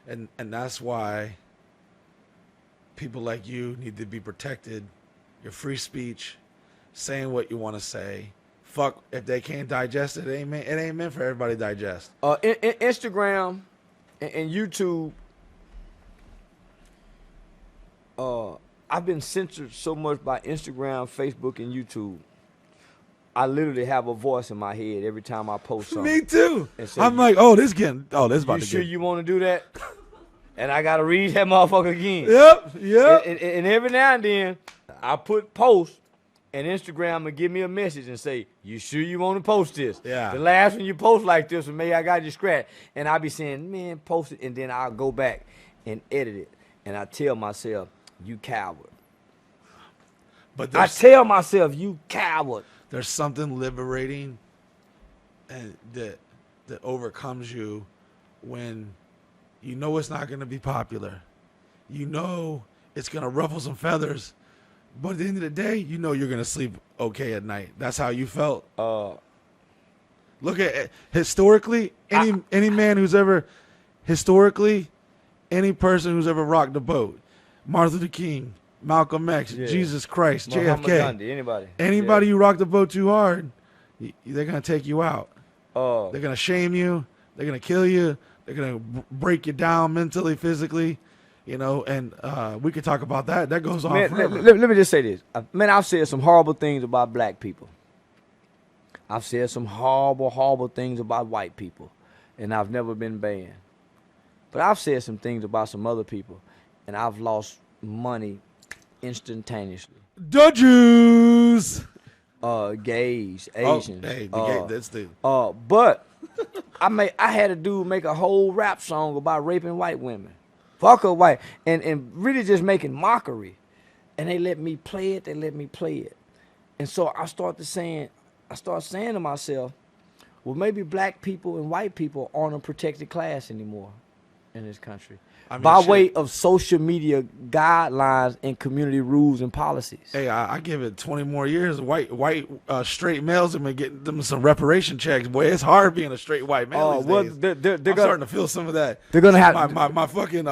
And that's why people like you need to be protected. Your free speech, saying what you want to say. Fuck, if they can't digest it, it ain't meant for everybody to digest. Instagram and YouTube, I've been censored so much by Instagram, Facebook, and YouTube. I literally have a voice in my head every time I post something. Me too. So I'm like, oh, this about you to sure get. you want to do that? And I got to read that motherfucker again. Yep. And every now and then, I put posts, and Instagram will give me a message and say, you sure you want to post this? Yeah. The last one you post like this, maybe I got you scratched. And I'll be saying, man, post it. And then I'll go back and edit it. And I tell myself, you coward. But I tell myself, you coward. There's something liberating and that overcomes you when you know it's not going to be popular. You know it's going to ruffle some feathers. But at the end of the day, you know you're going to sleep okay at night. That's how you felt. Look at historically, any man who's ever, historically, any person who's ever rocked the boat, Martin Luther King, Malcolm X, Jesus Christ, Muhammad JFK, Gandhi, anybody who rocked the boat too hard, they're going to take you out. Oh. They're going to shame you. They're going to kill you. They're going to break you down mentally, physically. You know, and we could talk about that. That goes on forever. Let me just say this. Man, I've said some horrible things about black people. I've said some horrible, horrible things about white people. And I've never been banned. But I've said some things about some other people. And I've lost money instantaneously. The Jews. Gays, Asians. Oh, hey, the gay, that's the... But I had a dude make a whole rap song about raping white women. Fuck a white, and really just making mockery. And they let me play it, And so I started saying to myself, well, maybe black people and white people aren't a protected class anymore in this country. I mean, by way of social media guidelines and community rules and policies. Hey, I give it 20 more years. White straight males are getting them some reparation checks. Boy, it's hard being a straight white man these days. I'm starting to feel some of that. They're gonna have my fucking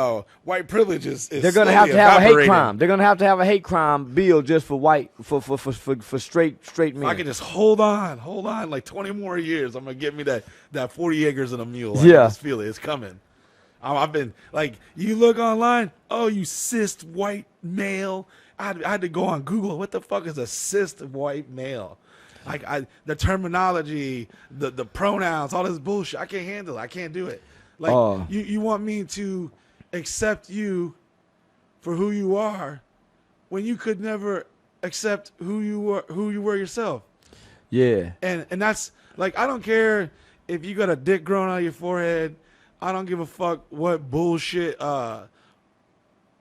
white privilege is. They're gonna have to have a hate crime. They're gonna have to have a hate crime bill just for white for straight men. If I can just hold on, like 20 more years, I'm gonna get me that 40 acres and a mule. I Yeah, just feel it. It's coming. I've been like, you look online, oh, you cis white male. I had to go on Google. What the fuck is a cis white male? Like the terminology, the pronouns, all this bullshit. I can't handle it. I can't do it. Like you want me to accept you for who you are when you could never accept who you were yourself. Yeah. And that's like, I don't care if you got a dick growing out of your forehead. I don't give a fuck what bullshit. I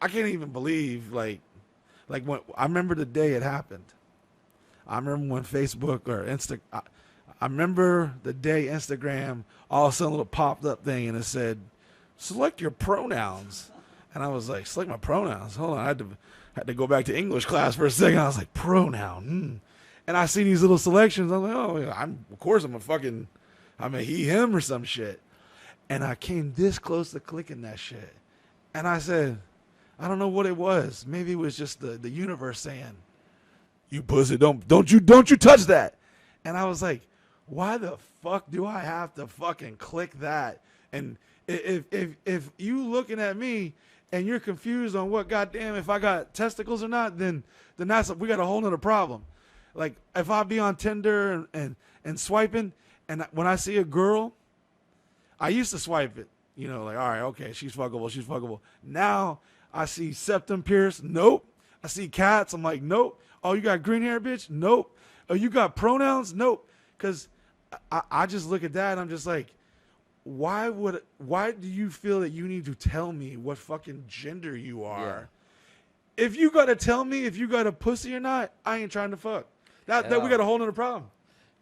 can't even believe like when I remember the day it happened. I remember when Facebook or I remember the day Instagram all of a sudden little popped up thing and it said, select your pronouns. And I was like, select my pronouns. Hold on, I had to go back to English class for a second. I was like, pronoun. And I see these little selections. I'm like, oh, yeah, of course I'm a he, him or some shit. And I came this close to clicking that shit. And I said, I don't know what it was. Maybe it was just the universe saying, you pussy, don't you touch that. And I was like, why the fuck do I have to fucking click that? And if you looking at me and you're confused on what goddamn if I got testicles or not, then we got a whole nother problem. Like if I be on Tinder and swiping, and when I see a girl, I used to swipe it, like, all right, okay, she's fuckable. Now I see septum pierced, nope. I see cats, I'm like, nope. Oh, you got green hair, bitch? Nope. Oh, you got pronouns? Nope. Because I just look at that and I'm just like, why do you feel that you need to tell me what fucking gender you are? Yeah. If you got to tell me if you got a pussy or not, I ain't trying to fuck. That we got a whole nother problem.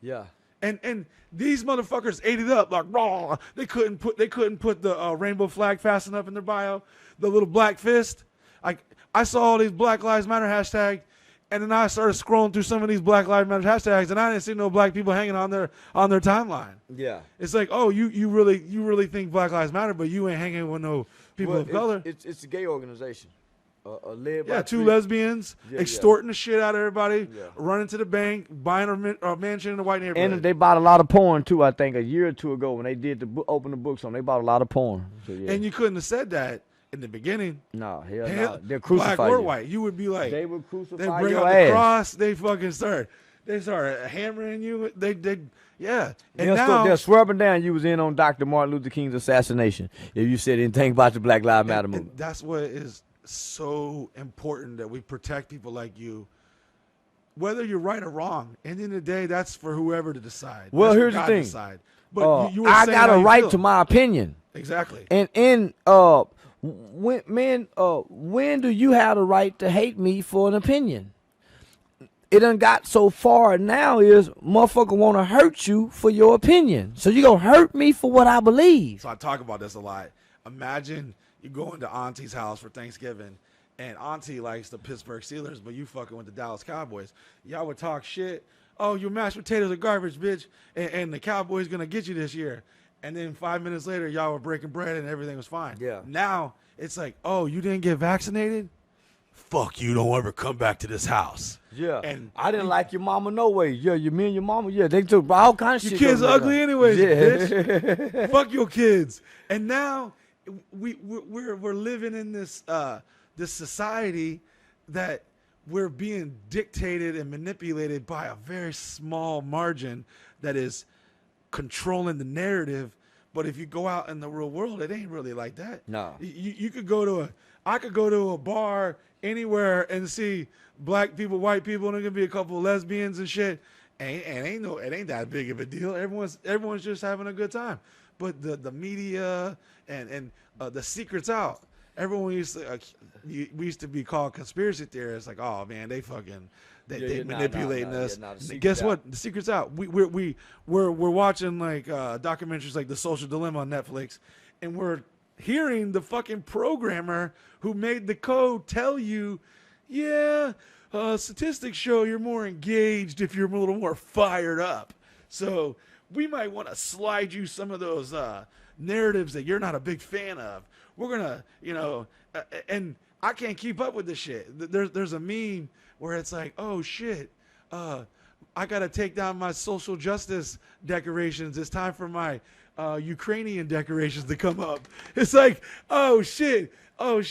Yeah. And these motherfuckers ate it up like raw. They couldn't put the rainbow flag fast enough in their bio. The little black fist. Like I saw all these Black Lives Matter hashtags, and then I started scrolling through some of these Black Lives Matter hashtags, and I didn't see no black people hanging on their timeline. Yeah. It's like, oh, you really think Black Lives Matter, but you ain't hanging with no people of color. It's a gay organization. Led by two lesbians, extorting the shit out of everybody, running to the bank, buying a mansion in a white neighborhood. And they bought a lot of porn too, I think, a year or two ago when they did open the books on. They bought a lot of porn. So, yeah. And you couldn't have said that in the beginning. No, hell no. They're crucified. Black or white. You would be like, they would crucify they bring your out ass. the cross. They fucking start hammering you. Yeah. And now they're swerving down. You was in on Dr. Martin Luther King's assassination if you said anything about the Black Lives Matter movement. And that's what is so important, that we protect people like you, whether you're right or wrong. At the end of the day, that's for whoever to decide. Well, that's here's the thing. Decide. But you were I saying got a right feel. to my opinion. Exactly. And when do you have the right to hate me for an opinion? It done got so far now is motherfucker want to hurt you for your opinion. So you gonna hurt me for what I believe. So I talk about this a lot. Imagine you go into Auntie's house for Thanksgiving, and Auntie likes the Pittsburgh Steelers, but you fucking with the Dallas Cowboys. Y'all would talk shit. Oh, your mashed potatoes are garbage, bitch, and the Cowboys gonna get you this year. And then 5 minutes later, y'all were breaking bread and everything was fine. Yeah. Now it's like, oh, you didn't get vaccinated? Fuck you! Don't ever come back to this house. Yeah. And I didn't like your mama no way. Yeah, me and your mama. Yeah, they took all kinds of your shit. Your kids are ugly anyways, yeah. bitch. Fuck your kids. And now we're living in this this society that we're being dictated and manipulated by a very small margin that is controlling the narrative. But if you go out in the real world, it ain't really like that. No. You could I could go to a bar anywhere and see black people, white people, and there could be a couple of lesbians and shit. And it ain't that big of a deal. Everyone's just having a good time. But the media and the secret's out. Everyone used to be called conspiracy theorists. Like, oh man, they manipulating us. Guess what? The secret's out. We're watching like documentaries like The Social Dilemma on Netflix, and we're hearing the fucking programmer who made the code tell you, statistics show you're more engaged if you're a little more fired up. So we might want to slide you some of those narratives that you're not a big fan of. We're gonna, and I can't keep up with this shit. There's a meme where it's like, oh shit, I gotta take down my social justice decorations. It's time for my Ukrainian decorations to come up. It's like, oh shit, I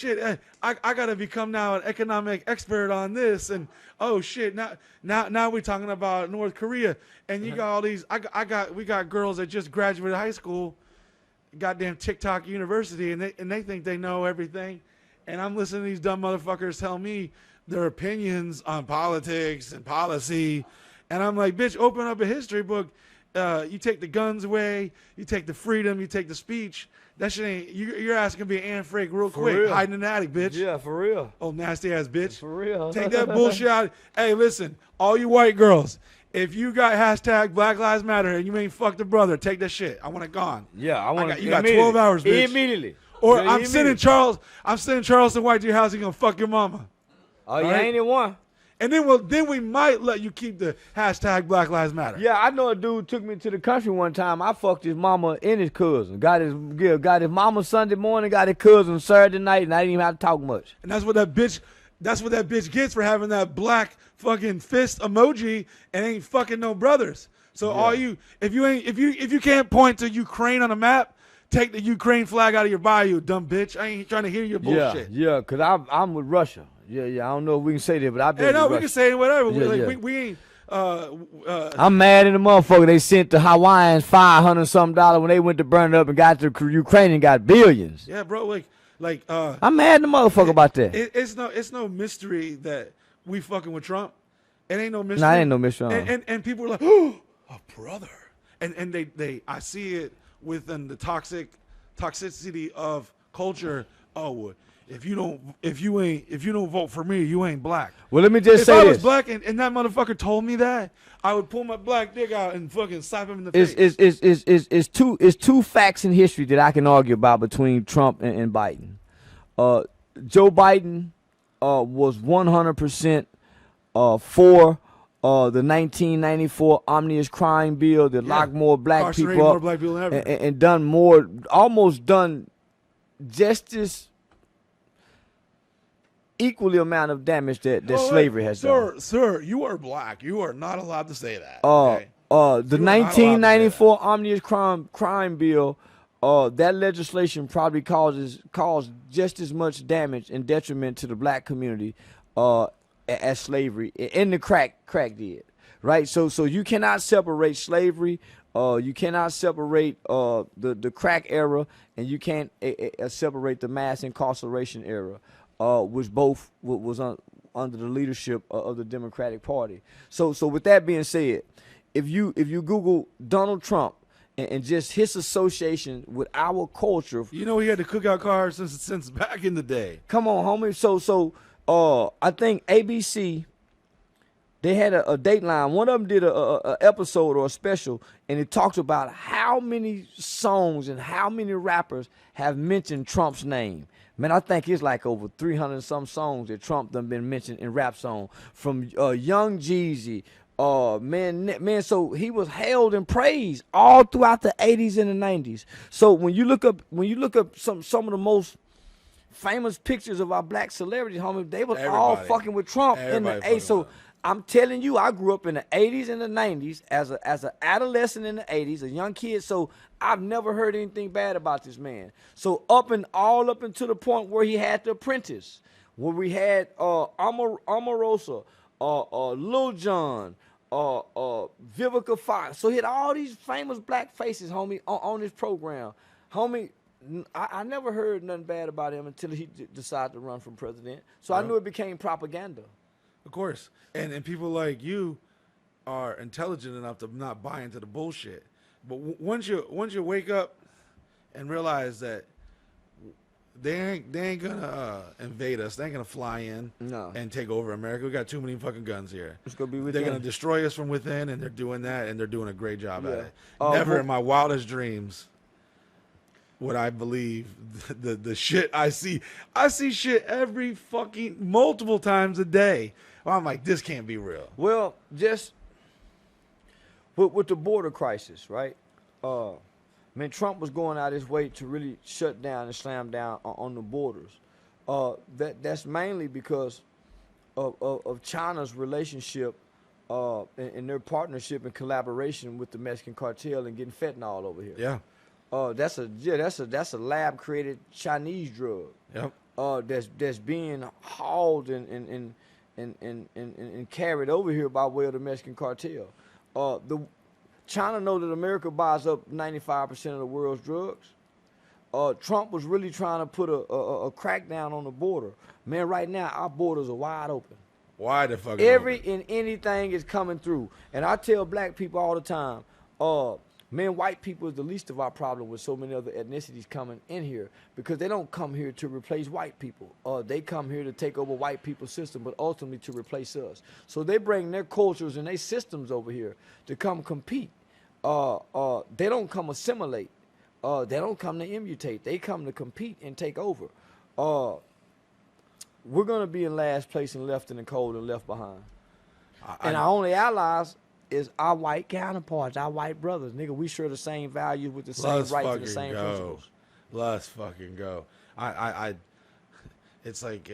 gotta become now an economic expert on this, and oh shit, now we're talking about North Korea, and you got all these. We got girls that just graduated high school, goddamn TikTok university, and they think they know everything, and I'm listening to these dumb motherfuckers tell me their opinions on politics and policy. And I'm like, bitch, open up a history book. You take the guns away, you take the freedom, you take the speech. That shit ain't, your ass gonna be an Anne Frank real quick, real. hiding in the attic, bitch. Yeah, for real. Oh, nasty ass bitch. For real. Take that bullshit out. Hey, listen, all you white girls, if you got hashtag Black Lives Matter and you ain't fucked a brother, take that shit. I want it gone. Yeah, I want you got 12 hours, bitch. Immediately. Or Yeah, I'm sending Charleston White to your house. He gonna fuck your mama. Oh, you right? ain't in one. And then we might let you keep the hashtag Black Lives Matter. Yeah, I know a dude took me to the country one time. I fucked his mama and his cousin. Got his mama Sunday morning, got his cousin Saturday night, and I didn't even have to talk much. And that's what that bitch gets for having that black fucking fist emoji and ain't fucking no brothers. So all you, if you can't point to Ukraine on a map, take the Ukraine flag out of your bio, you dumb bitch. I ain't trying to hear your bullshit. Yeah, because I'm with Russia. Yeah. I don't know if we can say that, but I've been Hey, no, with we Russia. can say whatever. Yeah, We ain't. I'm mad in the motherfucker. They sent the Hawaiians $500-something when they went to burn it up and got the Ukraine and got billions. Yeah, bro. I'm mad in the motherfucker about that. It's no mystery that we fucking with Trump. It ain't no mystery. Nah, it ain't no mystery. And people are like, oh, a brother. And they I see it within the toxicity of culture. Oh, if you don't vote for me, you ain't black. Well, let me just say this. If I this. was black and that motherfucker told me that, I would pull my black dick out and fucking slap him in the face. It's two facts in history that I can argue about between Trump and Biden. Joe Biden was 100% for the 1994 omnibus crime bill that locked more black people up more black people than ever. and almost done justice equally amount of damage that slavery has done. Sir, you are black. You are not allowed to say that. The okay? 1994 omnibus crime bill, that legislation probably caused just as much damage and detriment to the black community as slavery and the crack did. Right? So you cannot separate slavery. You cannot separate the crack era, and you can't separate the mass incarceration era. Which both was under the leadership of the Democratic Party. So with that being said, if you Google Donald Trump and just his association with our culture, he had the cookout card since back in the day. Come on, homie. So I think ABC, they had a Dateline. One of them did a episode or a special, and it talked about how many songs and how many rappers have mentioned Trump's name. Man, I think it's like over 300 some songs that Trump done been mentioned in rap song, from Young Jeezy. Man, so he was hailed and praised all throughout the 80s and the 90s. So when you look up some of the most famous pictures of our black celebrities, homie, they was all fucking with Trump in the 80s. So I'm telling you, I grew up in the 80s and the 90s as an adolescent in the 80s, a young kid. So I've never heard anything bad about this man. So up until the point where he had The Apprentice, where we had Omarosa, Lil Jon, Vivica Fox. So he had all these famous black faces, homie, on his program. Homie, I never heard nothing bad about him until he decided to run for president. So I knew it became propaganda. Of course. And people like you are intelligent enough to not buy into the bullshit. But once you wake up and realize that they ain't gonna invade us, they ain't gonna fly in and take over America. We got too many fucking guns here. It's gonna be within. They're gonna destroy us from within, and they're doing that, and they're doing a great job at it. Never in my wildest dreams would I believe the shit I see. I see shit every fucking multiple times a day. I'm like, this can't be real. Well, just with the border crisis, right? Man, Trump was going out his way to really shut down and slam down on the borders. That's mainly because of China's relationship and their partnership and collaboration with the Mexican cartel and getting fentanyl over here. Yeah. That's a lab created Chinese drug. Yep. That's being hauled and carried over here by way of the Mexican cartel. China knows that America buys up 95% of the world's drugs. Trump was really trying to put a crackdown on the border. Man, right now our borders are wide open. Why the fuck? Every and anything is coming through. And I tell black people all the time, man, white people is the least of our problem with so many other ethnicities coming in here, because they don't come here to replace white people. They come here to take over white people's system, but ultimately to replace us. So they bring their cultures and their systems over here to come compete. They don't come assimilate. They don't come to immutate. They come to compete and take over. We're going to be in last place and left in the cold and left behind. And our only allies is our white counterparts, our white brothers. Nigga, we share the same values with the same rights and the same principles. Let's fucking go. It's like,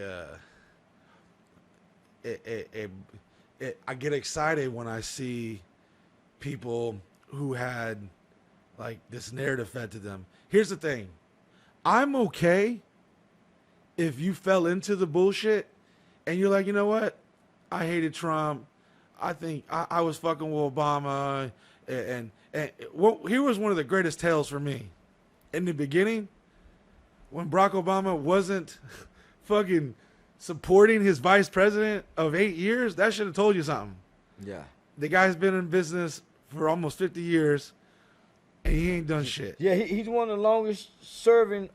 I get excited when I see people who had like this narrative fed to them. Here's the thing. I'm okay if you fell into the bullshit and you're like, you know what? I hated Trump. I think I was fucking with Obama. And here was one of the greatest tales for me. In the beginning, when Barack Obama wasn't fucking supporting his vice president of 8 years, that should have told you something. Yeah. The guy's been in business for almost 50 years, and he ain't done shit. Yeah, he's one of the longest serving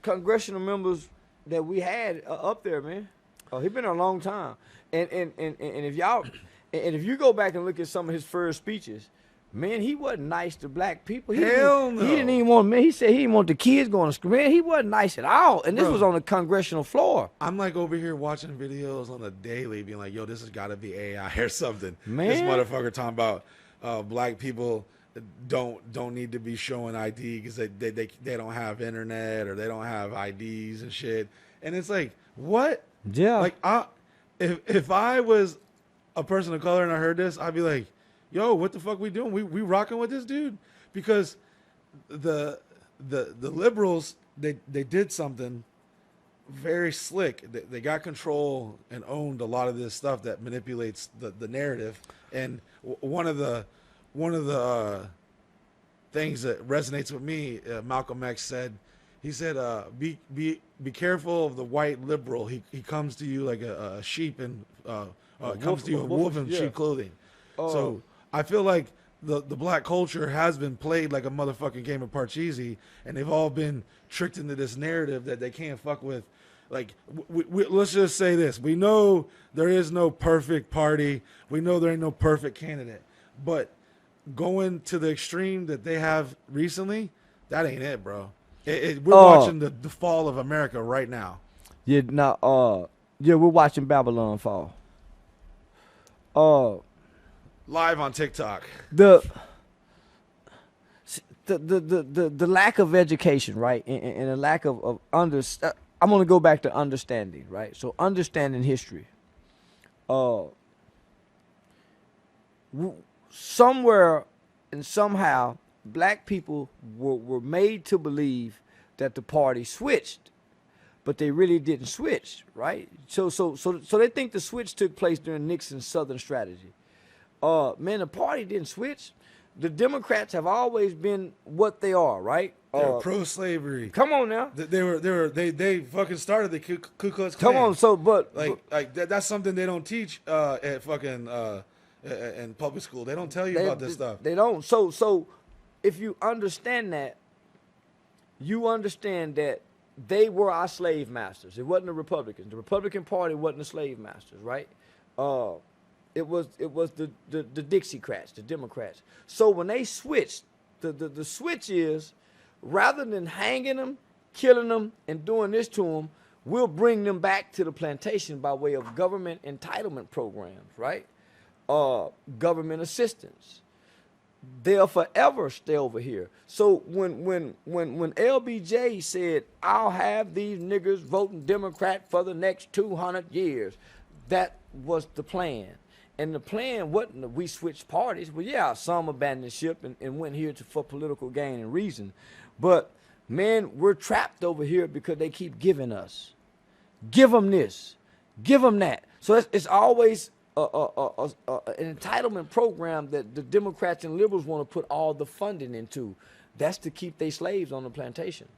congressional members that we had up there, man. He's been there a long time. And if you go back and look at some of his first speeches, man, he wasn't nice to black people. Hell no. He didn't even want, man, he said he didn't want the kids going to school. Man, he wasn't nice at all. And this was on the congressional floor. I'm like over here watching videos on the daily being like, yo, this has got to be AI or something. Man. This motherfucker talking about black people don't need to be showing ID because they don't have internet or they don't have IDs and shit. And it's like, what? Yeah. Like, if I was a person of color and I heard this, I'd be like, yo, what the fuck we doing? We rocking with this dude? Because the liberals, they did something very slick. They got control and owned a lot of this stuff that manipulates the narrative. And one of the things that resonates with me, Malcolm X said, he said, be careful of the white liberal. He comes to you like a sheep and comes to you a wolf in sheep clothing. So I feel like the black culture has been played like a motherfucking game of Parcheesi, and they've all been tricked into this narrative that they can't fuck with. Like, let's just say this. We know there is no perfect party. We know there ain't no perfect candidate. But going to the extreme that they have recently, that ain't it, bro. We're watching the fall of America right now. Yeah, now, we're watching Babylon fall. Live on TikTok. The lack of education, right, and a lack of I'm gonna go back to understanding, right? So understanding history. Somewhere and somehow, black people were made to believe that the party switched, but they really didn't switch, right? So they think the switch took place during Nixon's Southern strategy. Man, the party didn't switch. The Democrats have always been what they are, right? They're pro-slavery. Come on now. They fucking started the Ku Klux Klan. Come on, so but that's something they don't teach at fucking in public school. They don't tell you about this stuff. They don't. So if you understand that, you understand that they were our slave masters. It wasn't the Republicans. The Republican Party wasn't the slave masters, right? It was the Dixiecrats, the Democrats. So when they switched, the switch is, rather than hanging them, killing them, and doing this to them, we'll bring them back to the plantation by way of government entitlement programs, right? Government assistance. They'll forever stay over here. So when LBJ said, I'll have these niggers voting Democrat for the next 200 years, that was the plan. And the plan wasn't that we switched parties. Well, yeah, some abandoned ship and went here for political gain and reason. But, man, we're trapped over here because they keep giving us. Give them this. Give them that. So it's always an entitlement program that the Democrats and liberals want to put all the funding into. That's to keep their slaves on the plantation.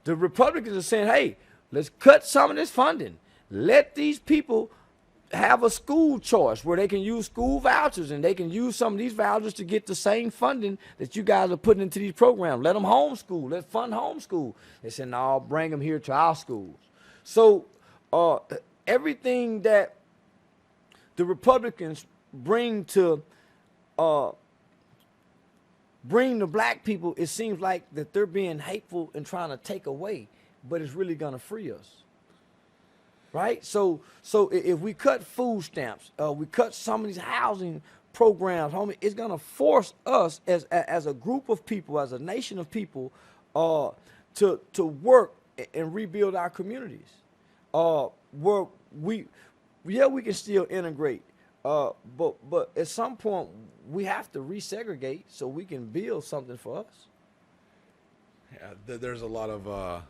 The Republicans are saying, hey, let's cut some of this funding. Let these people have a school choice where they can use school vouchers, and they can use some of these vouchers to get the same funding that you guys are putting into these programs. Let them homeschool. Let's fund homeschool. They said, no, bring them here to our schools. So everything that the Republicans bring to bring the black people, it seems like that they're being hateful and trying to take away, but it's really going to free us. Right? So if we cut food stamps, we cut some of these housing programs, homie, it's going to force us as a group of people, as a nation of people, to work and rebuild our communities. Where we can still integrate, but at some point we have to resegregate so we can build something for us. Yeah, there's a lot of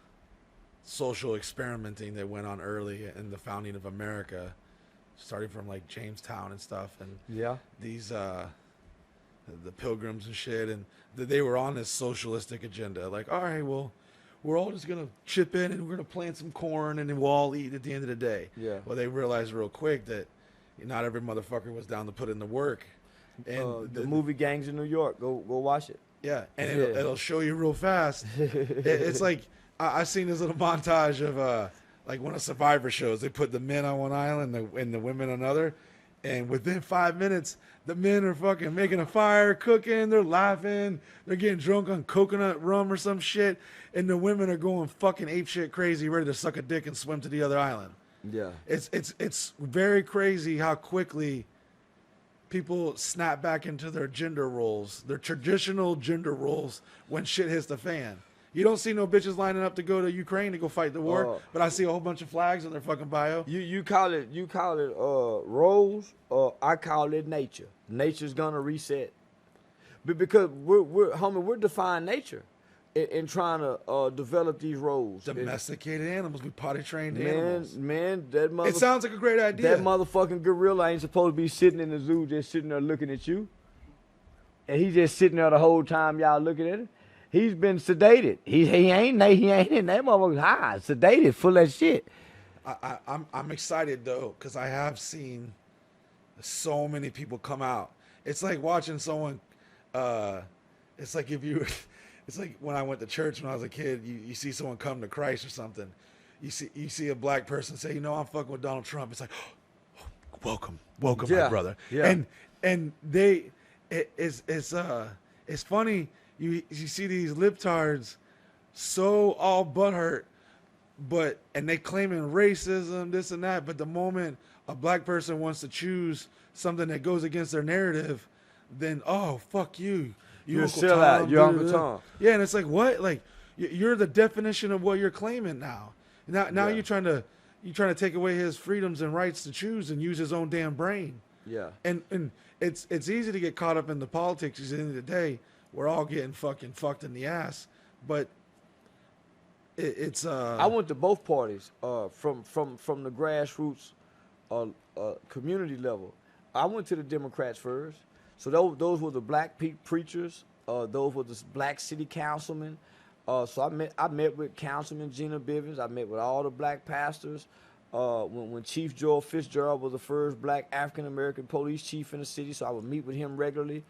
social experimenting that went on early in the founding of America, starting from like Jamestown and stuff, and these the Pilgrims and shit, and they were on this socialistic agenda. Like, all right, well, we're all just gonna chip in and we're gonna plant some corn and then we'll all eat at the end of the day. Yeah. Well, they realized real quick that not every motherfucker was down to put in the work. And the movie Gangs in New York, go watch it. Yeah, and it'll show you real fast. It's like I seen this little montage of like one of Survivor shows. They put the men on one island and the women on another, and within 5 minutes, the men are fucking making a fire, cooking, they're laughing, they're getting drunk on coconut rum or some shit, and the women are going fucking apeshit crazy, ready to suck a dick and swim to the other island. Yeah, it's very crazy how quickly people snap back into their gender roles, their traditional gender roles, when shit hits the fan. You don't see no bitches lining up to go to Ukraine to go fight the war, but I see a whole bunch of flags in their fucking bio. You call it roles, I call it nature. Nature's gonna reset, because we're defying nature in trying to develop these roles. Domesticated animals, we potty trained animals. Man, that it sounds like a great idea. That motherfucking gorilla ain't supposed to be sitting in the zoo just sitting there looking at you, and he's just sitting there the whole time y'all looking at him. He's been sedated. He ain't in that motherfucker high, sedated, full of shit. I'm excited though, because I have seen so many people come out. It's like watching someone. It's like it's like when I went to church when I was a kid. You see someone come to Christ or something. You see a black person say, I'm fucking with Donald Trump. It's like, oh, welcome, my brother. Yeah. And it's funny. You see these libtards so all butthurt, and they claiming racism, this and that, but the moment a black person wants to choose something that goes against their narrative, then, oh, fuck you. You're still out. You're Uncle Tom. Yeah, and it's like, what? Like, you're the definition of what you're claiming now. Now you're trying to take away his freedoms and rights to choose and use his own damn brain. Yeah. And it's easy to get caught up in the politics. Because at the end of the day, we're all getting fucking fucked in the ass, but it's. I went to both parties, from the grassroots, community level. I went to the Democrats first, so those were the black preachers. Those were the black city councilmen. So I met with Councilman Gina Bivens. I met with all the black pastors. When Chief Joel Fitzgerald was the first black African American police chief in the city, so I would meet with him regularly.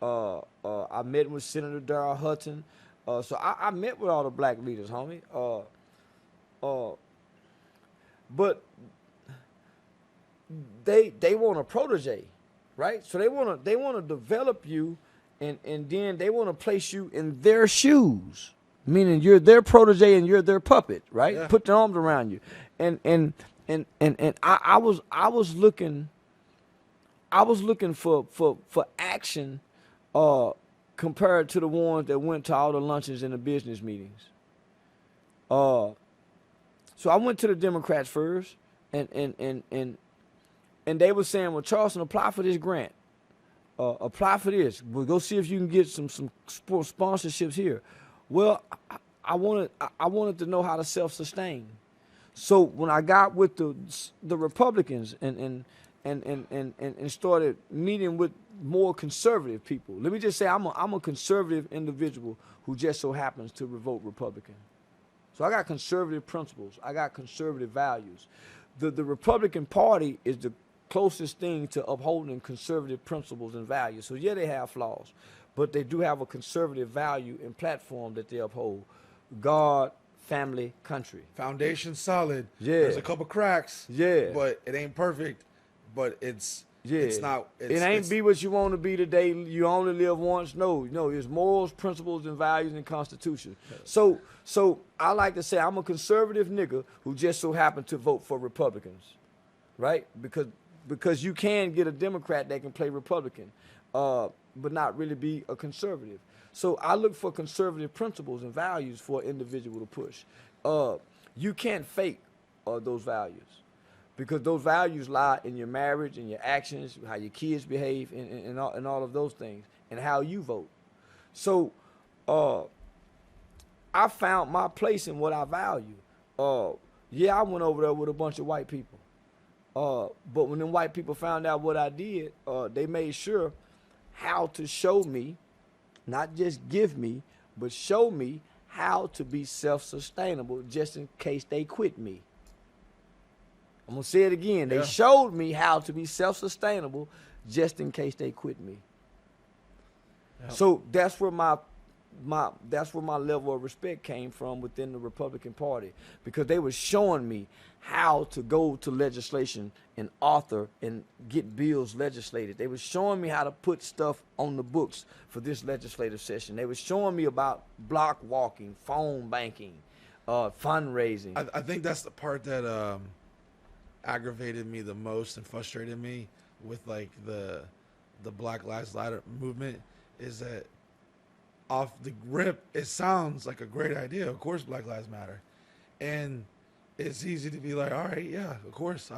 I met with Senator Darrell Hudson. So I met with all the black leaders, homie. But they want a protege, right? So they want to develop you, and then they want to place you in their shoes, meaning you're their protege and you're their puppet, right? Yeah. Put their arms around you, and I was looking for action. Compared to the ones that went to all the luncheons and the business meetings. So I went to the Democrats first, and they were saying, well, Charleston, apply for this grant. Apply for this. We'll go see if you can get some sponsorships here. Well, I wanted to know how to self-sustain. So when I got with the Republicans and started meeting with more conservative people. Let me just say I'm a conservative individual who just so happens to vote Republican. So I got conservative principles. I got conservative values. The Republican Party is the closest thing to upholding conservative principles and values. So yeah, they have flaws, but they do have a conservative value and platform that they uphold. God, family, country. Foundation solid. Yeah. There's a couple cracks. Yeah. But it ain't perfect. But it's not. It ain't be what you want to be today. You only live once. No, it's morals, principles, and values and constitution. So I like to say I'm a conservative nigga who just so happened to vote for Republicans, right? Because you can get a Democrat that can play Republican, but not really be a conservative. So I look for conservative principles and values for an individual to push. You can't fake those values, because those values lie in your marriage, in your actions, how your kids behave, and all of those things, and how you vote. So I found my place in what I value. I went over there with a bunch of white people. But when them white people found out what I did, they made sure how to show me, not just give me, but show me how to be self-sustainable just in case they quit me. I'm going to say it again. They showed me how to be self-sustainable just in case they quit me. Yep. So that's where my level of respect came from within the Republican Party, because they were showing me how to go to legislation and author and get bills legislated. They were showing me how to put stuff on the books for this legislative session. They were showing me about block walking, phone banking, fundraising. I think that's the part that aggravated me the most and frustrated me with like the Black Lives Matter movement, is that off the rip, it sounds like a great idea. Of course, Black Lives Matter, and it's easy to be like, all right, yeah, of course.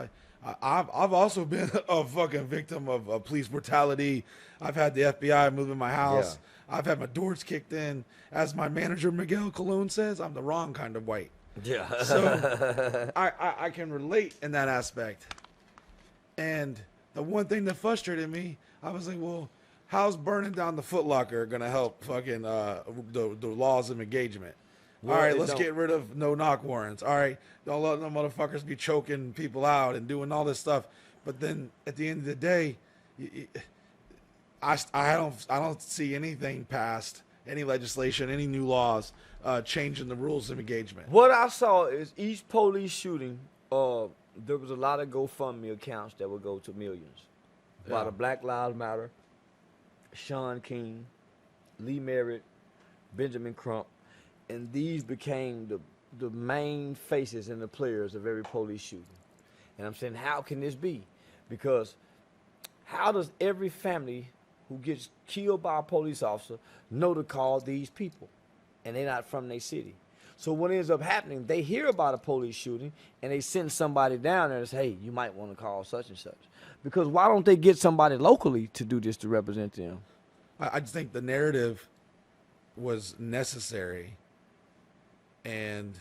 I've also been a fucking victim of police brutality. I've had the FBI move in my house. Yeah. I've had my doors kicked in. As my manager Miguel Cologne says, I'm the wrong kind of white. Yeah. So I can relate in that aspect. And the one thing that frustrated me, I was like, well, how's burning down the Foot Locker gonna help fucking the laws of engagement? Well, all right, let's get rid of no knock warrants. All right, don't let them motherfuckers be choking people out and doing all this stuff. But then at the end of the day, I don't see anything passed, any legislation, any new laws changing the rules of engagement. What I saw is each police shooting, there was a lot of GoFundMe accounts that would go to millions. A lot of Black Lives Matter, Sean King, Lee Merritt, Benjamin Crump, and these became the main faces and the players of every police shooting. And I'm saying, how can this be? Because how does every family who gets killed by a police officer know to call these people? And they're not from their city. So what ends up happening, they hear about a police shooting and they send somebody down there and say, hey, you might want to call such and such. Because why don't they get somebody locally to do this to represent them? I just think the narrative was necessary, and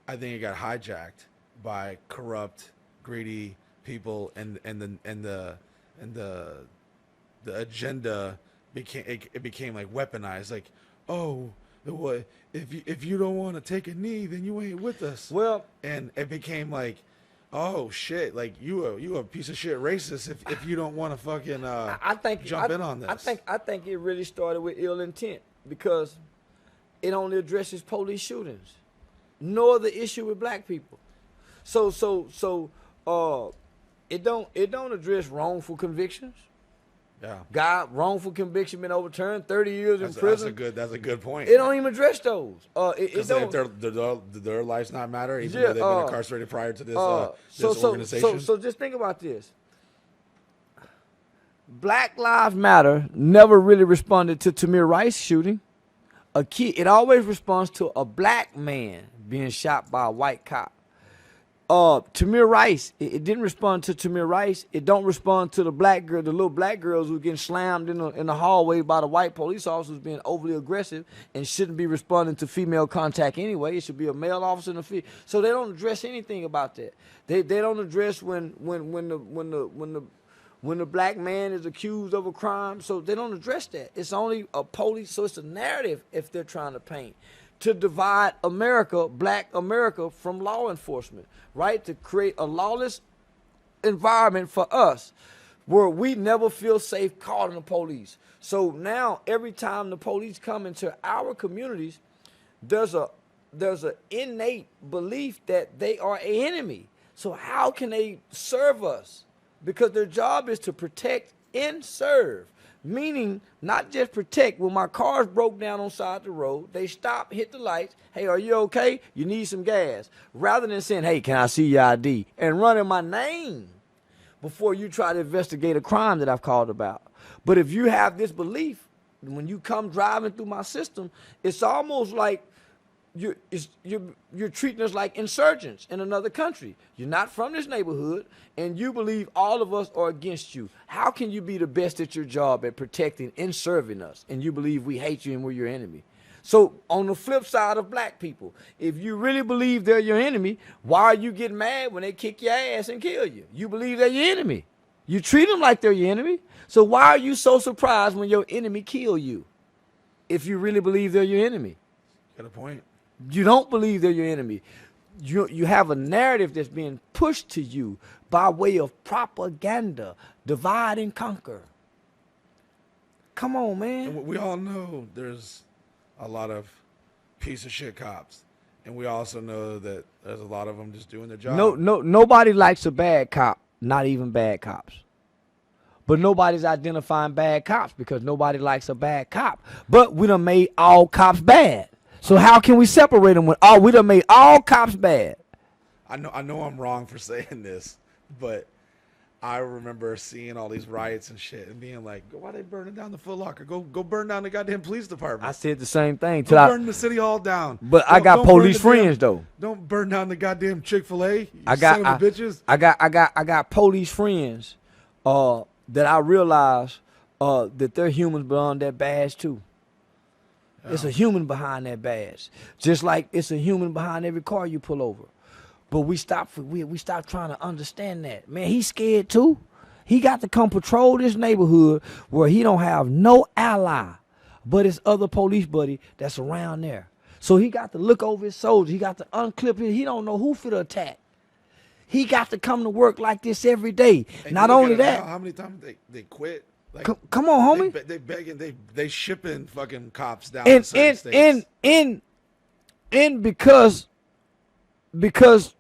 I think it got hijacked by corrupt, greedy people, and the agenda became like weaponized. Like, oh, what if you don't want to take a knee, then you ain't with us. Well, and it became like, oh shit, like you a piece of shit racist if you don't want to fucking jump in on this. I think it really started with ill intent, because it only addresses police shootings, nor the issue with black people. So it don't address wrongful convictions. Yeah. God, wrongful conviction been overturned, 30 years in prison. That's a good point. It don't even address those. If their lives not matter, even though they've been incarcerated prior to this organization. So just think about this. Black Lives Matter never really responded to Tamir Rice shooting. It always responds to a black man being shot by a white cop. Tamir Rice, it didn't respond to Tamir Rice. It don't respond to the little black girls who getting slammed in the hallway by the white police officers being overly aggressive and shouldn't be responding to female contact anyway. It should be a male officer and a female. So they don't address anything about that. They don't address when the black man is accused of a crime. So they don't address that. It's only a police. So it's a narrative if they're trying to paint. to divide America, black America, from law enforcement, right? To create a lawless environment for us where we never feel safe calling the police. So now every time the police come into our communities, there's an innate belief that they are an enemy. So how can they serve us? Because their job is to protect and serve. Meaning, not just protect. When my car's broke down on the side of the road, they stop, hit the lights. Hey, are you okay? You need some gas. Rather than saying, hey, can I see your ID? And running my name before you try to investigate a crime that I've called about. But if you have this belief, when you come driving through my system, it's almost like you're treating us like insurgents in another country. You're not from this neighborhood, and you believe all of us are against you. How can you be the best at your job at protecting and serving us, and you believe we hate you and we're your enemy? So on the flip side of black people, if you really believe they're your enemy, why are you getting mad when they kick your ass and kill you? You believe they're your enemy. You treat them like they're your enemy. So why are you so surprised when your enemy kill you if you really believe they're your enemy? Got a point. You don't believe they're your enemy. You have a narrative that's being pushed to you by way of propaganda, divide and conquer. Come on, man. And we all know there's a lot of piece of shit cops, and we also know that there's a lot of them just doing their job. Nobody likes a bad cop, not even bad cops. But nobody's identifying bad cops because nobody likes a bad cop. But we done made all cops bad. So how can we separate them when we done made all cops bad? I know I'm wrong for saying this, but I remember seeing all these riots and shit and being like, why are they burning down the Foot Locker? Go burn down the goddamn police department. I said the same thing. Go burn the city hall down. But I got police friends though. Don't burn down the goddamn Chick-fil-A. I got police friends that I realize that they're humans beyond that badge too. It's a human behind that badge. Just like it's a human behind every car you pull over. But we stop trying to understand that. Man, he's scared too. He got to come patrol this neighborhood where he don't have no ally but his other police buddy that's around there. So he got to look over his soldiers. He got to unclip it. He don't know who for the attack. He got to come to work like this every day. And not only that. How many times they quit? Like, come on, homie. They begging, they shipping fucking cops down to certain states. And because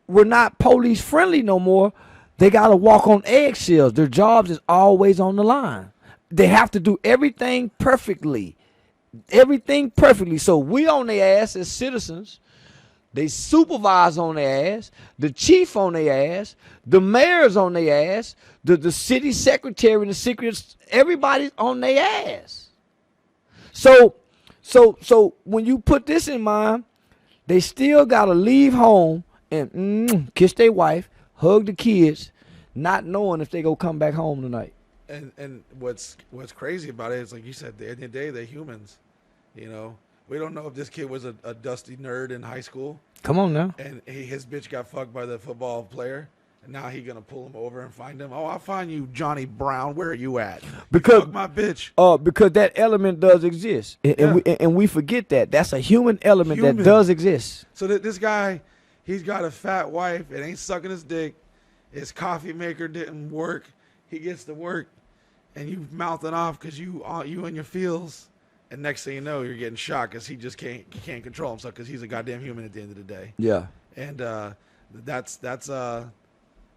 we're not police friendly no more, they got to walk on eggshells. Their jobs is always on the line. They have to do everything perfectly. So we on their ass as citizens. They supervise on their ass, the chief on their ass, the mayor's on their ass, the city secretary and the secrets, everybody's on their ass. So when you put this in mind, they still gotta leave home and kiss their wife, hug the kids, not knowing if they gonna come back home tonight. And what's crazy about it is, like you said, at the end of the day, they're humans. You know, we don't know if this kid was a dusty nerd in high school. Come on now. And his bitch got fucked by the football player. And now he going to pull him over and find him. Oh, I'll find you, Johnny Brown. Where are you at? Because fuck my bitch. Because that element does exist. And we forget that. That's a human element that does exist. So that this guy, he's got a fat wife. It ain't sucking his dick. His coffee maker didn't work. He gets to work. And you mouthing off because you in your feels. And next thing you know, you're getting shot because he just can't control himself because he's a goddamn human at the end of the day. Yeah. And that's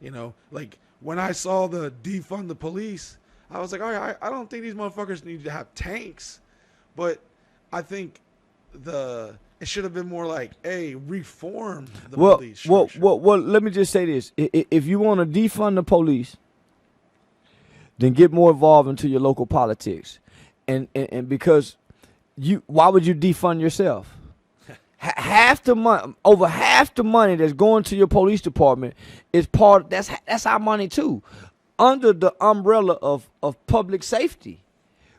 you know, like when I saw the defund the police, I was like, all right, I don't think these motherfuckers need to have tanks, but I think it should have been more like, hey, reform the police structure. Well, let me just say this: if you want to defund the police, then get more involved into your local politics, and because why would you defund yourself? Over half the money that's going to your police department is that's our money too, under the umbrella of public safety,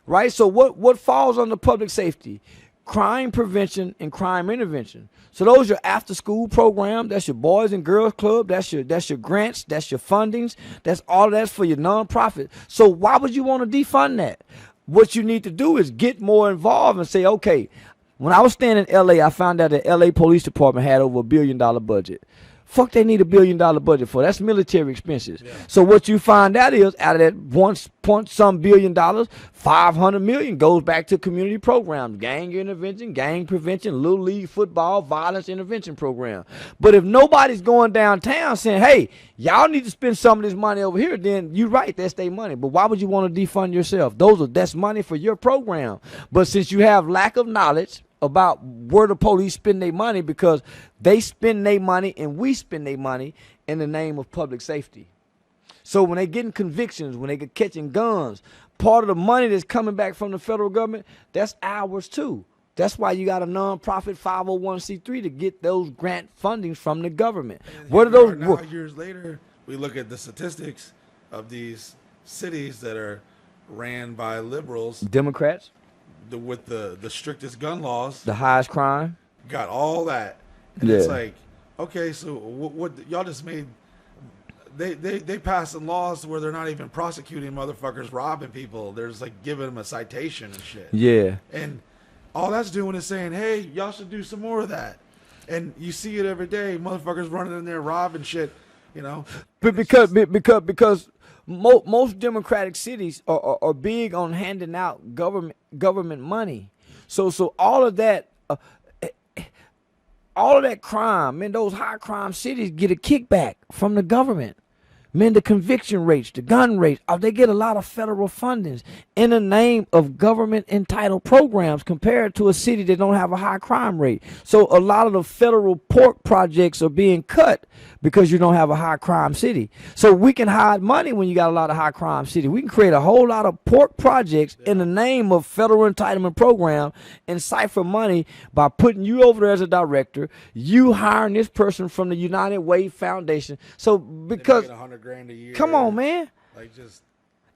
right? So what falls under public safety? Crime prevention and crime intervention. So those are your after school program. That's your Boys and Girls Club. That's your grants. That's your fundings. That's all that's for your nonprofit. So why would you want to defund that? What you need to do is get more involved and say, okay, When I was staying in L.A., I found out the L.A. Police Department had over $1 billion budget. Fuck, they need $1 billion budget for. That's military expenses. Yeah. So what you find out is, out of that $1 billion, $500 million goes back to community programs, gang intervention, gang prevention, little league football, violence intervention program. But if nobody's going downtown saying, hey, y'all need to spend some of this money over here, then you're right, that's their money. But why would you want to defund yourself? That's money for your program. But since you have lack of knowledge about where the police spend their money, because they spend their money and we spend their money in the name of public safety. So when they getting convictions, when they get catching guns, part of the money that's coming back from the federal government, that's ours too. That's why you got a nonprofit 501c3 to get those grant fundings from the government. And what are those? Now, years later, we look at the statistics of these cities that are ran by liberals, Democrats, with the strictest gun laws, the highest crime, got all that, and it's like, okay, so what y'all just made? They passing laws where they're not even prosecuting motherfuckers robbing people. They're just like giving them a citation and shit. Yeah, and all that's doing is saying, hey, y'all should do some more of that. And you see it every day, motherfuckers running in there robbing shit, you know. But because most democratic cities are big on handing out government money, so all of that crime, man, those high crime cities get a kickback from the government. Man, the conviction rates, the gun rates, they get a lot of federal fundings in the name of government entitled programs compared to a city that don't have a high crime rate. So a lot of the federal pork projects are being cut because you don't have a high crime city. So we can hide money when you got a lot of high crime city. We can create a whole lot of pork projects in the name of federal entitlement program and cipher money by putting you over there as a director, you hiring this person from the United Way Foundation. So because $100,000 a year. Come on, man. Like just.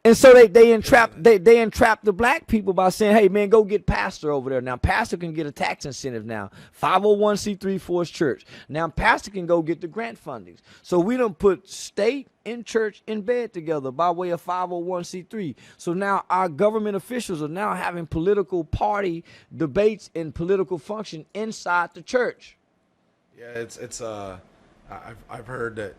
And so they entrap the black people by saying, hey, man, go get pastor over there. Now, pastor can get a tax incentive now. 501c3 for his church. Now, pastor can go get the grant fundings. So we done put state and church in bed together by way of 501c3. So now our government officials are now having political party debates and political function inside the church. Yeah, I've heard that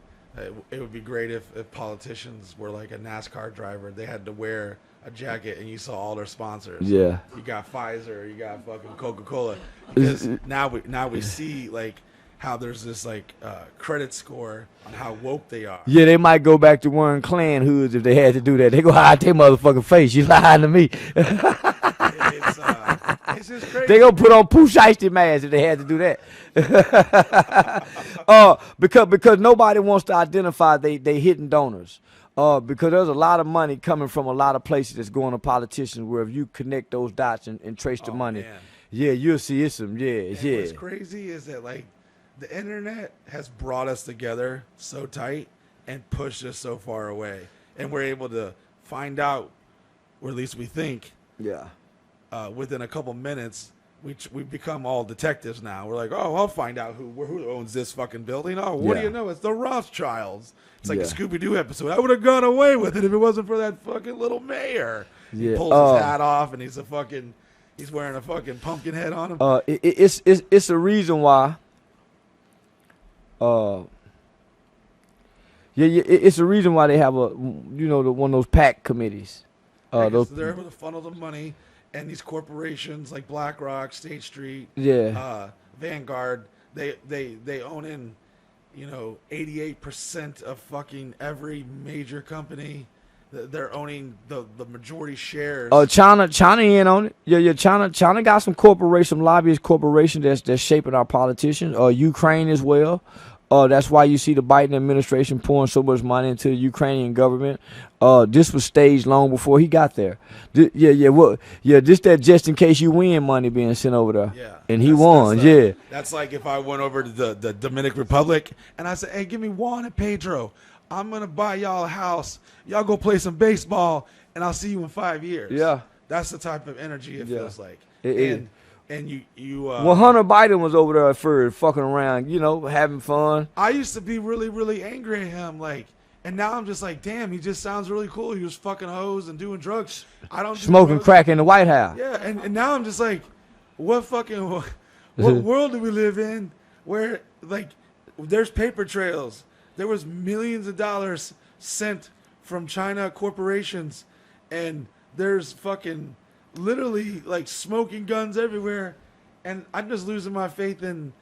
it would be great if politicians were like a NASCAR driver. They had to wear a jacket and you saw all their sponsors. Yeah. You got Pfizer, you got fucking Coca-Cola. Because now we see like how there's this like credit score on how woke they are. Yeah, they might go back to wearing Klan hoods if they had to do that. They go hide their motherfucking face. You lying to me. It's just crazy. They gonna put on Pooh Shiesty masks if they had to do that. Because nobody wants to identify they hidden donors. Because there's a lot of money coming from a lot of places that's going to politicians where if you connect those dots and trace the money, man. Yeah, you'll see it's some, yeah. What's crazy is that like the internet has brought us together so tight and pushed us so far away. And we're able to find out, or at least we think, yeah. Within a couple minutes, we become all detectives now. We're like, oh, I'll find out who owns this fucking building. Oh, what do you know? It's the Rothschilds. It's like a Scooby-Doo episode. I would have gone away with it if it wasn't for that fucking little mayor. Yeah. He pulls his hat off and he's wearing a fucking pumpkin head on him. It's a reason why. It's a reason why they have one of those PAC committees. They're able to funnel the money. And these corporations like BlackRock, State Street, Vanguard, they own in, 88% of fucking every major company. They're owning the majority shares. China in on it. Yeah. China got some lobbyist corporation that's shaping our politicians. Ukraine as well. That's why you see the Biden administration pouring so much money into the Ukrainian government. This was staged long before he got there. This that just in case you win money being sent over there. Yeah. And he won, yeah. That's like if I went over to the Dominican Republic and I said, hey, give me Juan and Pedro. I'm going to buy y'all a house. Y'all go play some baseball, and I'll see you in 5 years. Yeah. That's the type of energy it feels like. And you well, Hunter Biden was over there for fucking around, having fun. I used to be really, really angry at him, and now I'm just like, damn, he just sounds really cool. He was fucking hoes and doing drugs. I don't smoking crack in the White House. Yeah, and now I'm just like, what world do we live in where like there's paper trails? There was millions of dollars sent from China corporations, and there's fucking literally like smoking guns everywhere, and I'm just losing my faith in.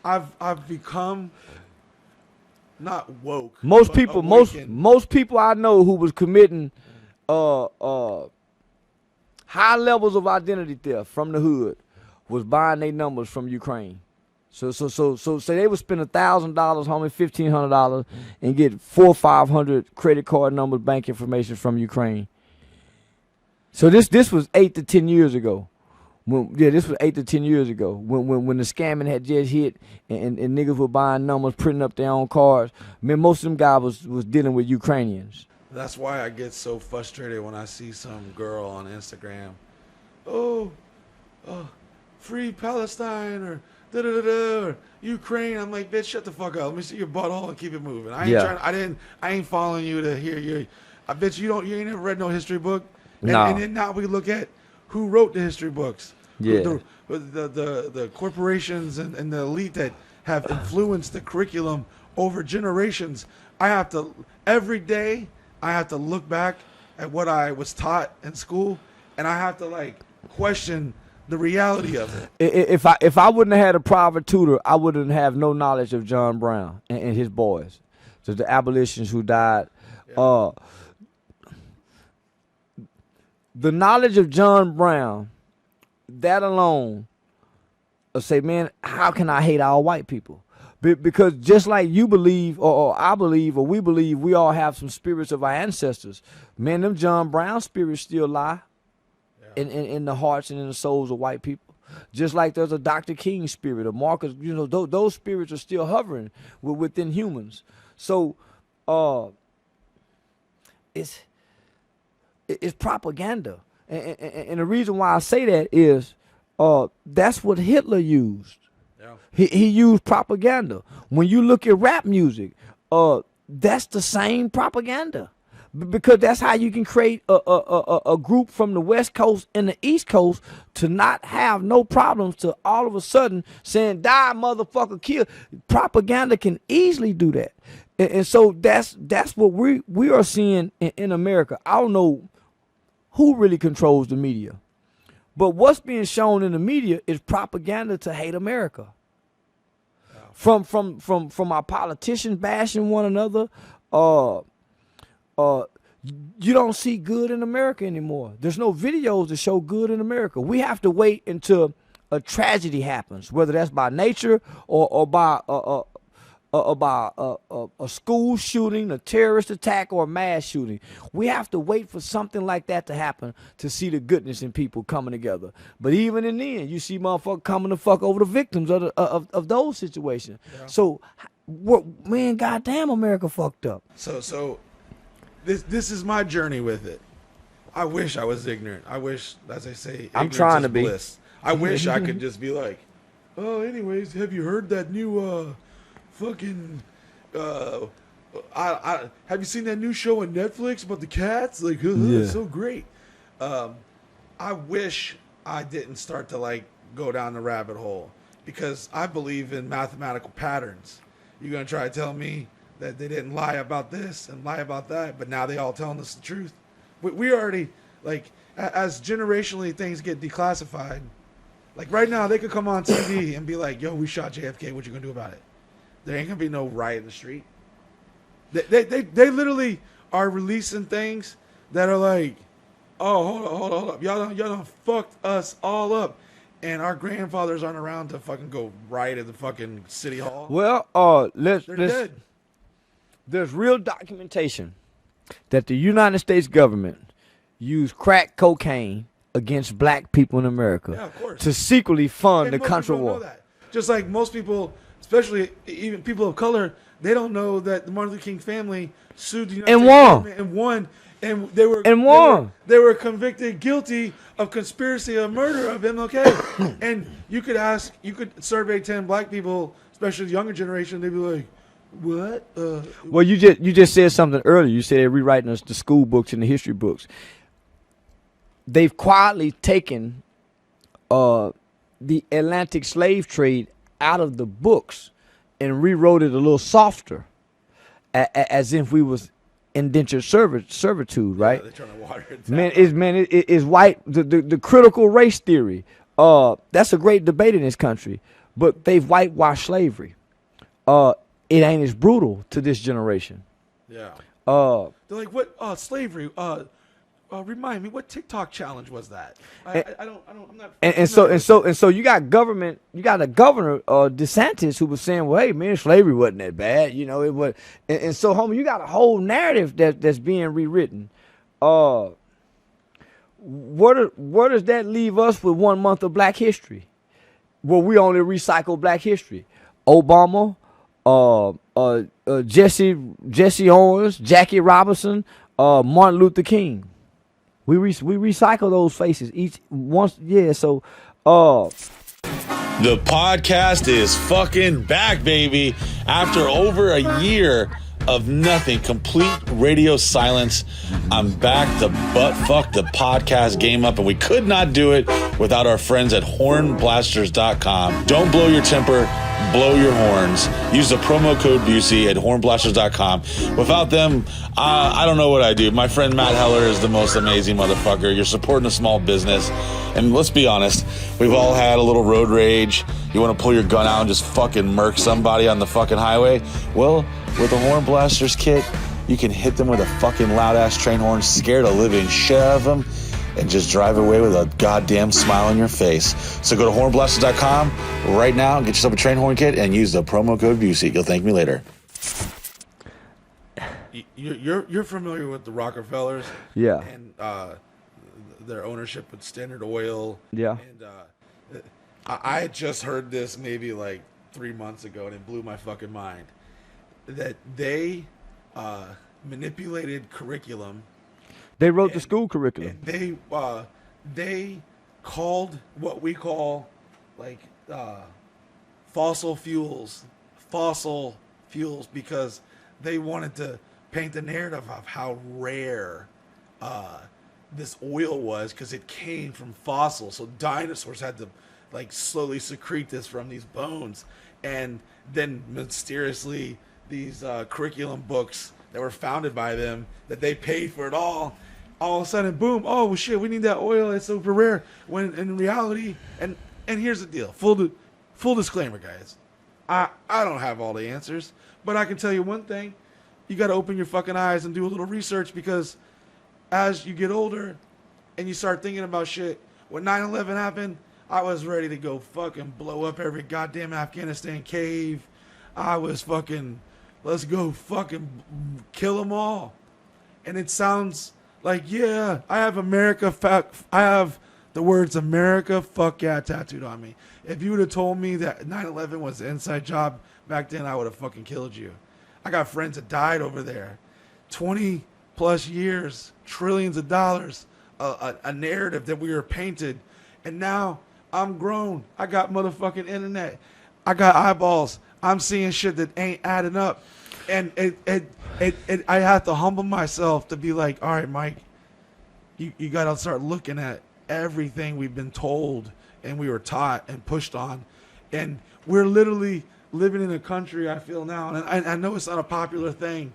I've become not woke. Most but people, awakened. most people I know who was committing high levels of identity theft from the hood was buying their numbers from Ukraine. So say they would spend $1,000, homie, $1,500, and get 400 or 500 credit card numbers, bank information from Ukraine. So this was 8 to 10 years ago. This was 8 to 10 years ago when the scamming had just hit and niggas were buying numbers, printing up their own cards. Man, most of them guys was dealing with Ukrainians. That's why I get so frustrated when I see some girl on Instagram. Oh, free Palestine or da-da-da-da or Ukraine. I'm like, bitch, shut the fuck up. Let me see your butthole and keep it moving. I ain't following you to hear your. I bet you ain't never read no history book. And then now we look at who wrote the history books. Yeah. The corporations and the elite that have influenced the curriculum over generations. Every day I have to look back at what I was taught in school, and I have to like question the reality of it. If I wouldn't have had a private tutor, I wouldn't have no knowledge of John Brown and his boys. So the abolitionists who died. Yeah. The knowledge of John Brown, that alone, say, man, how can I hate all white people? Because just like you believe, or I believe, or we believe, we all have some spirits of our ancestors. Man, them John Brown spirits still lie in the hearts and in the souls of white people. Just like there's a Dr. King spirit, a Marcus, those spirits are still hovering within humans. So, it's propaganda. And the reason why I say that is that's what Hitler used. Yeah. He used propaganda. When you look at rap music, that's the same propaganda. Because that's how you can create a group from the West Coast and the East Coast to not have no problems to all of a sudden saying, die, motherfucker, kill. Propaganda can easily do that. And so that's what we are seeing in America. I don't know who really controls the media, but what's being shown in the media is propaganda to hate America. From our politicians bashing one another, you don't see good in America anymore. There's no videos that show good in America. We have to wait until a tragedy happens, whether that's by nature or by a school shooting, a terrorist attack, or a mass shooting. We have to wait for something like that to happen to see the goodness in people coming together. But even in the end, you see motherfuckers coming to fuck over the victims of those situations. Yeah. So, man, goddamn, America fucked up. So this is my journey with it. I wish I was ignorant. I wish, as I say, I'm trying to be. Bliss. I wish I could just be like, oh, anyways, have you heard that new fucking have you seen that new show on Netflix about the cats? Like, it's so great. I wish I didn't start to like go down the rabbit hole, because I believe in mathematical patterns. You're gonna try to tell me that they didn't lie about this and lie about that, but now they all telling us the truth. We already, like, as generationally things get declassified, like right now they could come on TV and be like, yo, we shot JFK, what you gonna do about it? There ain't gonna be no riot in the street. They literally are releasing things that are like, oh, hold up. Y'all done fucked us all up. And our grandfathers aren't around to fucking go riot at the fucking city hall. Well, they're dead. There's real documentation that the United States government used crack cocaine against black people in America to secretly fund the country war. Just like most people, especially even people of color, they don't know that the Martin Luther King family sued the United States government and won. And they were convicted guilty of conspiracy of murder of MLK. And you could survey 10 black people, especially the younger generation, they'd be like, what? Well, you just said something earlier. You said they're rewriting us the school books and the history books. They've quietly taken the Atlantic slave trade out of the books and rewrote it a little softer, as if we was indentured servitude, right? They're trying to water it down. It's white. The critical race theory. That's a great debate in this country, but they've whitewashed slavery. It ain't as brutal to this generation. Yeah. Uh, They're like, what? Slavery. Remind me, what TikTok challenge was that? I'm not. and so you got a governor, DeSantis, who was saying, well, hey man, slavery wasn't that bad, you know, it was. And so, homie, you got a whole narrative that's being rewritten. Where does that leave us with 1 month of Black History, where we only recycle Black history? Obama, Jesse Owens, Jackie Robinson, Martin Luther King. We recycle those faces each once. Yeah. So, The podcast is fucking back, baby. After over a year of nothing, complete radio silence, I'm back to butt fuck the podcast game up, and we could not do it without our friends at hornblasters.com. Don't blow your temper, blow your horns. Use the promo code Busey at hornblasters.com. Without them, I don't know what I do. My friend Matt Heller is the most amazing motherfucker. You're supporting a small business. And let's be honest, we've all had a little road rage. You want to pull your gun out and just fucking murk somebody on the fucking highway? Well, with the Horn Blasters kit, you can hit them with a fucking loud-ass train horn, scare the living shit out of them, and just drive away with a goddamn smile on your face. So go to hornblasters.com right now and get yourself a train horn kit and use the promo code Busey. You'll thank me later. You're familiar with the Rockefellers? Yeah. And their ownership with Standard Oil. Yeah. And I had just heard this maybe like 3 months ago, and it blew my fucking mind. That they manipulated curriculum. they wrote the school curriculum. And they called what we call like fossil fuels because they wanted to paint the narrative of how rare this oil was, because it came from fossils. So dinosaurs had to like slowly secrete this from these bones, and then mysteriously these curriculum books that were founded by them, that they paid for it all of a sudden, boom, oh well, shit, we need that oil, it's super rare, when in reality, and here's the deal, full disclaimer, guys, I don't have all the answers, but I can tell you one thing: you got to open your fucking eyes and do a little research, because as you get older and you start thinking about shit, when 9/11 happened, I was ready to go fucking blow up every goddamn Afghanistan cave. I was fucking, let's go fucking kill them all. And it sounds like, yeah, I have I have the words America, fuck yeah, tattooed on me. If you would have told me that 9/11 was an inside job back then, I would have fucking killed you. I got friends that died over there. 20 plus years, trillions of dollars, a narrative that we were painted. And now I'm grown. I got motherfucking internet. I got eyeballs. I'm seeing shit that ain't adding up. And I have to humble myself to be like, all right, Mike, you got to start looking at everything we've been told and we were taught and pushed on. And we're literally living in a country, I feel now, and I know it's not a popular thing,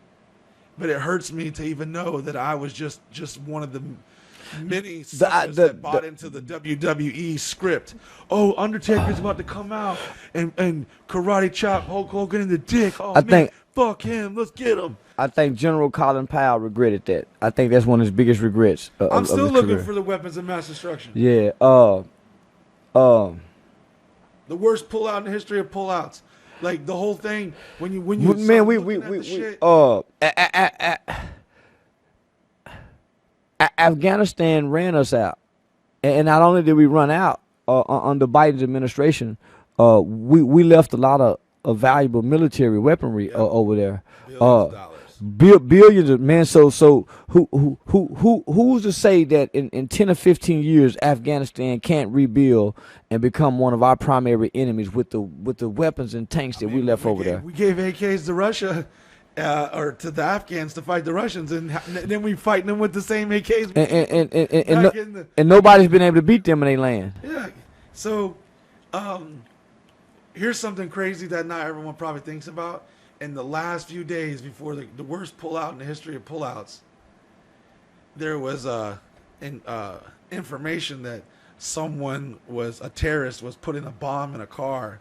but it hurts me to even know that I was just one of the many suckers that bought into the WWE script. Oh, Undertaker's about to come out and karate chop Hulk Hogan in the dick. Oh, fuck him. Let's get him. I think General Colin Powell regretted that. I think that's one of his biggest regrets. I'm still looking career. for the weapons of mass destruction. Yeah. The worst pullout in the history of pullouts. Like the whole thing when you man, Afghanistan ran us out, and not only did we run out under Biden's administration, we left a lot of valuable military weaponry over there. Billions of man. So who's to say that in 10 or 15 years Afghanistan can't rebuild and become one of our primary enemies with the weapons and tanks that we left over there? We gave AKs to Russia. Or to the Afghans to fight the Russians, and then we fighting them with the same AKs. And nobody's been able to beat them in their land. Yeah. So Here's something crazy that not everyone probably thinks about. In the last few days before the worst pullout in the history of pullouts, there was information that a terrorist was putting a bomb in a car.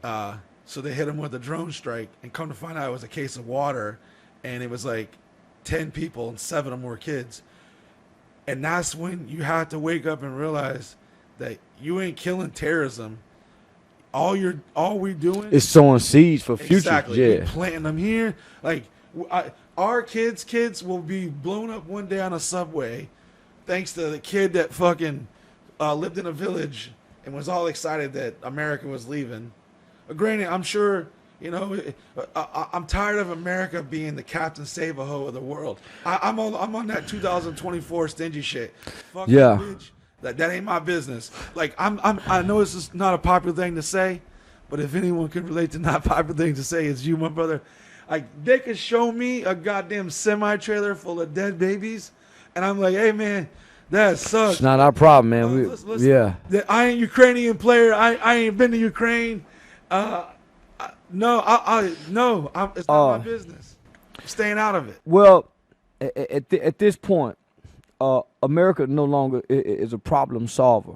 So they hit him with a drone strike, and come to find out it was a case of water, and it was like 10 people and 7 of them were kids. And that's when you have to wake up and realize that you ain't killing terrorism. All we doing is sowing seeds for future. Exactly. Yeah. We planting them here. Like our kids will be blown up one day on a subway, thanks to the kid that fucking lived in a village and was all excited that America was leaving. Granted, I'm sure, you know, I'm tired of America being the Captain Save-A-Ho of the world. I'm on that 2024 stingy shit. Fuck yeah. that bitch. That ain't my business. Like I know this is not a popular thing to say, but if anyone can relate to not popular thing to say, it's you, my brother. Like they could show me a goddamn semi-trailer full of dead babies, and I'm like, hey man, that sucks. It's not our problem, man. Listen, yeah. I ain't Ukrainian player. I ain't been to Ukraine. It's not my business. I'm staying out of it. Well, at this point, America no longer is a problem solver.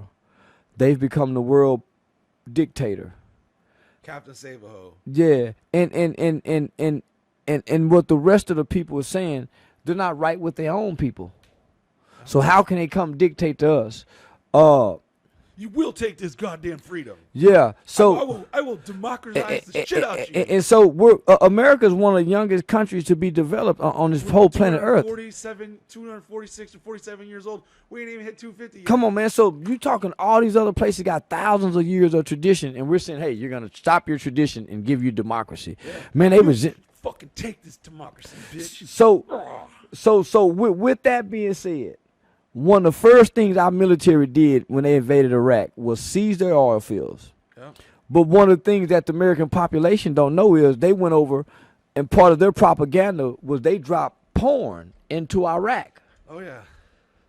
They've become the world dictator. Captain Save-A-Ho. Yeah, and what the rest of the people are saying, they're not right with their own people. So how can they come dictate to us? You will take this goddamn freedom. Yeah. So I will democratize the shit out you. And so America is one of the youngest countries to be developed on this whole planet Earth. 246 to 47 years old. We ain't even hit 250 yet. Come on, man. So you talking all these other places got thousands of years of tradition, and we're saying, hey, you're gonna stop your tradition and give you democracy. Yeah. Man, they resent. Fucking take this democracy, bitch. So with that being said, one of the first things our military did when they invaded Iraq was seize their oil fields. Yeah. But one of the things that the American population don't know is they went over, and part of their propaganda was they dropped porn into Iraq. Oh, yeah.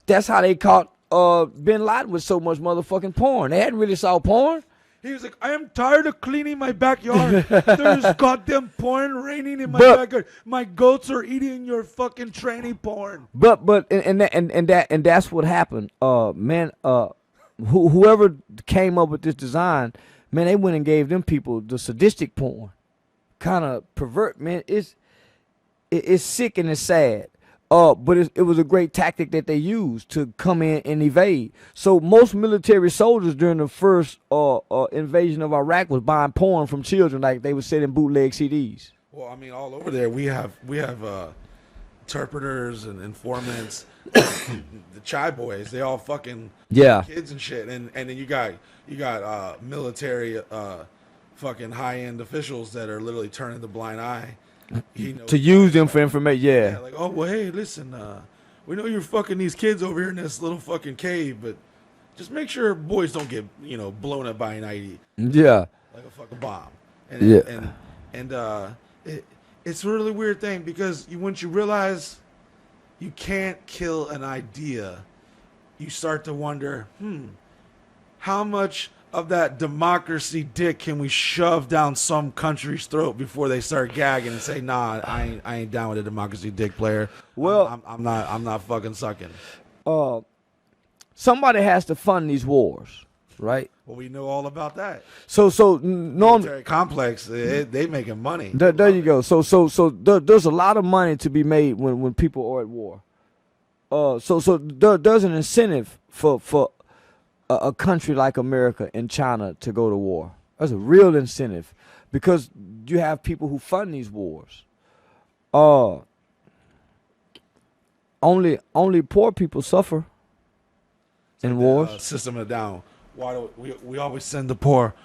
That's how they caught bin Laden with so much motherfucking porn. They hadn't really saw porn. He was like, I am tired of cleaning my backyard. There's goddamn porn raining in my backyard. My goats are eating your fucking tranny porn. But that's what happened. Whoever came up with this design, man, they went and gave them people the sadistic porn. Kind of pervert, man. It's sick and it's sad. But it was a great tactic that they used to come in and evade. So most military soldiers during the first invasion of Iraq was buying porn from children, like they would selling bootleg CDs. Well, I mean, all over there we have interpreters and informants, the chai boys. They all fucking kids and shit. And then you got military fucking high end officials that are literally turning the blind eye. To use them for information, yeah. Like, oh, well, hey, listen, we know you're fucking these kids over here in this little fucking cave, but just make sure boys don't get, blown up by an IED. Yeah. Like a fucking bomb. It's a really weird thing because once you realize you can't kill an idea, you start to wonder, how much of that democracy dick can we shove down some country's throat before they start gagging and say, nah, I ain't down with a democracy dick player. Well, I'm not fucking sucking. Somebody has to fund these wars, right? Well, we know all about that. So normally military complex, they making money. There you go. So there's a lot of money to be made when people are at war. So there's an incentive for a country like America and China to go to war. That's a real incentive because you have people who fund these wars. Only poor people suffer in wars. System of down. Why do we always send the poor?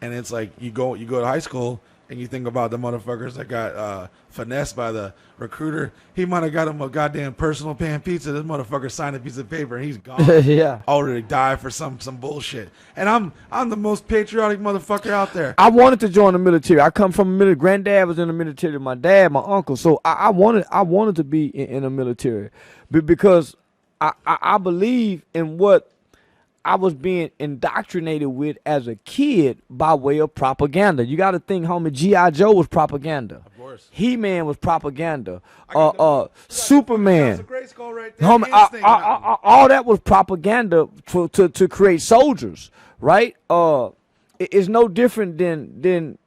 And it's like you go to high school and you think about the motherfuckers that got finessed by the recruiter. He might have got him a goddamn personal pan pizza. This motherfucker signed a piece of paper and he's gone. Yeah. Already died for some bullshit. And I'm the most patriotic motherfucker out there. I wanted to join the military. I come from a military. Granddad was in the military. My dad, my uncle. So I wanted to be in the military because I believe in what I was being indoctrinated with as a kid by way of propaganda. You got to think, homie, G.I. Joe was propaganda. Of course. He-Man was propaganda. That's Superman. a great skull right there. Homie, all that was propaganda to create soldiers, right? It's no different than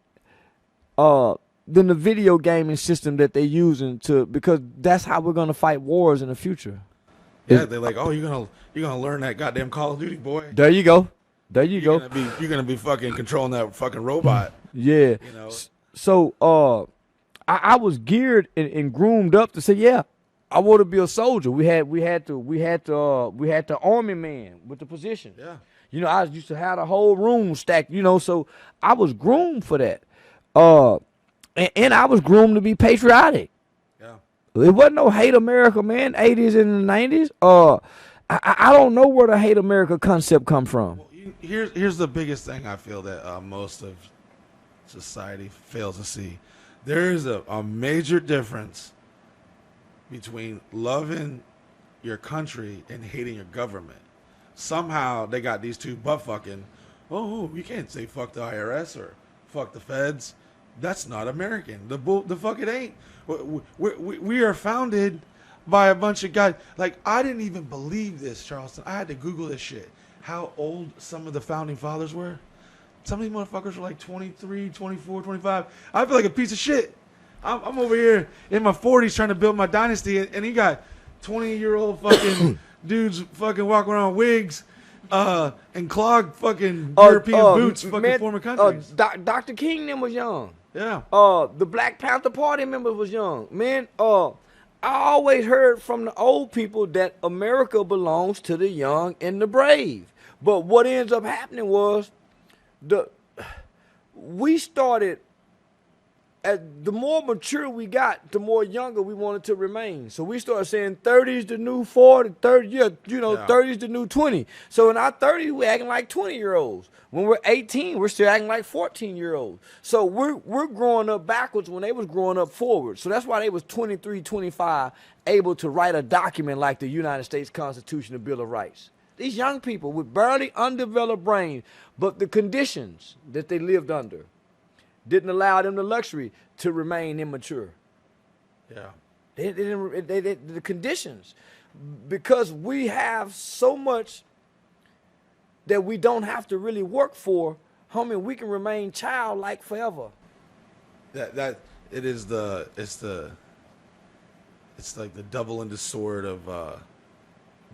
the video gaming system that they're using because that's how we're gonna fight wars in the future. Yeah, they're like, oh, you're gonna learn that goddamn Call of Duty, boy. There you go. You're gonna be fucking controlling that fucking robot. Yeah. You know. So I was geared and groomed up to say, yeah, I want to be a soldier. We had the army man with the position. Yeah. You know, I used to have the whole room stacked. You know, so I was groomed for that. And I was groomed to be patriotic. Yeah. It wasn't no hate America, man. 80s and the 90s. I don't know where the hate America concept come from. Well, here's the biggest thing I feel that most of society fails to see. There is a major difference between loving your country and hating your government. Somehow they got these two butt fucking. Oh, you can't say fuck the IRS or fuck the feds. That's not American. The fuck it ain't. We are founded by a bunch of guys. Like, I didn't even believe this, Charleston. I had to Google this shit. How old some of the founding fathers were. Some of these motherfuckers were like 23, 24, 25. I feel like a piece of shit. I'm over here in my 40s trying to build my dynasty, and he got 20-year-old fucking dudes fucking walking around wigs and clogged fucking European boots fucking man, former countries. Dr. King them was young. Yeah. The Black Panther Party members was young. Man, I always heard from the old people that America belongs to the young and the brave. But what ends up happening was we started, as the more mature we got, the more younger we wanted to remain. So we started saying 30's the new 40, 30, yeah, you know, 30's the new 20. So in our 30s, we're acting like 20-year-olds. When we're 18, we're still acting like 14-year-olds. So we're growing up backwards when they was growing up forward. So that's why they was 23, 25, able to write a document like the United States Constitution and Bill of Rights. These young people with barely undeveloped brains, but the conditions that they lived under didn't allow them the luxury to remain immature. Yeah. The conditions, because we have so much that we don't have to really work for, homie, we can remain childlike forever. It's like the double-edged sword of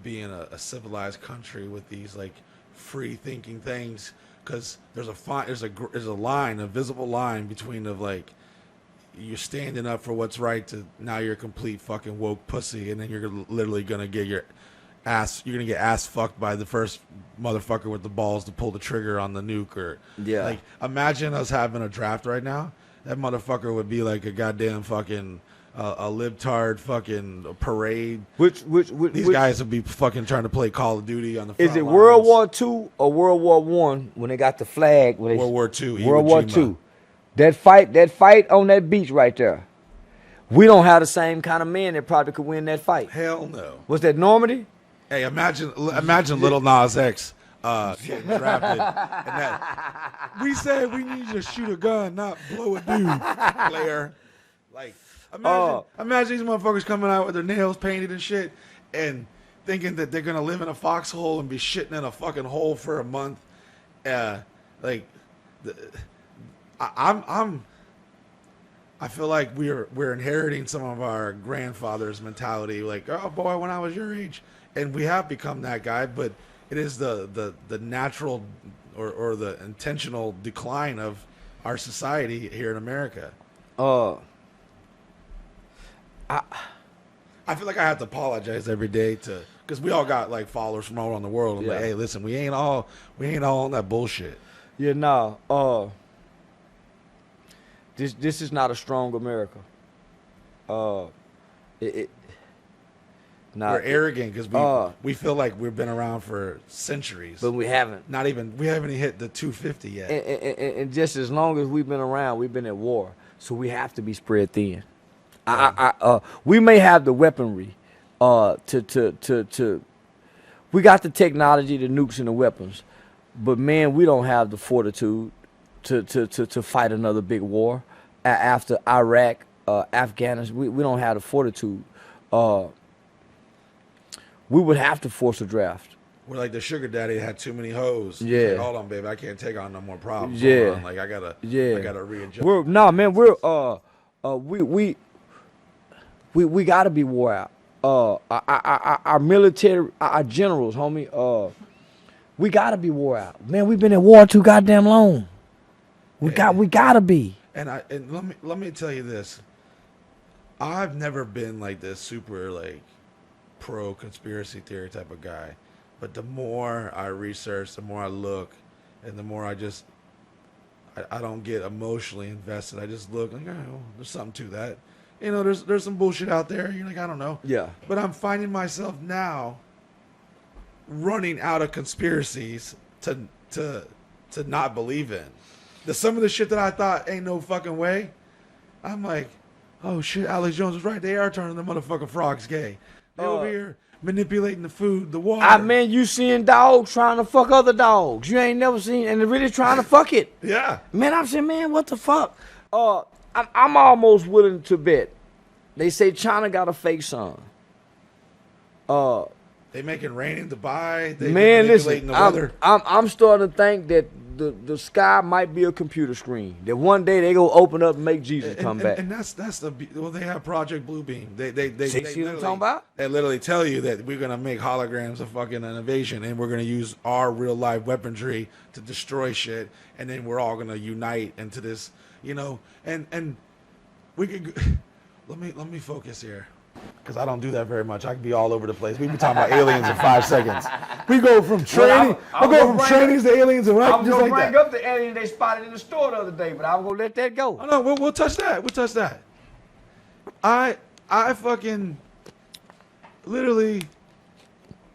being a civilized country with these like free thinking things, because there's a line, a visible line between of like you're standing up for what's right to now you're a complete fucking woke pussy, and then you're literally gonna get your ass fucked by the first motherfucker with the balls to pull the trigger on the nuke. Or like, imagine us having a draft right now. That motherfucker would be like a goddamn fucking a libtard fucking parade. These guys would be fucking trying to play Call of Duty on the front Is it lines. World War II or World War I when they got the flag? World War II. World War II. That fight on that beach right there. We don't have the same kind of men that probably could win that fight. Hell no. Was that Normandy? Hey, imagine Lil Nas X getting drafted. And that, we said we need you to shoot a gun, not blow a dude, player. Like, imagine these motherfuckers coming out with their nails painted and shit and thinking that they're going to live in a foxhole and be shitting in a fucking hole for a month. I feel like we're inheriting some of our grandfather's mentality. Like, oh boy, when I was your age. And we have become that guy, but it is the natural or the intentional decline of our society here in America. I feel like I have to apologize every day because we all got like followers from all around the world. I'm like, hey, listen, we ain't all on that bullshit. Yeah, no. This is not a strong America. We're arrogant because we feel like we've been around for centuries, but we haven't. We haven't hit the 250 yet. And just as long as we've been around, we've been at war. So we have to be spread thin. We may have the weaponry, we We got the technology, the nukes and the weapons, but man, we don't have the fortitude to fight another big war after Iraq, Afghanistan. We don't have the fortitude. We would have to force a draft. We're like the sugar daddy had too many hoes. Yeah. Like, hold on, baby, I can't take on no more problems. Yeah. Hold on. Like I gotta readjust. We gotta be wore out. Our military, our generals, homie. We gotta be wore out. Man, we've been at war too goddamn long. We gotta be. And let me tell you this. I've never been like this super like pro conspiracy theory type of guy. But the more I research, the more I look, and the more I don't get emotionally invested. I just look like, oh, there's something to that. You know, there's some bullshit out there. You're like, I don't know. Yeah. But I'm finding myself now running out of conspiracies to not believe in. Some of the shit that I thought ain't no fucking way, I'm like, oh shit, Alex Jones was right. They are turning the motherfucking frogs gay. They over here manipulating the food, the water. Man, you seeing dogs trying to fuck other dogs. You ain't never seen, and they're really trying to fuck it. Yeah. Man, I'm saying, man, what the fuck? I'm almost willing to bet. They say China got a fake sun. They making rain in Dubai. They Man, manipulating listen, the weather. I'm starting to think that the sky might be a computer screen. That one day they go open up and make Jesus come back. And that's they have Project Bluebeam. They See what I'm talking about? They literally tell you that we're gonna make holograms a fucking innovation, and we're gonna use our real life weaponry to destroy shit, and then we're all gonna unite into this, you know. And we could let me focus here. Because I don't do that very much. I can be all over the place. We be talking about aliens in 5 seconds. We go from training. I'm go from trainings to aliens and I'm just gonna like bring that. up the alien they spotted in the store the other day, but I'm gonna let that go. Oh no, we'll touch that. We'll touch that. I fucking literally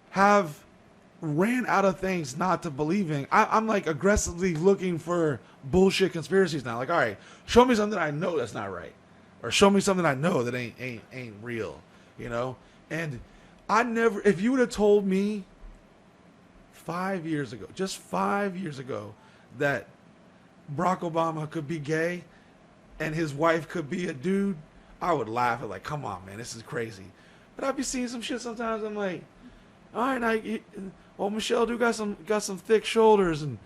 have ran out of things not to believe in. I'm like aggressively looking for bullshit conspiracies now. Like, all right, show me something I know that's not right. Or show me something I know that ain't real, you know? And I never, if you would have told me 5 years ago, just 5 years ago, that Barack Obama could be gay and his wife could be a dude, I would laugh at like, come on, man, this is crazy. But I'd be seeing some shit sometimes. I'm like, all right, well, Michelle do got some thick shoulders and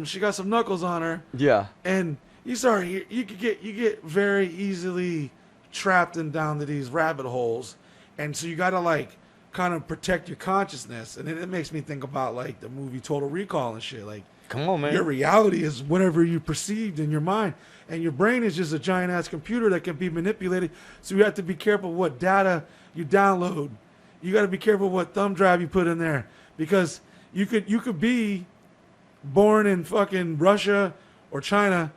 she got some knuckles on her. Yeah. And you get very easily trapped down to these rabbit holes, and so you gotta like kind of protect your consciousness. And then it makes me think about like the movie Total Recall and shit. Like, come on, man. Your reality is whatever you perceived in your mind, and your brain is just a giant ass computer that can be manipulated. So you have to be careful what data you download. You got to be careful what thumb drive you put in there, because you could be born in fucking Russia or China,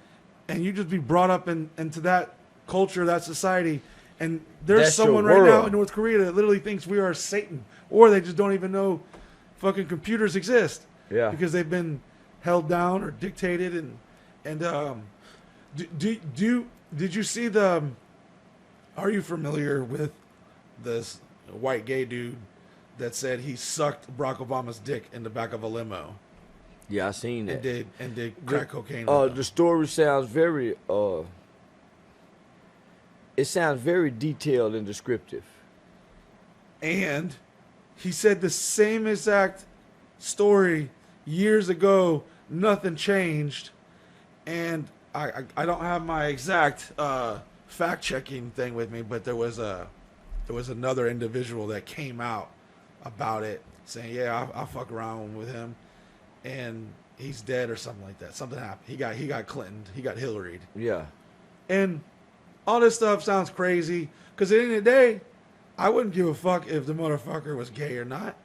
and you just be brought up into that culture, that society, and there's That's someone your right now world. in North Korea that literally thinks we are Satan, or they just don't even know fucking computers exist. Yeah. Because they've been held down or dictated, and did you see the? Are you familiar with this white gay dude that said he sucked Barack Obama's dick in the back of a limo? Yeah, I seen that. And did crack cocaine. The story sounds very it sounds very detailed and descriptive. And he said the same exact story years ago. Nothing changed. And I don't have my exact fact checking thing with me, but there was another individual that came out about it saying, yeah, I'll fuck around with him. And he's dead or something like that. Something happened. He got Clinton. He got Hillaried. Yeah. And all this stuff sounds crazy, because at the end of the day, I wouldn't give a fuck if the motherfucker was gay or not.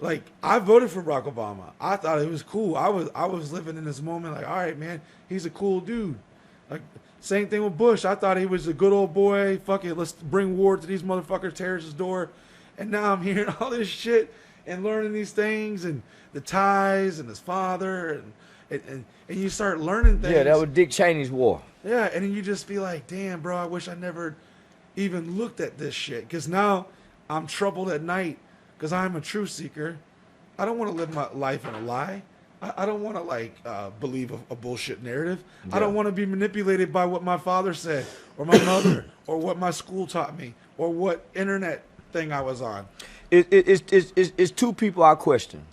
Like, I voted for Barack Obama. I thought it was cool. I was living in this moment like, all right, man, he's a cool dude. Like, same thing with Bush. I thought he was a good old boy. Fuck it, let's bring war to these motherfuckers, terrorist door. And now I'm hearing all this shit and learning these things and the ties and his father and you start learning things. Yeah, that was Dick Cheney's war. Yeah, and then you just be like, damn, bro, I wish I never even looked at this shit. Because now I'm troubled at night because I'm a truth seeker. I don't want to live my life in a lie. I don't want to like believe a bullshit narrative. Yeah. I don't want to be manipulated by what my father said or my mother or what my school taught me or what internet thing I was on. It's two people I question.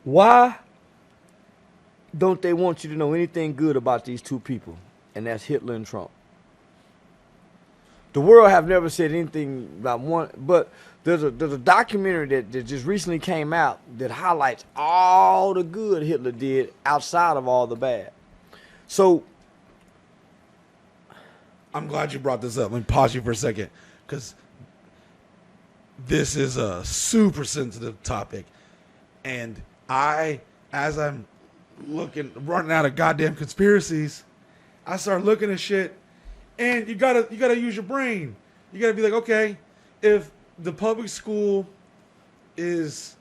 Why don't they want you to know anything good about these two people? And that's Hitler and Trump. The world have never said anything about one, but there's a documentary that just recently came out that highlights all the good Hitler did outside of all the bad. So I'm glad you brought this up. Let me pause you for a second, because this is a super sensitive topic. And as I'm running out of goddamn conspiracies, I start looking at shit, and you gotta use your brain. You gotta be like, okay, if the public school is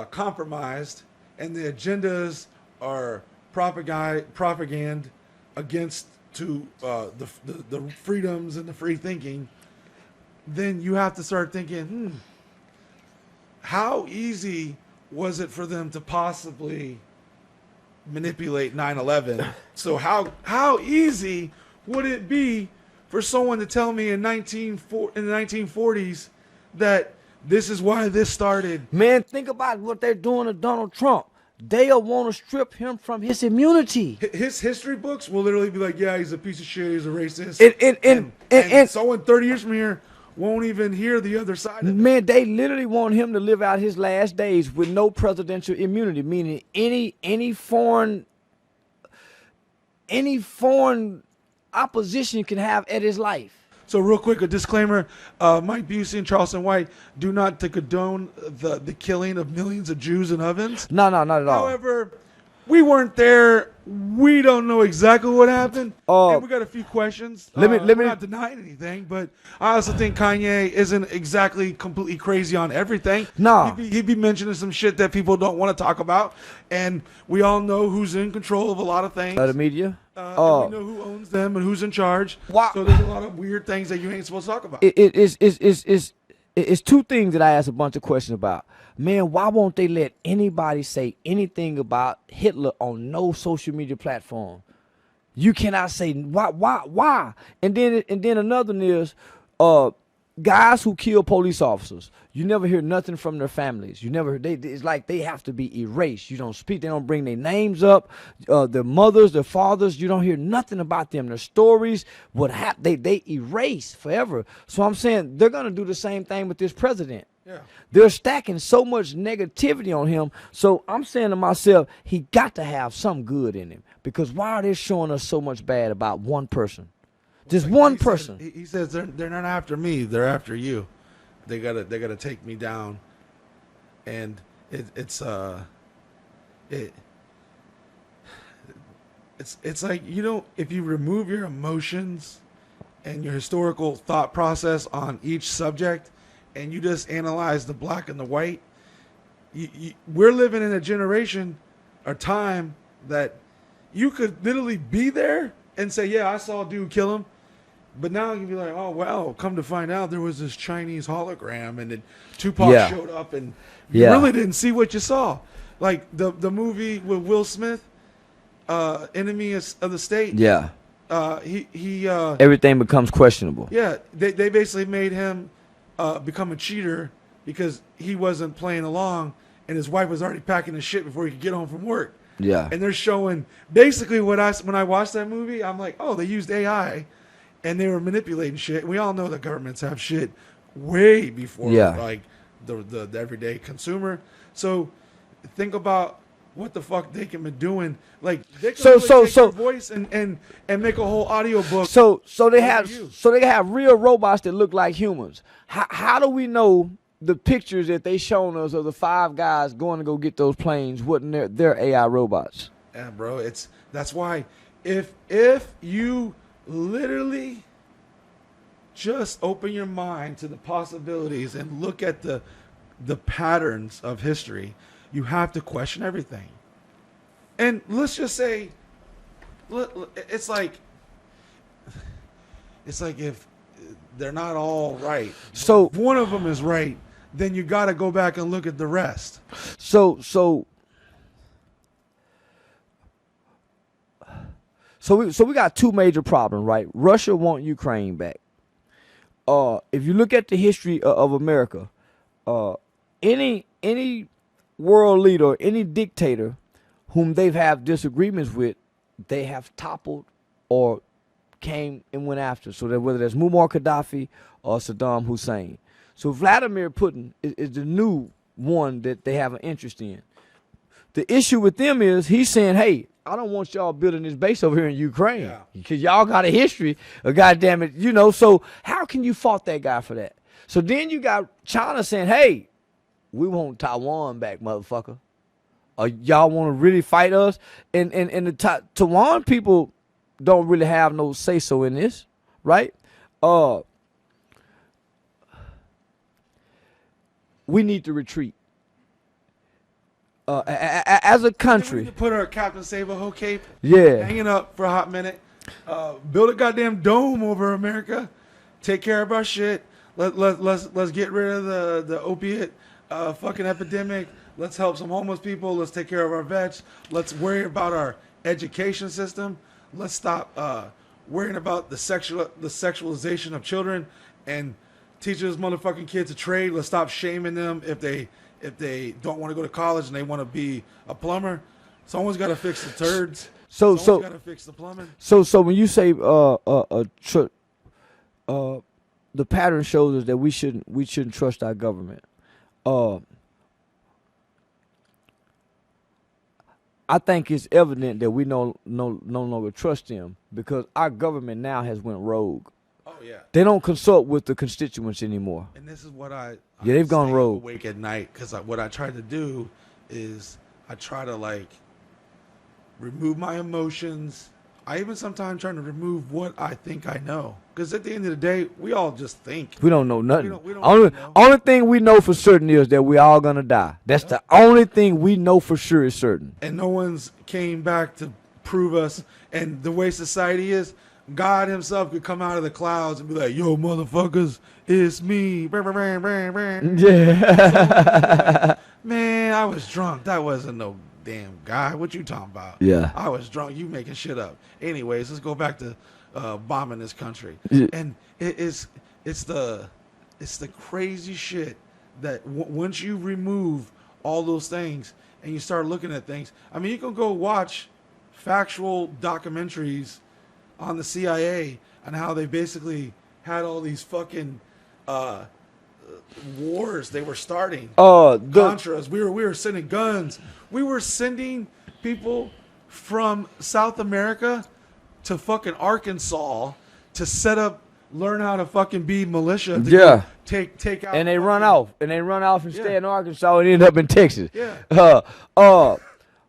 compromised and the agendas are propaganda against the freedoms and the free thinking, then you have to start thinking, how easy was it for them to possibly manipulate 9/11? So how easy would it be for someone to tell me in the 1940s that this is why this started? Man, think about what they're doing to Donald Trump. They'll want to strip him from his immunity. His history books will literally be like, yeah, he's a piece of shit, he's a racist. And someone 30 years from here won't even hear the other side of it. Man, they literally want him to live out his last days with no presidential immunity, meaning any foreign opposition can have at his life. So real quick, a disclaimer, Mike Busey and Charleston White do not condone the killing of millions of Jews in ovens. No, not at all. However, we weren't there. We don't know exactly what happened. And we got a few questions. Let me not denying anything, but I also think Kanye isn't exactly completely crazy on everything. No. He'd be mentioning some shit that people don't want to talk about. And we all know who's in control of a lot of things. The media. And we know who owns them and who's in charge. Wow. So there's a lot of weird things that you ain't supposed to talk about. It's two things that I asked a bunch of questions about. Man, why won't they let anybody say anything about Hitler on no social media platform? You cannot say why. And then another one is guys who kill police officers. You never hear nothing from their families. You never. It's like they have to be erased. You don't speak. They don't bring their names up. Their mothers, their fathers. You don't hear nothing about them. Their stories. What happened? They erase forever. So I'm saying they're gonna do the same thing with this president. Yeah. They're stacking so much negativity on him. So I'm saying to myself, he got to have some good in him, because why are they showing us so much bad about one person? Just one person. He says they're not after me. They're after you. They gotta take me down. And it's like, if you remove your emotions and your historical thought process on each subject, and you just analyze the black and the white, we're living in a generation or time that you could literally be there and say, yeah, I saw a dude kill him. But now you can be like, oh, well, come to find out there was this Chinese hologram, and then Tupac showed up, and you really didn't see what you saw. Like the movie with Will Smith, Enemy of the State. Yeah. He everything becomes questionable. Yeah, they basically made him become a cheater because he wasn't playing along, and his wife was already packing his shit before he could get home from work. Yeah. And they're showing basically when I watched that movie, I'm like, oh, they used AI, and they were manipulating shit. We all know that governments have shit way before like the everyday consumer. So think about what the fuck they can be doing. Like they can take your voice and make a whole audio book. So they have real robots that look like humans. How do we know the pictures that they shown us of the 5 guys going to go get those planes wasn't their AI robots? Yeah, bro. That's why if you literally just open your mind to the possibilities and look at the patterns of history, you have to question everything. And let's just say, it's like if they're not all right. So if one of them is right, then you got to go back and look at the rest. So we got two major problems, right? Russia want Ukraine back. If you look at the history of America, any world leader, any dictator whom they've have disagreements with, they have toppled or came and went after. So that whether that's Muammar Gaddafi or Saddam Hussein. So Vladimir Putin is the new one that they have an interest in. The issue with them is he's saying, hey, I don't want y'all building this base over here in Ukraine because y'all got a history of goddamn it, you know. So how can you fault that guy for that? So then you got China saying, hey, we want Taiwan back, motherfucker. Y'all want to really fight us? And the Taiwan people don't really have no say-so in this, right? We need to retreat. As a country. We need to put our Captain Save-A-Ho cape hanging up for a hot minute. Build a goddamn dome over America. Take care of our shit. Let's get rid of the opiate fucking epidemic. Let's help some homeless people. Let's take care of our vets. Let's worry about our education system. Let's stop worrying about the sexualization of children and teach those motherfucking kids a trade. Let's stop shaming them if they don't want to go to college and they want to be a plumber. Someone's got to fix the turds. Someone's got to fix the plumbing. So when you say the pattern shows us that we shouldn't trust our government. I think it's evident that we no longer trust them because our government now has went rogue. Oh yeah. They don't consult with the constituents anymore. And this is what they've gone rogue. Awake at night because what I try to do is I try to like remove my emotions. I even sometimes try to remove what I think I know. Because at the end of the day, we all just think. We don't know nothing. We don't only thing we know for certain is that we all gonna die. That's the only thing we know for sure is certain. And no one's came back to prove us. And the way society is, God himself could come out of the clouds and be like, yo, motherfuckers, it's me. Yeah. Man, I was drunk. That wasn't no damn guy. What you talking about? Yeah. I was drunk. You making shit up. Anyways, let's go back to bombing this country. Yeah. And it's the crazy shit that once you remove all those things and you start looking at things. I mean, you can go watch factual documentaries on the CIA and how they basically had all these fucking wars they were starting. Contras. We were sending guns. We were sending people from South America to fucking Arkansas to set up, learn how to fucking be militia. To take out. And they run off. And stay in Arkansas and end up in Texas. Yeah.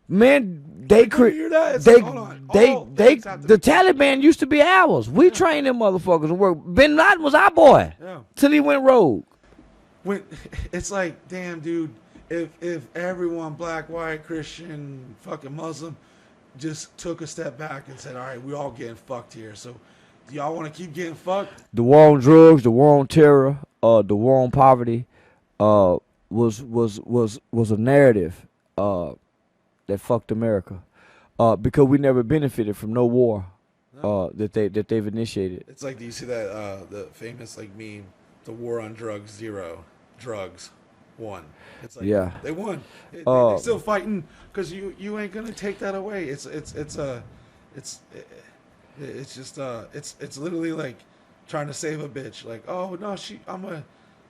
Man, the Taliban used to be ours. We trained them motherfuckers and work. Bin Laden was our boy. Yeah. Till he went rogue. It's like, damn, dude, if everyone, black, white, Christian, fucking Muslim, just took a step back and said, all right, we all getting fucked here. So do y'all want to keep getting fucked? The war on drugs, the war on terror, the war on poverty, was a narrative that fucked America, because we never benefited from no war that they've initiated. It's like, do you see that the famous like meme, the war on drugs 0, drugs 1? It's like, yeah, they won. They're still fighting because you ain't gonna take that away. It's literally like trying to save a bitch. Like, oh no,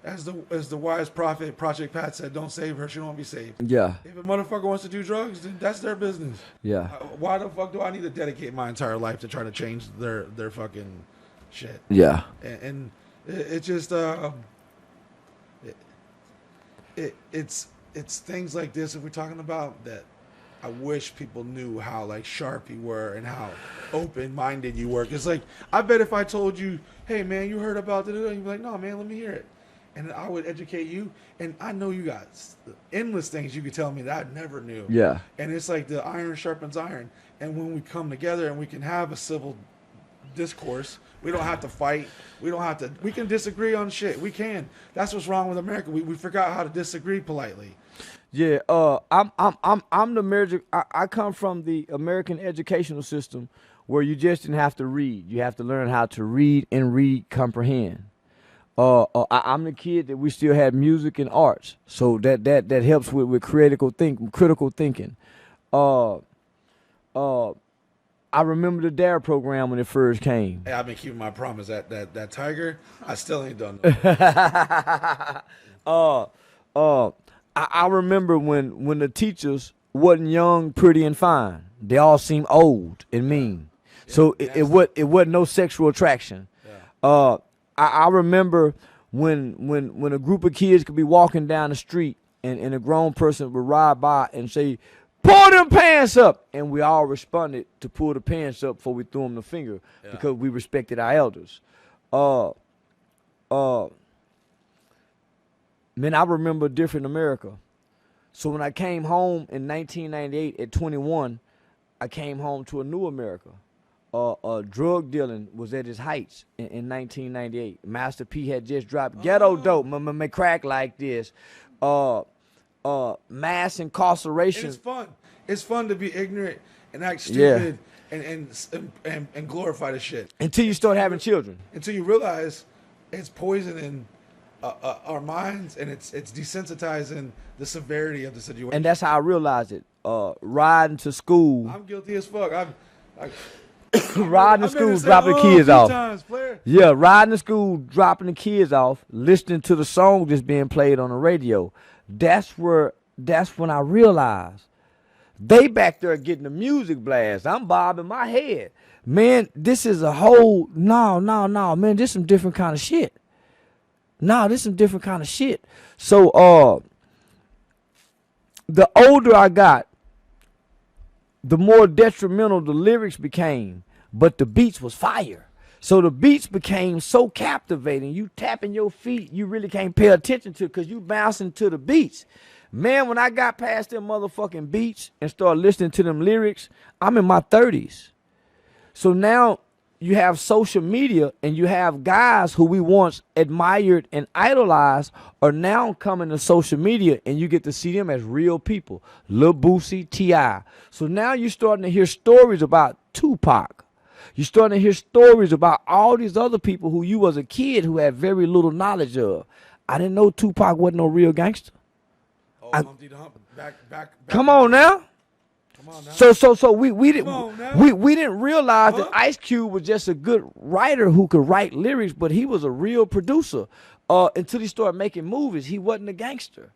as the wise prophet Project Pat said, don't save her, she don't want to be saved. Yeah. If a motherfucker wants to do drugs, then that's their business. Yeah. Why the fuck do I need to dedicate my entire life to try to change their fucking shit? Yeah. And it just it's things like this that we're talking about that I wish people knew how like sharp you were and how open-minded you were. Cause like I bet if I told you, hey man, you heard about it, you'd be like, no man, let me hear it. And I would educate you, and I know you got endless things you could tell me that I never knew. Yeah. And it's like the iron sharpens iron. And when we come together and we can have a civil discourse. We don't have to fight. We don't have to. We can disagree on shit. We can. That's what's wrong with America. We forgot how to disagree politely. Yeah, I'm the American. I come from the American educational system where you just didn't have to read. You have to learn how to read and comprehend. I'm the kid that we still had music and arts, so that helps with critical thinking. I remember the DARE program when it first came. Hey, I've been keeping my promise. That tiger, I still ain't done. I remember when the teachers wasn't young, pretty, and fine. They all seemed old and mean. Yeah, so it wasn't no sexual attraction. Yeah. I remember when a group of kids could be walking down the street and a grown person would ride by and say, "Pull them pants up," and we all responded to pull the pants up before we threw them the finger because we respected our elders. Man, I remember a different America. So when I came home in 1998 at 21, I came home to a new America. Drug dealing was at its heights in 1998. Master P had just dropped Ghetto Dope, may crack like this. Mass incarceration. And it's fun. It's fun to be ignorant and act stupid and glorify the shit. Until you start having children. Until you realize it's poisoning our minds, and it's desensitizing the severity of the situation. And that's how I realized it. Riding to school. I'm guilty as fuck. Riding to school, dropping the kids off. Yeah, riding to school, dropping the kids off, listening to the song just being played on the radio. That's when I realized they back there getting the music blast. I'm bobbing my head. Man, this is a whole no, man, this some different kind of shit. So the older I got, the more detrimental the lyrics became, but the beats was fire. So the beats became so captivating. You tapping your feet, you really can't pay attention to it because you bouncing to the beats. Man, when I got past them motherfucking beats and started listening to them lyrics, I'm in my 30s. So now you have social media and you have guys who we once admired and idolized are now coming to social media and you get to see them as real people. Lil Boosie, T.I. So now you're starting to hear stories about Tupac. You're starting to hear stories about all these other people who you as a kid who had very little knowledge of. I didn't know Tupac wasn't no real gangster. Come on now. So we didn't realize that Ice Cube was just a good writer who could write lyrics, but he was a real producer. Until he started making movies, he wasn't a gangster.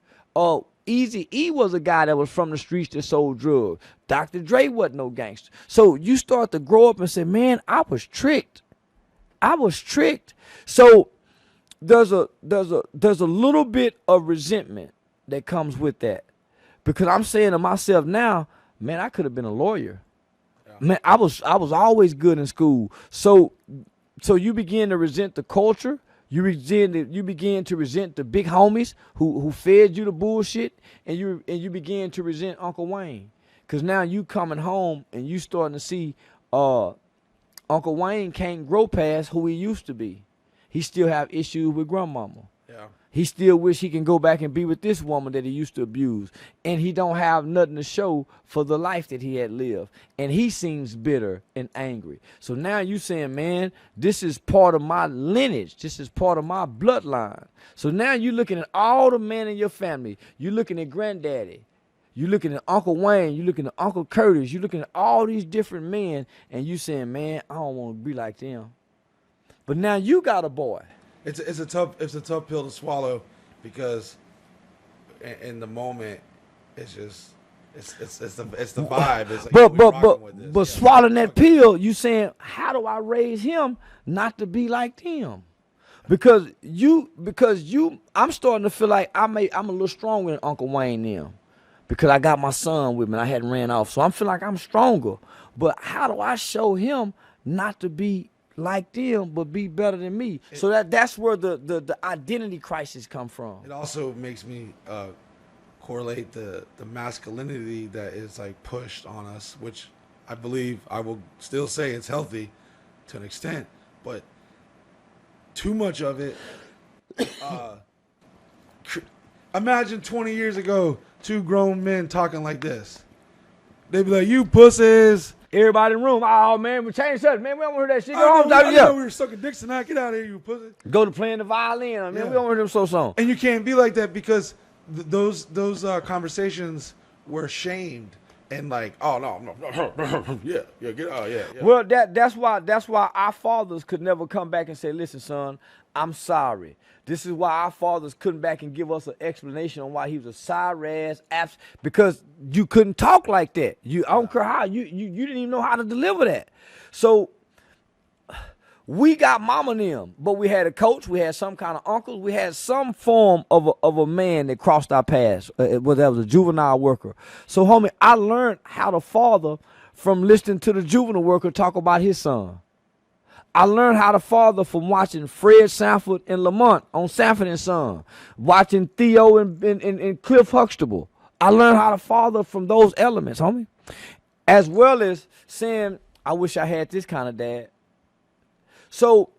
Eazy-E was a guy that was from the streets that sold drugs. Dr. Dre wasn't no gangster. So you start to grow up and say, man, I was tricked. So there's a little bit of resentment that comes with that. Because I'm saying to myself now, man, I could have been a lawyer. Yeah. Man, I was always good in school. So you begin to resent the culture. You begin to resent the big homies who fed you the bullshit, and you begin to resent Uncle Wayne. Cause now you coming home and you starting to see Uncle Wayne can't grow past who he used to be. He still have issues with grandmama. Yeah. He still wish he can go back and be with this woman that he used to abuse. And he don't have nothing to show for the life that he had lived. And he seems bitter and angry. So now you saying, man, this is part of my lineage. This is part of my bloodline. So now you looking at all the men in your family. You looking at granddaddy. You looking at Uncle Wayne. You looking at Uncle Curtis. You looking at all these different men. And you saying, man, I don't want to be like them. But now you got a boy. It's a tough pill to swallow, because in the moment it's just it's the vibe. It's like, but swallowing that pill, you saying, how do I raise him not to be like them? Because I'm starting to feel like I'm a little stronger than Uncle Wayne now, because I got my son with me and I hadn't ran off, so I'm feeling like I'm stronger. But how do I show him not to be like them, but be better than me? So that's where the identity crisis come from. It also makes me correlate the masculinity that is like pushed on us, which I believe I will still say it's healthy, to an extent, but too much of it. Imagine 20 years ago, two grown men talking like this. They'd be like, "You pussies." Everybody in the room, oh man, we changed something, man. We don't want to hear that shit. Go home, I know we were sucking dicks tonight. Get out of here, you pussy. Go to playing the violin, man. We don't want to hear them so songs. And you can't be like that because those conversations were shamed and like, oh no, yeah, get out, yeah. Well, that's why our fathers could never come back and say, "Listen, son, I'm sorry." This is why our fathers couldn't back and give us an explanation on why he was a sorry ass because you couldn't talk like that. I don't care how you didn't even know how to deliver that. So we got mama and them, but we had a coach, we had some kind of uncles, we had some form of a man that crossed our paths, whether that was a juvenile worker. So, homie, I learned how to father from listening to the juvenile worker talk about his son. I learned how to father from watching Fred Sanford and Lamont on Sanford and Son, watching Theo and Cliff Huxtable. I learned how to father from those elements, homie, as well as saying, I wish I had this kind of dad. So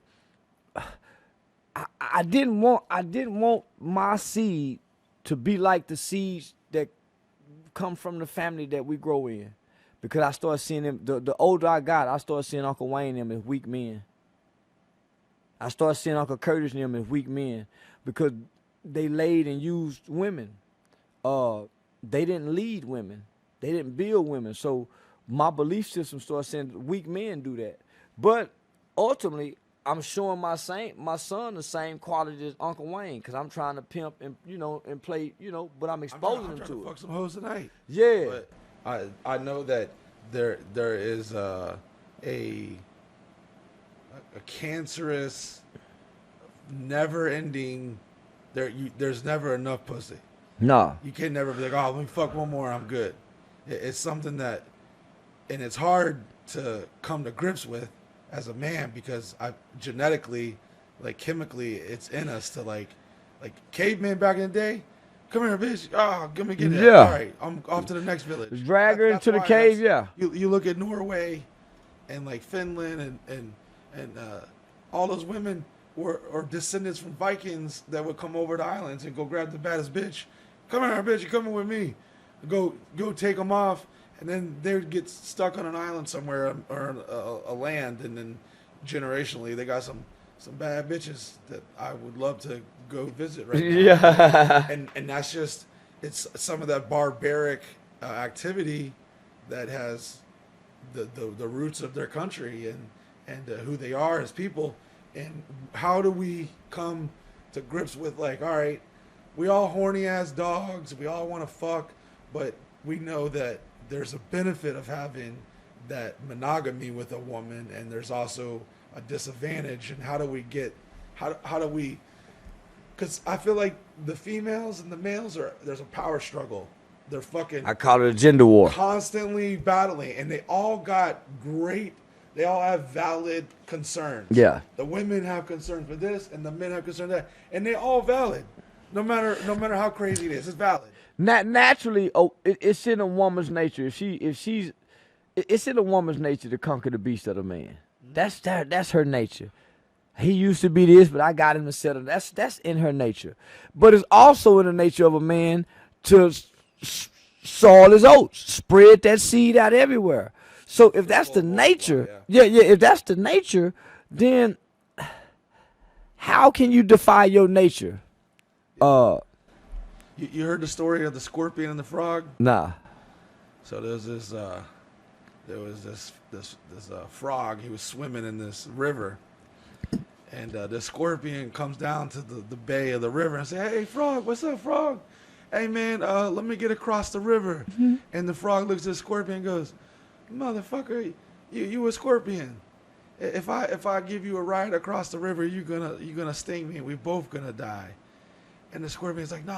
I didn't want my seed to be like the seeds that come from the family that we grow in. Because I started seeing them, the older I got, I started seeing Uncle Wayne and them as weak men. I started seeing Uncle Curtis and them as weak men because they laid and used women. They didn't lead women. They didn't build women. So my belief system started saying weak men do that. But ultimately, I'm showing my son the same quality as Uncle Wayne because I'm trying to pimp and and play, but I'm exposing him to it. Fuck some hoes tonight. Yeah. But I know that there is a cancerous, never-ending. There's never enough pussy. Nah. You can never be like, oh, let me fuck one more, I'm good. It's something that, and it's hard to come to grips with as a man because genetically, like chemically, it's in us to like cavemen back in the day. Come here, bitch. Oh, let me get it. Yeah. All right, I'm off to the next village. Drag her into the cave, yeah. You look at Norway and like Finland and all those women were descendants from Vikings that would come over the islands and go grab the baddest bitch. Come here, bitch. You're coming with me. Go take them off. And then they would get stuck on an island somewhere or a land. And then generationally, they got some bad bitches that I would love to go visit right now. Yeah. And that's just, it's some of that barbaric activity that has the roots of their country and who they are as people. And how do we come to grips with like, all right, we all horny ass dogs, we all want to fuck, but we know that there's a benefit of having that monogamy with a woman, and there's also a disadvantage. And how do we because I feel like the females and the males there's a power struggle. They're fucking, I call it a gender war. Constantly battling, and they all have valid concerns. Yeah. The women have concerns for this, and the men have concerns for that, and they all valid. No matter how crazy it is, it's valid. Naturally, it's in a woman's nature. It's in a woman's nature to conquer the beast of the man. That's her nature. He used to be this, but I got him to settle. That's in her nature. But it's also in the nature of a man to soil his oats, spread that seed out everywhere. So if that's the nature, if that's the nature, then how can you defy your nature? You heard the story of the scorpion and the frog? Nah. So there was this frog. He was swimming in this river, and the scorpion comes down to the bay of the river and say, "Hey, frog, what's up, frog? Hey, man, let me get across the river." Mm-hmm. And the frog looks at the scorpion and goes, "Motherfucker, you a scorpion. If I give you a ride across the river, you gonna sting me, and we both gonna die." And the scorpion's like, no,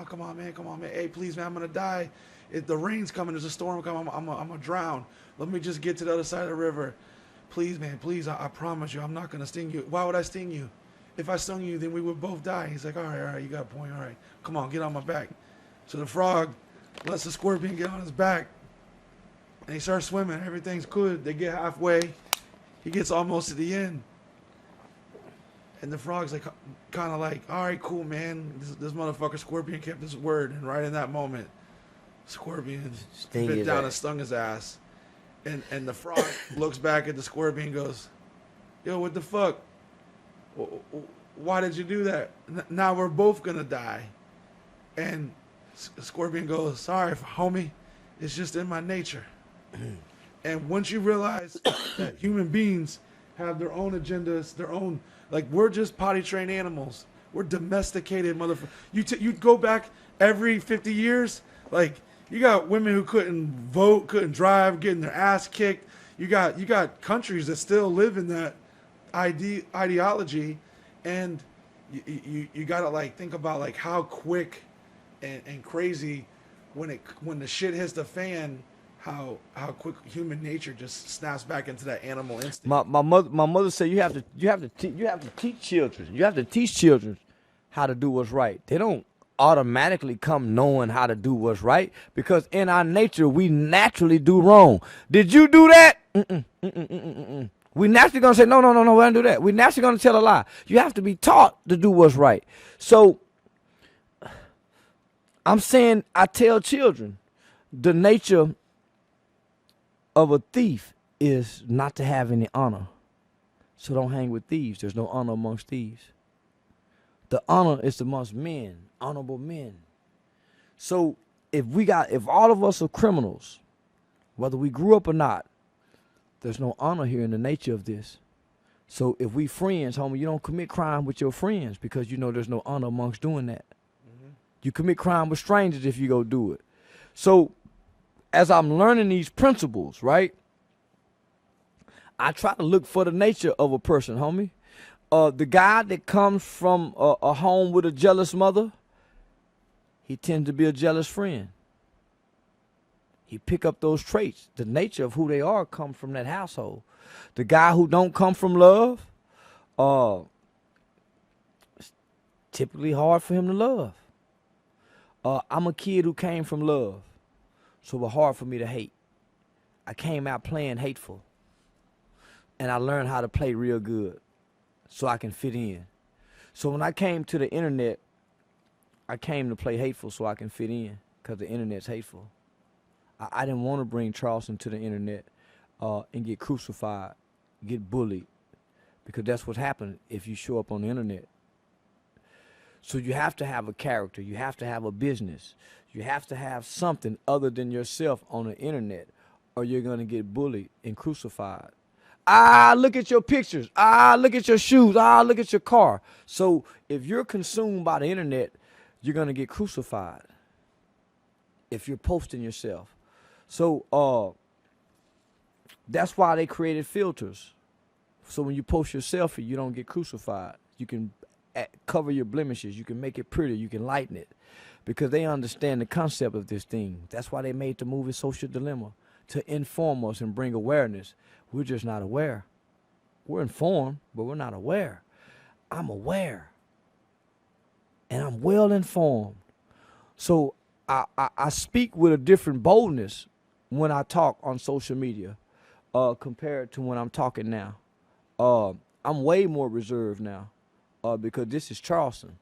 come on, man. Hey, please, man, I'm gonna die. The rain's coming. There's a storm coming. I'm gonna drown. Let me just get to the other side of the river. Please, man, please. I promise you, I'm not gonna sting you. Why would I sting you? If I stung you, then we would both die. He's like, all right, you got a point. All right, come on, get on my back. So the frog lets the scorpion get on his back, and he starts swimming. Everything's good. They get halfway. he gets almost to the end, and the frog's like, kind of like, all right, cool, man. This motherfucker Scorpion kept his word, and right in that moment, Scorpion bit down and stung his ass, and the frog looks back at the Scorpion and goes, yo, what the fuck? Why did you do that? Now we're both gonna die. And Scorpion goes, sorry, homie, it's just in my nature. And once you realize that human beings have their own agendas, their own, like, we're just potty trained animals. We're domesticated motherfuckers. You go back every 50 years, like, you got women who couldn't vote, couldn't drive, getting their ass kicked. You got countries that still live in that ideology, and you gotta, like, think about, like, how quick and crazy when the shit hits the fan, how quick human nature just snaps back into that animal instinct. My mother said you have to teach children. You have to teach children how to do what's right. They don't automatically come knowing how to do what's right, because in our nature we naturally do wrong. Did you do that? We naturally gonna say no, we don't do that. We naturally gonna tell a lie. You have to be taught to do what's right. So I'm saying, I tell children, the nature of a thief is not to have any honor. So don't hang with thieves. There's no honor amongst thieves. The honor is amongst men, honorable men. So if all of us are criminals, whether we grew up or not, there's no honor here in the nature of this. So if we friends, homie, you don't commit crime with your friends, because you know there's no honor amongst doing that. Mm-hmm. You commit crime with strangers if you go do it. So as I'm learning these principles, right, I try to look for the nature of a person, homie. The guy that comes from a home with a jealous mother, he tends to be a jealous friend. He pick up those traits. The nature of who they are come from that household. The guy who don't come from love, it's typically hard for him to love. I'm a kid who came from love, so it was hard for me to hate. I came out playing hateful, and I learned how to play real good so I can fit in. So when I came to the internet, I came to play hateful so I can fit in, because the internet's hateful. I didn't want to bring Charleston to the internet and get crucified, get bullied, because that's what happens if you show up on the internet. So you have to have a character. You have to have a business. You have to have something other than yourself on the internet, or you're going to get bullied and crucified. Look at your pictures. Look at your shoes. Look at your car. So if you're consumed by the internet, you're going to get crucified if you're posting yourself. So that's why they created filters. So when you post your selfie, you don't get crucified. You can cover your blemishes. You can make it pretty. You can lighten it, because they understand the concept of this thing. That's why they made the movie Social Dilemma, to inform us and bring awareness. We're just not aware. We're informed, but we're not aware. I'm aware, and I'm well informed. So I speak with a different boldness when I talk on social media compared to when I'm talking now. I'm way more reserved now because this is Charleston.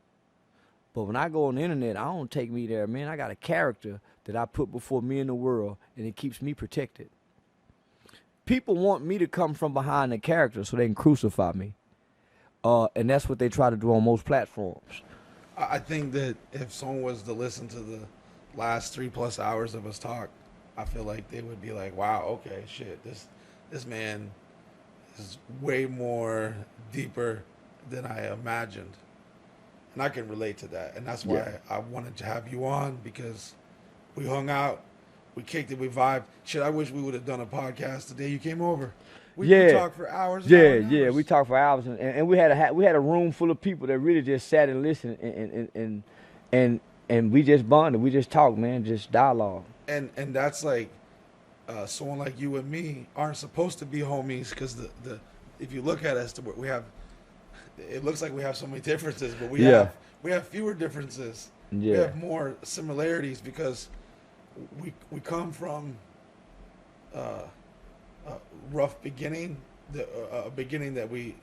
But when I go on the internet, I don't take me there, man. I got a character that I put before me and the world, and it keeps me protected. People want me to come from behind the character so they can crucify me. And that's what they try to do on most platforms. I think that if someone was to listen to the last 3+ hours of us talk, I feel like they would be like, wow, okay, shit, this man is way more deeper than I imagined. And I can relate to that. And that's why I wanted to have you on, because we hung out, we kicked it, we vibed. Shit, I wish we would have done a podcast the day you came over. We talked for hours. Yeah, we talked for hours, and we had a room full of people that really just sat and listened, and we just bonded. We just talked, man, just dialogue. And that's like someone like you and me aren't supposed to be homies, because the if you look at us, we have, it looks like we have so many differences, but we have fewer differences. Yeah. We have more similarities because we come from a rough beginning, a beginning that we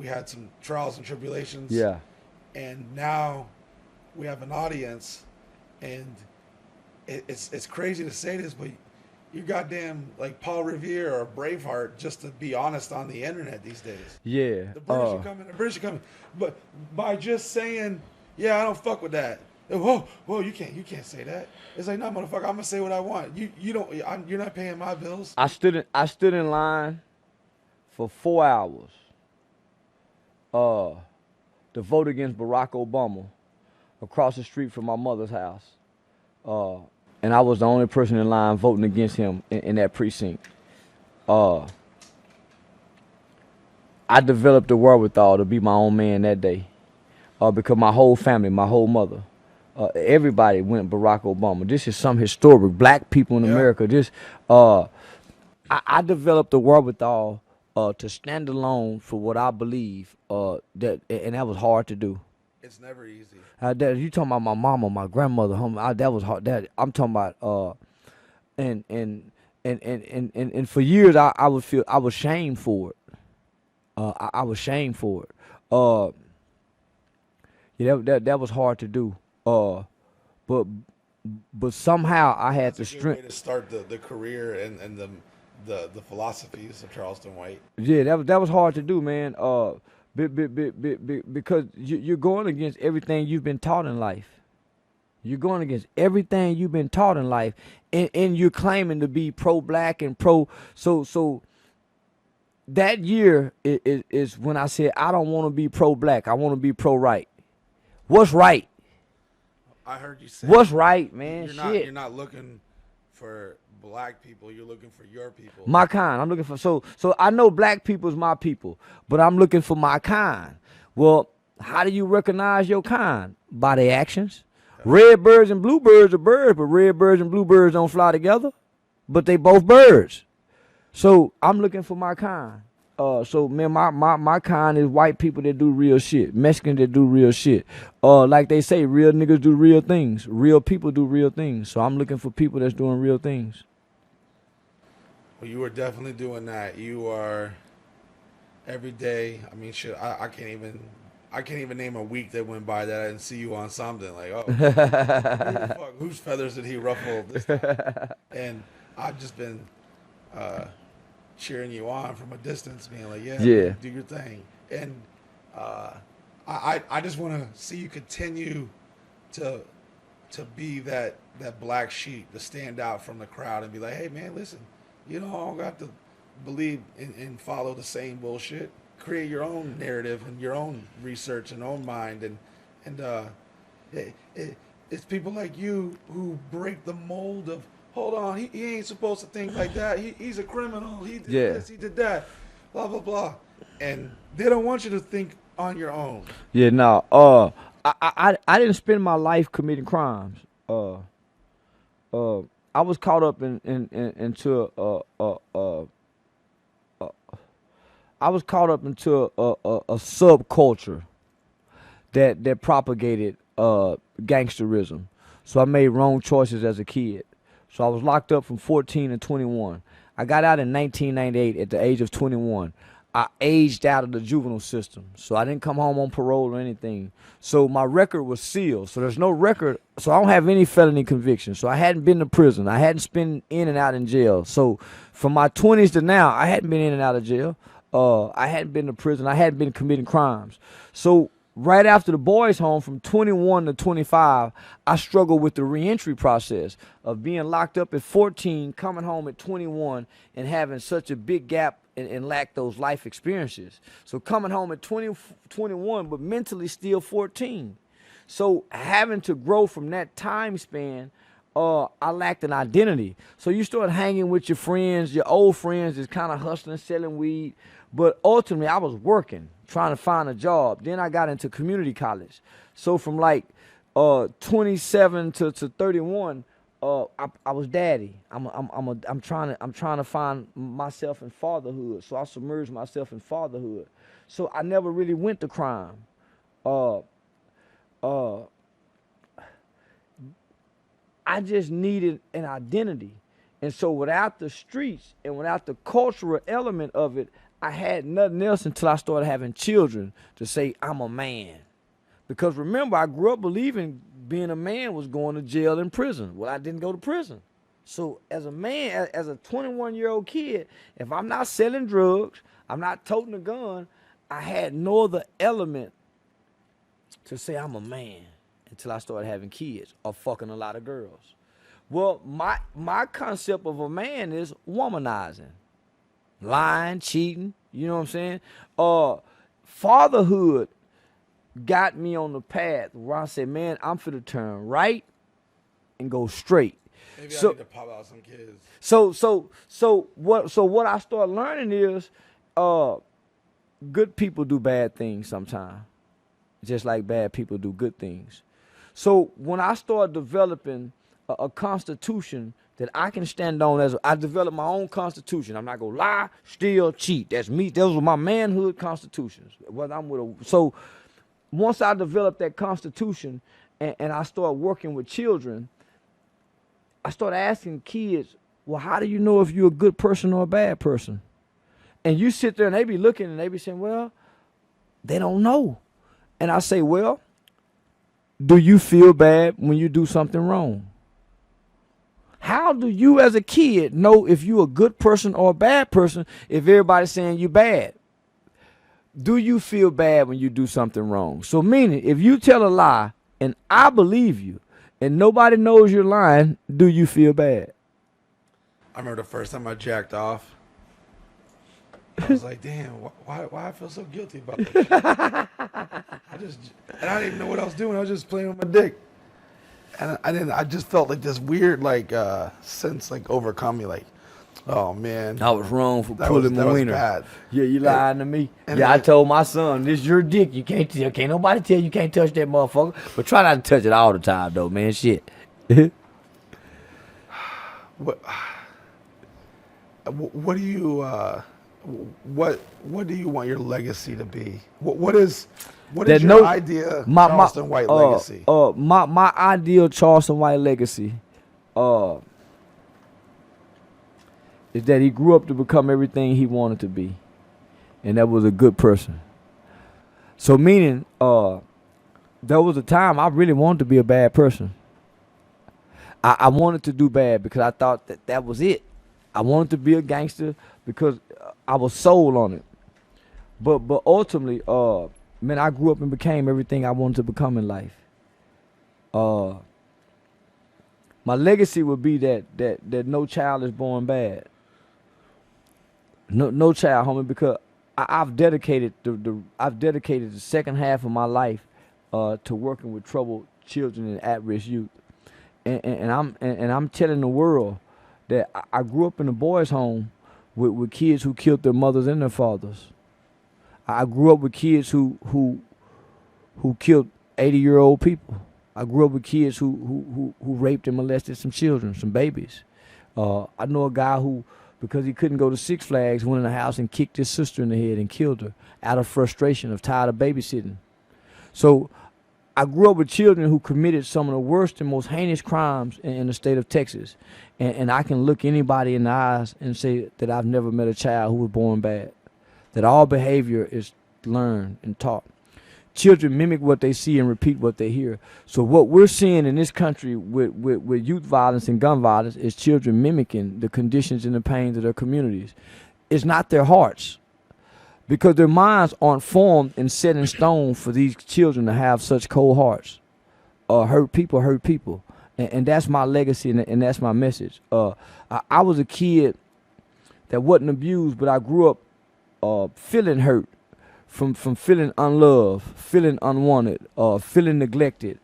had some trials and tribulations. Yeah. And now we have an audience, and it's crazy to say this, but you goddamn like Paul Revere or Braveheart just to be honest on the internet these days. Yeah. The British are coming. The British are coming. But by just saying, yeah, I don't fuck with that. Whoa, you can't say that. It's like, no, motherfucker, I'm gonna say what I want. You don't. You're not paying my bills. I stood in line for 4 hours. To vote against Barack Obama across the street from my mother's house. And I was the only person in line voting against him in that precinct. I developed the wherewithal to be my own man that day. Because my whole family, my whole mother, everybody went Barack Obama. This is some historic black people in America. I developed the wherewithal to stand alone for what I believe, and that was hard to do. It's never easy. You talking about my mama, my grandmother, that was hard. That I'm talking about, and for years I would feel I was shamed for it. I was shamed for it. That was hard to do. But somehow I had the strength. Way to start the career and the philosophies of Charleston White. Yeah, that was hard to do, man. Because you're going against everything you've been taught in life. You're going against everything you've been taught in life, and you're claiming to be pro-black and pro. So that year is when I said I don't want to be pro-black. I want to be pro-right. What's right? I heard you say. What's right, man? You're not looking for black people. You're looking for your people. My kind. I'm looking for so I know black people is my people, but I'm looking for my kind. Well, how do you recognize your kind? By their actions. Red birds and blue birds are birds, but red birds and blue birds don't fly together, but they both birds. So I'm looking for my kind. So man, my kind is white people that do real shit, Mexicans that do real shit. Like they say, real niggas do real things. Real people do real things. So I'm looking for people that's doing real things. Well, you are definitely doing that. You are every day. I mean, shit. I can't even name a week that went by that I didn't see you on something. Like, oh, who the fuck, whose feathers did he ruffle this time? And I've just been cheering you on from a distance, being like, yeah, do your thing. And I just want to see you continue to be that black sheep, to stand out from the crowd and be like, hey man, listen, you don't all got to believe and follow the same bullshit. Create your own narrative and your own research and own mind, and it's people like you who break the mold of, hold on, he ain't supposed to think like that. He's a criminal. He did this, he did that, blah blah blah, and they don't want you to think on your own. Yeah, no. I didn't spend my life committing crimes. I was caught up into a subculture that propagated gangsterism. So I made wrong choices as a kid. So I was locked up from 14 to 21. I got out in 1998 at the age of 21. I aged out of the juvenile system. So I didn't come home on parole or anything. So my record was sealed. So there's no record. So I don't have any felony convictions. So I hadn't been to prison. I hadn't been in and out in jail. So from my 20s to now, I hadn't been in and out of jail. I hadn't been to prison. I hadn't been committing crimes. So right after the boys' home from 21 to 25, I struggled with the reentry process of being locked up at 14, coming home at 21, and having such a big gap and lack those life experiences. So coming home at 21, but mentally still 14. So having to grow from that time span, I lacked an identity. So you start hanging with your friends, your old friends is kind of hustling, selling weed. But ultimately, I was working, trying to find a job. Then I got into community college. So from like 27 to 31, I was daddy. I'm trying to find myself in fatherhood. So I submerged myself in fatherhood. So I never really went to crime. I just needed an identity. And so without the streets and without the cultural element of it, I had nothing else until I started having children to say I'm a man. Because remember, I grew up believing being a man was going to jail and prison. Well, I didn't go to prison. So as a man, as a 21-year-old kid, if I'm not selling drugs, I'm not toting a gun, I had no other element to say I'm a man until I started having kids or fucking a lot of girls. Well, my concept of a man is womanizing, lying, cheating, you know what I'm saying? Fatherhood got me on the path where I said, man, I'm finna turn right and go straight. Maybe I need to pop out some kids. So what I started learning is good people do bad things sometimes, just like bad people do good things. So when I started developing a constitution that I can stand on, I developed my own constitution. I'm not gonna lie, steal, cheat. That's me. Those were my manhood constitutions. Whether I'm with so once I developed that constitution and I started working with children, I started asking kids, well, how do you know if you're a good person or a bad person? And you sit there and they be looking and they be saying, well, they don't know. And I say, well, do you feel bad when you do something wrong? How do you as a kid know if you're a good person or a bad person if everybody's saying you bad? Do you feel bad when you do something wrong? So meaning, if you tell a lie and I believe you and nobody knows you're lying, do you feel bad? I remember the first time I jacked off. I was like, damn, why I feel so guilty about this shit? I didn't even know what I was doing. I was just playing with my dick. And I just felt like this weird, sense, overcome me. Like, oh, man. I was wrong for pulling my wiener. Bad. Yeah, you lying to me. I told my son, this is your dick. You can't tell. Can't nobody tell you can't touch that motherfucker. But try not to touch it all the time, though, man. Shit. What do you what do you want your legacy to be? What is your idea Charleston White legacy? My ideal Charleston White legacy is that he grew up to become everything he wanted to be, and that was a good person. So meaning, there was a time I really wanted to be a bad person. I wanted to do bad because I thought that was it. I wanted to be a gangster because I was sold on it. But ultimately, man, I grew up and became everything I wanted to become in life. My legacy would be that no child is born bad. No child, homie, because I've dedicated the second half of my life to working with troubled children and at-risk youth, and I'm telling the world that I grew up in a boys' home with kids who killed their mothers and their fathers. I grew up with kids who killed 80-year-old people. I grew up with kids who raped and molested some children, some babies. I know a guy who, because he couldn't go to Six Flags, went in the house and kicked his sister in the head and killed her out of frustration, of tired of babysitting. So I grew up with children who committed some of the worst and most heinous crimes in the state of Texas. And I can look anybody in the eyes and say that I've never met a child who was born bad. That all behavior is learned and taught. Children mimic what they see and repeat what they hear. So what we're seeing in this country with youth violence and gun violence is children mimicking the conditions and the pains of their communities. It's not their hearts, because their minds aren't formed and set in stone for these children to have such cold hearts. Hurt people. And that's my legacy, and that's my message. I was a kid that wasn't abused, but I grew up feeling hurt from feeling unloved, feeling unwanted, feeling neglected,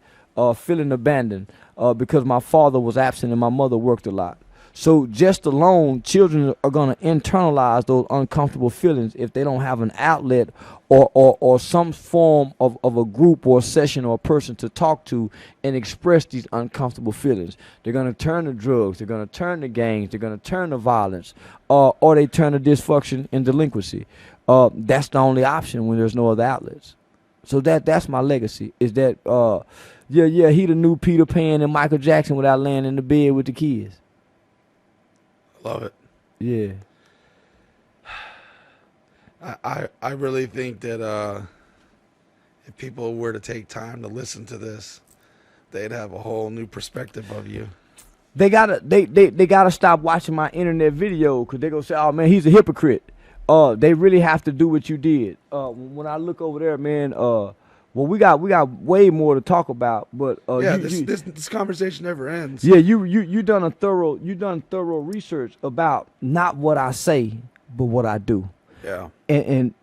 feeling abandoned, because my father was absent and my mother worked a lot. So just alone, children are going to internalize those uncomfortable feelings if they don't have an outlet or some form of a group or a session or a person to talk to and express these uncomfortable feelings. They're going to turn to drugs. They're going to turn to gangs. They're going to turn to violence, or they turn to dysfunction and delinquency. That's the only option when there's no other outlets. So that's my legacy, is that, he the new Peter Pan and Michael Jackson without laying in the bed with the kids. Love it. Yeah. I really think that if people were to take time to listen to this, they'd have a whole new perspective of you. They gotta stop watching my internet video because they gonna say, "Oh man, he's a hypocrite." They really have to do what you did. When I look over there, man. Well, we got way more to talk about, but this conversation never ends. Yeah, you done thorough research about not what I say, but what I do. Yeah. And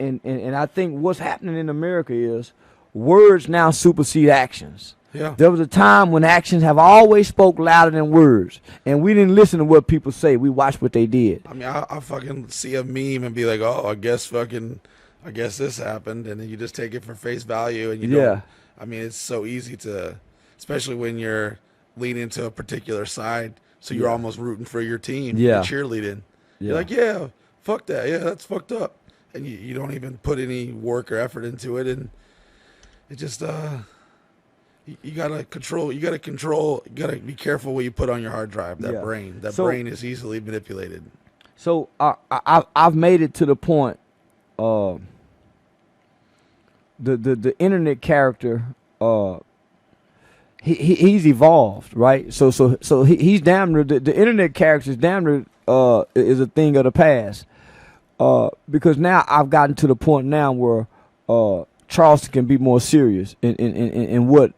I think what's happening in America is words now supersede actions. Yeah. There was a time when actions have always spoke louder than words, and we didn't listen to what people say. We watched what they did. I mean, I fucking see a meme and be like, oh, I guess this happened, and then you just take it for face value, and you don't. I mean, it's so easy to, especially when you're leaning to a particular side, so you're almost rooting for your team. Yeah. You're cheerleading. Yeah. You're like, yeah, fuck that. Yeah, that's fucked up. And you don't even put any work or effort into it, and it just you gotta control. You gotta be careful what you put on your hard drive. That brain. That brain is easily manipulated. So I've made it to the point. The internet character, he's evolved, right? So he's damn near the internet character is damn near is a thing of the past. Because now I've gotten to the point now where Charleston can be more serious in what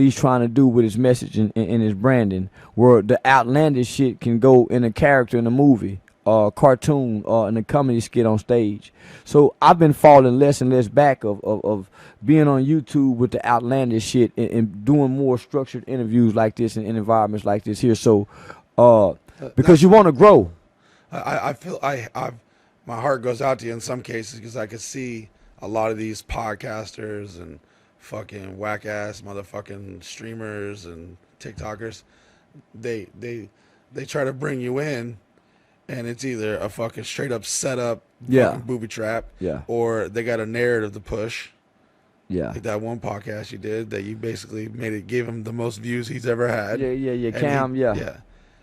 he's trying to do with his message and his branding, where the outlandish shit can go in a character in a movie, cartoon, in a comedy skit on stage. So I've been falling less and less back of being on YouTube with the outlandish shit and doing more structured interviews like this in environments like this here. So because you want to grow. I feel my heart goes out to you in some cases because I could see a lot of these podcasters and fucking whack ass motherfucking streamers and TikTokers. They try to bring you in, and it's either a fucking straight up setup, fucking booby trap, or they got a narrative to push. Yeah, like that one podcast you did that you basically gave him the most views he's ever had. Yeah. Cam, yeah.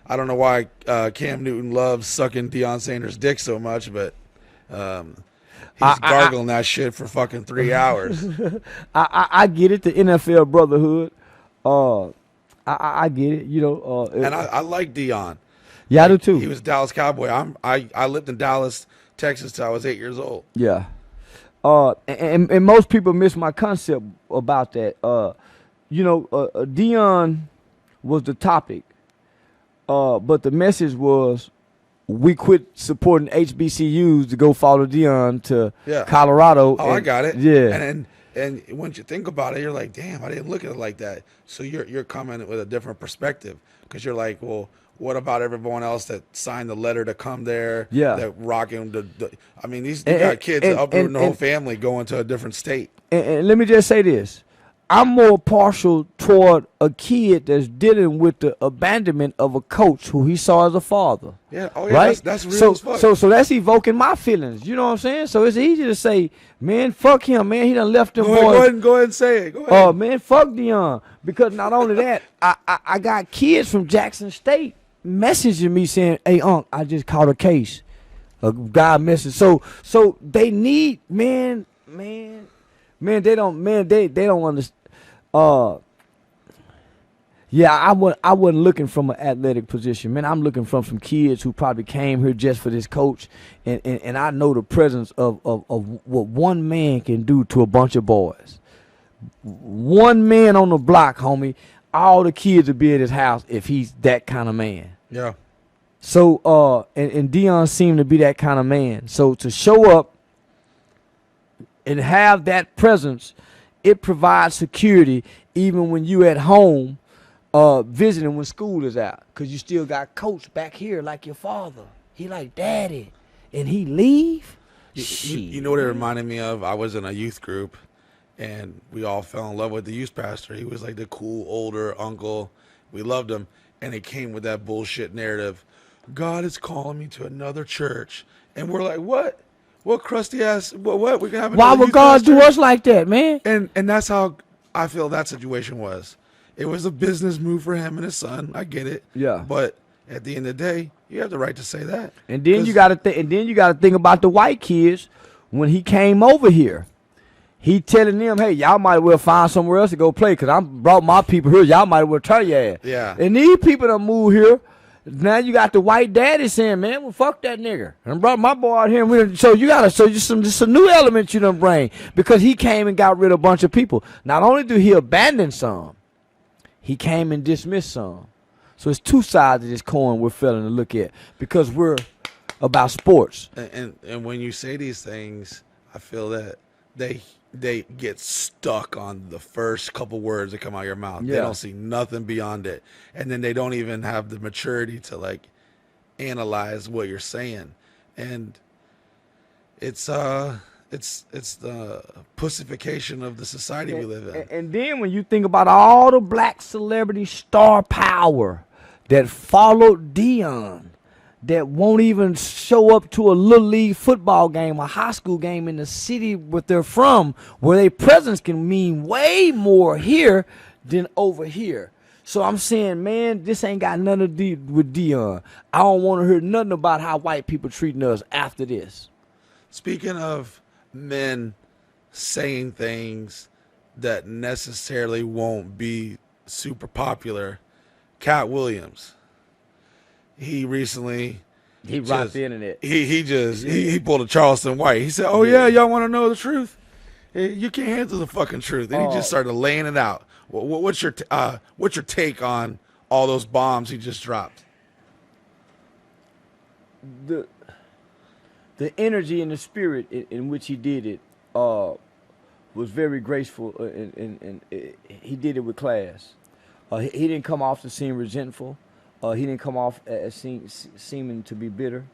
I don't know why Cam Newton loves sucking Deion Sanders' dick so much, but he's gargling that shit for fucking 3 hours. I get it, the NFL brotherhood. I get it, you know. And I like Deion. Yeah, I do too. He was a Dallas Cowboy. I lived in Dallas, Texas till I was 8 years old. Yeah. And most people miss my concept about that. Deion was the topic. But the message was we quit supporting HBCUs to go follow Deion to Colorado. Oh, I got it. Yeah. And once you think about it, you're like, damn, I didn't look at it like that. So you're coming with a different perspective because you're like, well, what about everyone else that signed the letter to come there? Yeah. That rocking I mean, you got kids uprooting the whole family going to a different state. And let me just say this. I'm more partial toward a kid that's dealing with the abandonment of a coach who he saw as a father. Yeah, oh yeah, right? That's real as fuck. So that's evoking my feelings. You know what I'm saying? So it's easy to say, man, fuck him, man. He done left them boys. Go ahead and say it. Go ahead. Oh, man, fuck Deion. Because not only that, I got kids from Jackson State messaging me saying, hey, Unc, I just caught a case. A guy messaged. So they need, man, they don't understand. I wasn't looking from an athletic position, man. I'm looking from some kids who probably came here just for this coach, and I know the presence of what one man can do to a bunch of boys. One man on the block, homie, all the kids would be at his house if he's that kind of man. Yeah. So and Deion seemed to be that kind of man. So to show up and have that presence, it provides security even when you at home visiting when school is out, because you still got coach back here like your father. He like daddy, and he leave. You know what it reminded me of? I was in a youth group, and we all fell in love with the youth pastor. He was like the cool older uncle. We loved him, and it came with that bullshit narrative. God is calling me to another church, and we're like, what? What crusty ass? What? We can have. Why would God do us like that, man? And that's how I feel that situation was. It was a business move for him and his son. I get it. Yeah. But At the end of the day, you have the right to say that. And then you got to think about the white kids when he came over here. He telling them, hey, y'all might well find somewhere else to go play because I brought my people here. Y'all might well turn your ass. Yeah. And these people that move here, now you got the white daddy saying, man, well, fuck that nigga. And I brought my boy out here. And so you got to show you some new elements you done bring because he came and got rid of a bunch of people. Not only do he abandon some, he came and dismissed some. So it's two sides of this coin we're failing to look at because we're about sports. And when you say these things, I feel that they get stuck on the first couple words that come out of your mouth. Yeah. They don't see nothing beyond it. And then they don't even have the maturity to like analyze what you're saying. And it's the pussification of the society we live in. And then when you think about all the black celebrity star power that followed Deion, that won't even show up to a little league football game, a high school game in the city where they're from, where their presence can mean way more here than over here. So I'm saying, man, this ain't got nothing to do with Deion. I don't want to hear nothing about how white people treating us after this. Speaking of men saying things that necessarily won't be super popular, Cat Williams. He recently rocked the internet. He pulled a Charleston White. He said, "Oh yeah, y'all want to know the truth? You can't handle the fucking truth." And he just started laying it out. What's your take on all those bombs he just dropped? The energy and the spirit in which he did it was very graceful, and he did it with class. He didn't come off the scene resentful. He didn't come off as seeming to be bitter.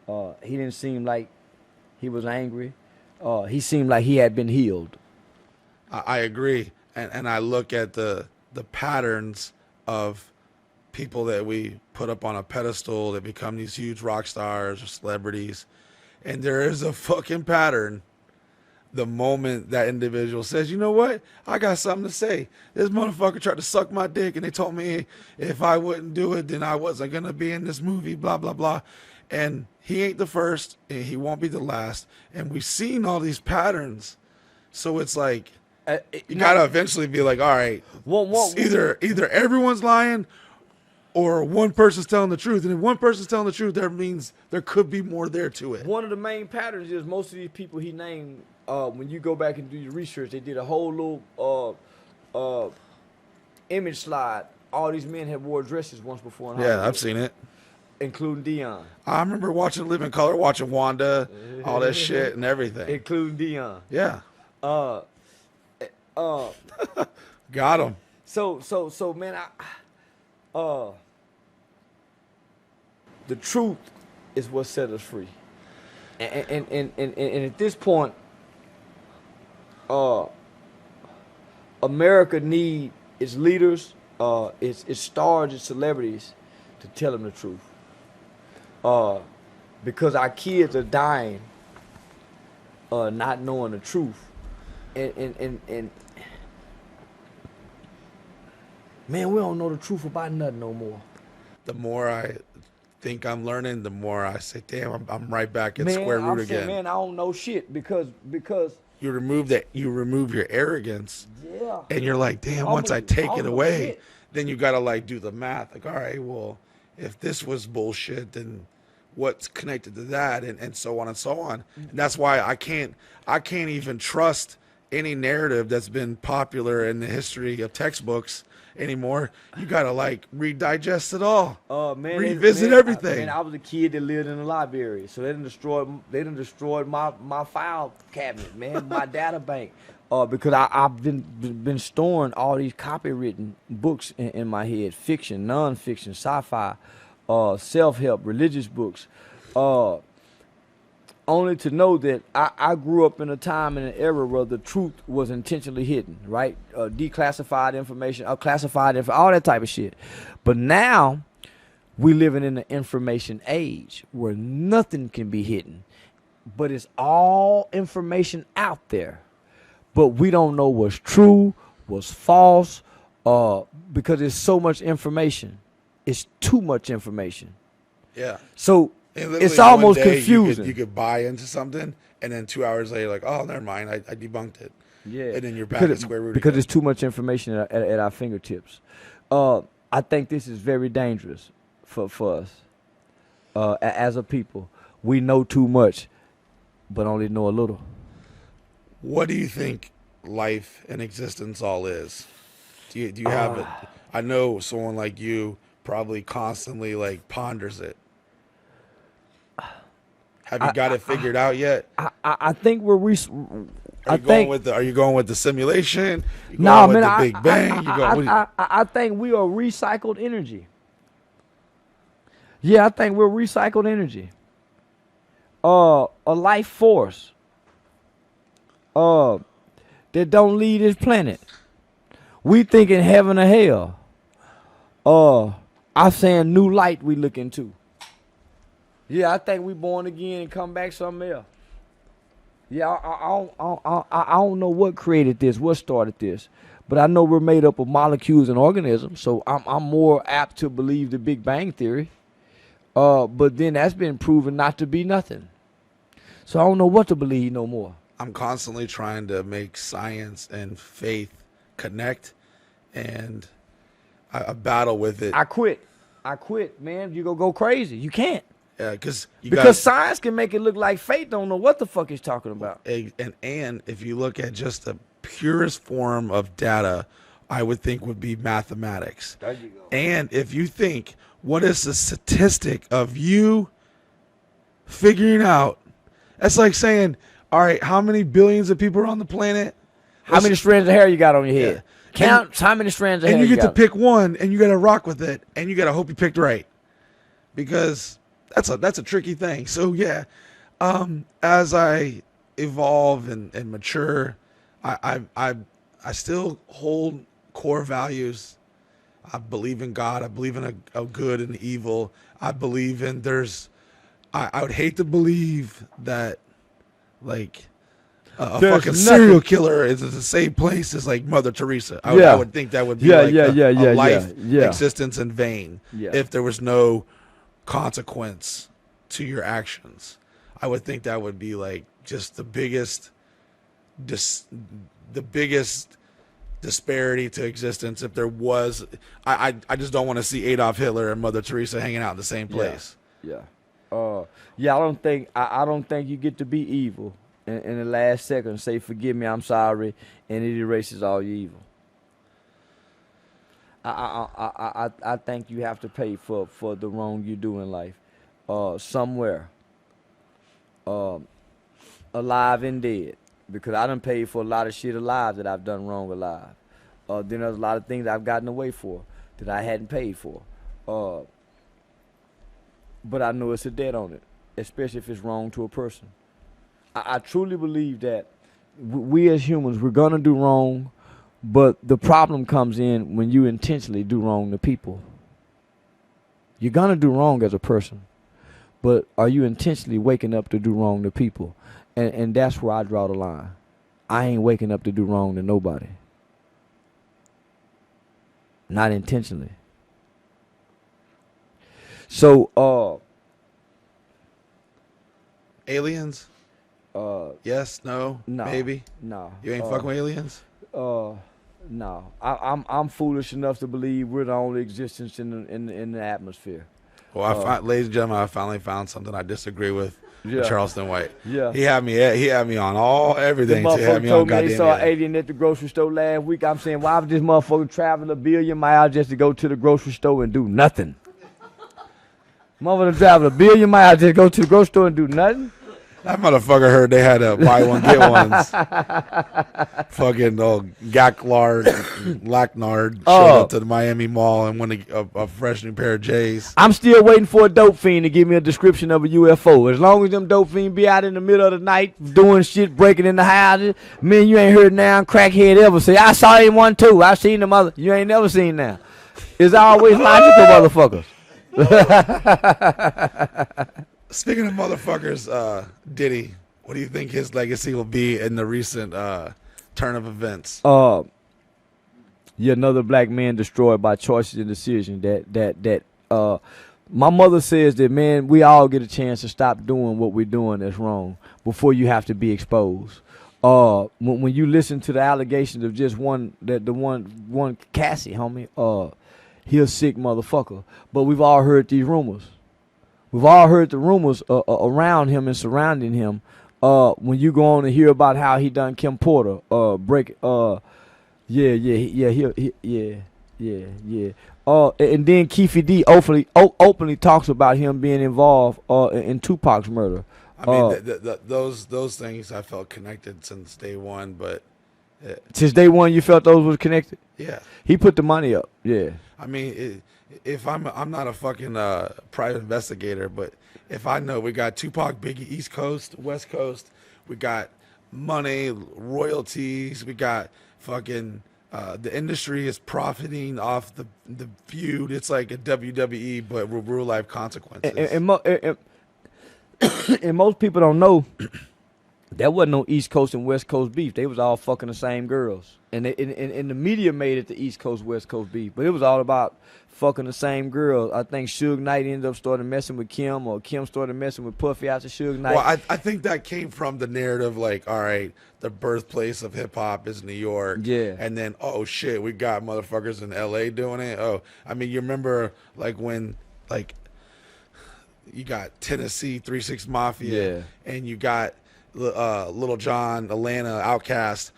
He didn't seem like he was angry. He seemed like he had been healed. I agree, and I look at the patterns of people that we put up on a pedestal that become these huge rock stars or celebrities, and there is a fucking pattern. The moment that individual says, you know what, I got something to say. This motherfucker tried to suck my dick and they told me if I wouldn't do it, then I wasn't going to be in this movie, blah, blah, blah. And he ain't the first and he won't be the last. And we've seen all these patterns. So it's like, you got to eventually be like, all right, either everyone's lying or one person's telling the truth. And if one person's telling the truth, that means there could be more there to it. One of the main patterns is most of these people he named, when you go back and do your research, they did a whole little image slide. All these men had wore dresses once before in Hollywood. Yeah, I've seen it. Including Deion. I remember watching Live in Color, watching Wanda, all that shit and everything. Including Deion. Yeah. Got him. So man, the truth is what set us free. And at this point, America need its leaders, its stars, its celebrities to tell them the truth. Because our kids are dying, not knowing the truth. And man, we don't know the truth about nothing no more. The more I think I'm learning, the more I say, damn, I'm right back at square root again. Man, I don't know shit because you remove your arrogance. Yeah. And you're like, damn, once I take it away, then you gotta like do the math. Like, all right, well, if this was bullshit, then what's connected to that, and so on and so on. And that's why I can't even trust any narrative that's been popular in the history of textbooks anymore. You gotta like redigest it all. Revisit everything. I was a kid that lived in the library, so they done destroyed my file cabinet, man, my data bank. Because I've been storing all these copywritten books in my head, fiction, nonfiction, sci-fi, self-help, religious books. Only to know that I grew up in a time and an era where the truth was intentionally hidden, right? Declassified information, classified information, all that type of shit. But now we living in an information age where nothing can be hidden, but it's all information out there. But we don't know what's true, what's false, because there's so much information. it's too much information. Yeah. So And literally it's almost one day confusing. You could buy into something, and then 2 hours later, like, oh, never mind, I debunked it. Yeah, And then you're back at square root because again. there's too much information at our fingertips. I think this is very dangerous for us as a people. We know too much, but only know a little. What do you think life and existence all is? Do you have it? I know someone like you probably constantly like ponders it. Have you got it figured out yet? I think we're Are you going with the simulation? You going no, with man. the Big Bang? I think we are recycled energy. Yeah, I think we're recycled energy. A life force. That don't leave this planet. We think in heaven or hell. I'm saying new light we look into. Yeah, I think we born again and come back something else. Yeah, I don't know what created this, what started this, but I know we're made up of molecules and organisms, so I'm more apt to believe the Big Bang Theory. But then that's been proven not to be nothing. So I don't know what to believe no more. I'm constantly trying to make science and faith connect, and I battle with it. I quit, man. You go crazy. You can't. Yeah, because science can make it look like faith don't know what the fuck he's talking about. And if you look at just the purest form of data, I would think would be mathematics. There you go. And if you think, what is the statistic of you figuring out? That's like saying, all right, how many billions of people are on the planet? How many strands of hair you got on your head? Yeah. Count how many strands of hair and you get to got. pick one, and you got to rock with it, and you got to hope you picked right, because that's a tricky thing. So yeah, as I evolve and mature, I still hold core values. I believe in God. I believe in a good and evil. I believe in I would hate to believe that like a fucking serial killer is in the same place as like Mother Teresa. I would think that would be a life existence in vain if there was no consequence to your actions. I would think that would be like just the biggest disparity to existence if there was. I just don't want to see Adolf Hitler and Mother Teresa hanging out in the same place. I don't think you get to be evil in the last second, say forgive me, I'm sorry, and it erases all your evil. I think you have to pay for the wrong you do in life, somewhere, alive and dead, because I done paid for a lot of shit alive that I've done wrong alive. Then there's a lot of things I've gotten away for that I hadn't paid for. But I know it's a debt on it, especially if it's wrong to a person. I truly believe that we as humans, we're going to do wrong, but the problem comes in when you intentionally do wrong to people. You're going to do wrong as a person, but are you intentionally waking up to do wrong to people? And that's where I draw the line. I ain't waking up to do wrong to nobody. Not intentionally. So, aliens? Yes, no, maybe. No. You ain't fucking with aliens? No. I'm foolish enough to believe we're the only existence in the atmosphere. Well, ladies and gentlemen, I finally found something I disagree with. Charleston White. Yeah. He had me on everything. The He had motherfucker me on told me they goddamn saw an everything. alien at the grocery store last week. I'm saying, why would this motherfucker travel 1 billion miles just to go to the grocery store and do nothing? Motherfucker travel 1 billion miles just to go to the grocery store and do nothing? That motherfucker heard they had buy one get ones. Fucking Lacknard showed up to the Miami Mall and won a fresh new pair of J's. I'm still waiting for a dope fiend to give me a description of a UFO. As long as them dope fiends be out in the middle of the night doing shit, breaking in the houses, man, you ain't heard now crackhead ever say, I saw him one too. I seen the mother. You ain't never seen now. It's always logical, motherfuckers. Speaking of motherfuckers, Diddy, what do you think his legacy will be in the recent turn of events? You're another black man destroyed by choices and decisions that My mother says that, man, we all get a chance to stop doing what we're doing that's wrong before you have to be exposed. When you listen to the allegations of just one Cassie, homie, he a sick motherfucker. But we've all heard these rumors. We've all heard the rumors around him and surrounding him. When you go on and hear about how he done Kim Porter, and then Keefe D openly talks about him being involved in Tupac's murder. I mean, those things I felt connected since day one, but since day one you felt those was connected. Yeah, he put the money up. Yeah, I mean, if I'm not a fucking private investigator, but if I know we got Tupac, Biggie, East Coast, West Coast, we got money, royalties, we got fucking. The industry is profiting off the feud. It's like a WWE, but with real life consequences. And most people don't know there wasn't no East Coast and West Coast beef. They was all fucking the same girls, and the media made it the East Coast West Coast beef. But it was all about fucking the same girls. I think Suge Knight ended up starting messing with Kim, or Kim started messing with Puffy after Suge Knight. Well, I think that came from the narrative, like, all right, the birthplace of hip hop is New York. Yeah. And then, oh shit, we got motherfuckers in LA doing it. Oh, I mean, you remember like when like you got Tennessee 3 6 Mafia, and you got Little John, Atlanta, Outkast.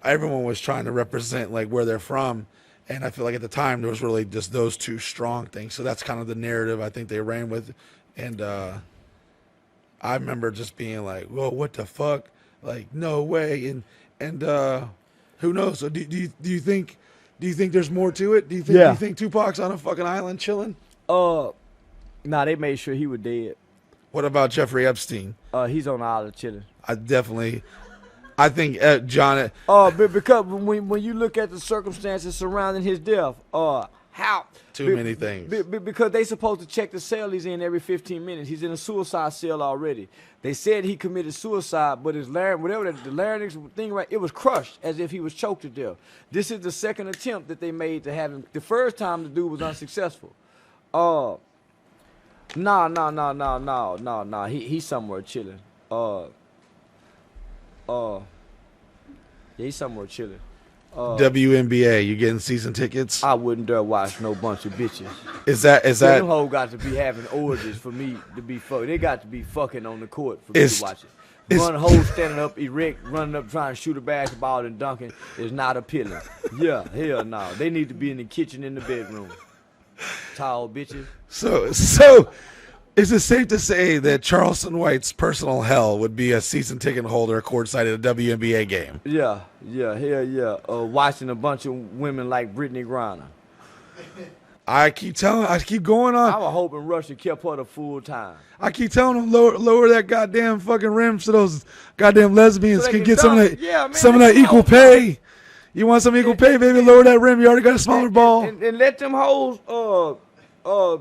Everyone was trying to represent like where they're from. And I feel like at the time there was really just those two strong things. So that's kind of the narrative I think they ran with. And I remember just being like, whoa, what the fuck? Like, no way. And who knows? So do you think there's more to it? Do you think Tupac's on a fucking island chilling? Nah, they made sure he was dead. What about Jeffrey Epstein? He's on the island chilling. I think John. Because when you look at the circumstances surrounding his death, how too many things. Because they supposed to check the cell he's in every 15 minutes. He's in a suicide cell already. They said he committed suicide, but his the larynx thing, right, it was crushed as if he was choked to death. This is the second attempt that they made to have him. The first time the dude was unsuccessful. Nah. He's somewhere chilling. He's somewhere chilling. WNBA, you getting season tickets? I wouldn't dare watch no bunch of bitches. Is that? Them hoes got to be having orgies for me to be fucked. They got to be fucking on the court for me to watch it. One hoe standing up erect, running up trying to shoot a basketball and dunking is not appealing. Yeah, hell no. They need to be in the kitchen, in the bedroom. Tall bitches. So is it safe to say that Charleston White's personal hell would be a season ticket holder courtside at a WNBA game? Yeah, hell yeah. Watching a bunch of women like Brittany Griner. I keep going on. I was hoping Russia kept her the full time. I keep telling them lower that goddamn fucking rim so those goddamn lesbians can get some of that equal pay. You want some equal pay, baby? Lower that rim. You already got a smaller ball. And let them hoes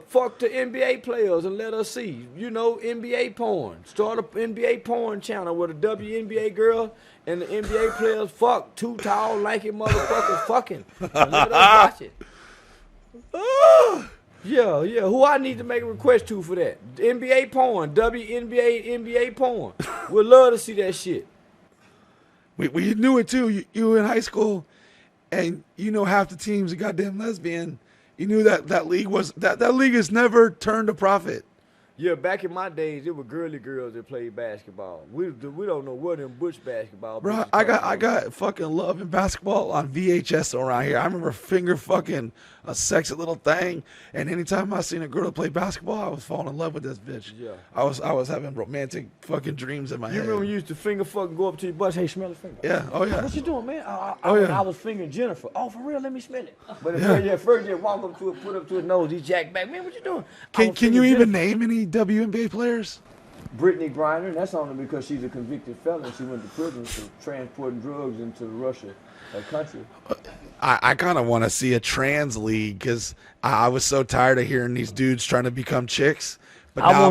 fuck the NBA players and let us see. You know, NBA porn. Start a NBA porn channel with a WNBA girl and the NBA players fuck. Two tall, lanky motherfuckers fucking. And let us watch it. Yeah. Who I need to make a request to for that? NBA porn. WNBA, NBA porn. We'd love to see that shit. We knew it too. You were in high school, and you know half the teams are goddamn lesbian. You knew that league was that league has never turned a profit. Yeah, back in my days, it were girly girls that played basketball. We don't know what them butch basketball. Bro, I got fucking Love and Basketball on VHS around here. I remember finger fucking a sexy little thing, and anytime I seen a girl play basketball, I was falling in love with this bitch. Yeah, I was having romantic fucking dreams in my head. You remember when you used to finger fuck and go up to your butt, hey, smell the finger. Yeah, oh yeah. What you doing, man? I was fingering Jennifer. Oh, for real? Let me smell it. But if first you walk up to it, put up to his nose, he jacked back. Man, what you doing? Can you even name any WNBA players? Brittany Griner, that's only because she's a convicted felon. She went to prison for transporting drugs into Russia, her country. I kind of want to see a trans league because I was so tired of hearing these dudes trying to become chicks. But now I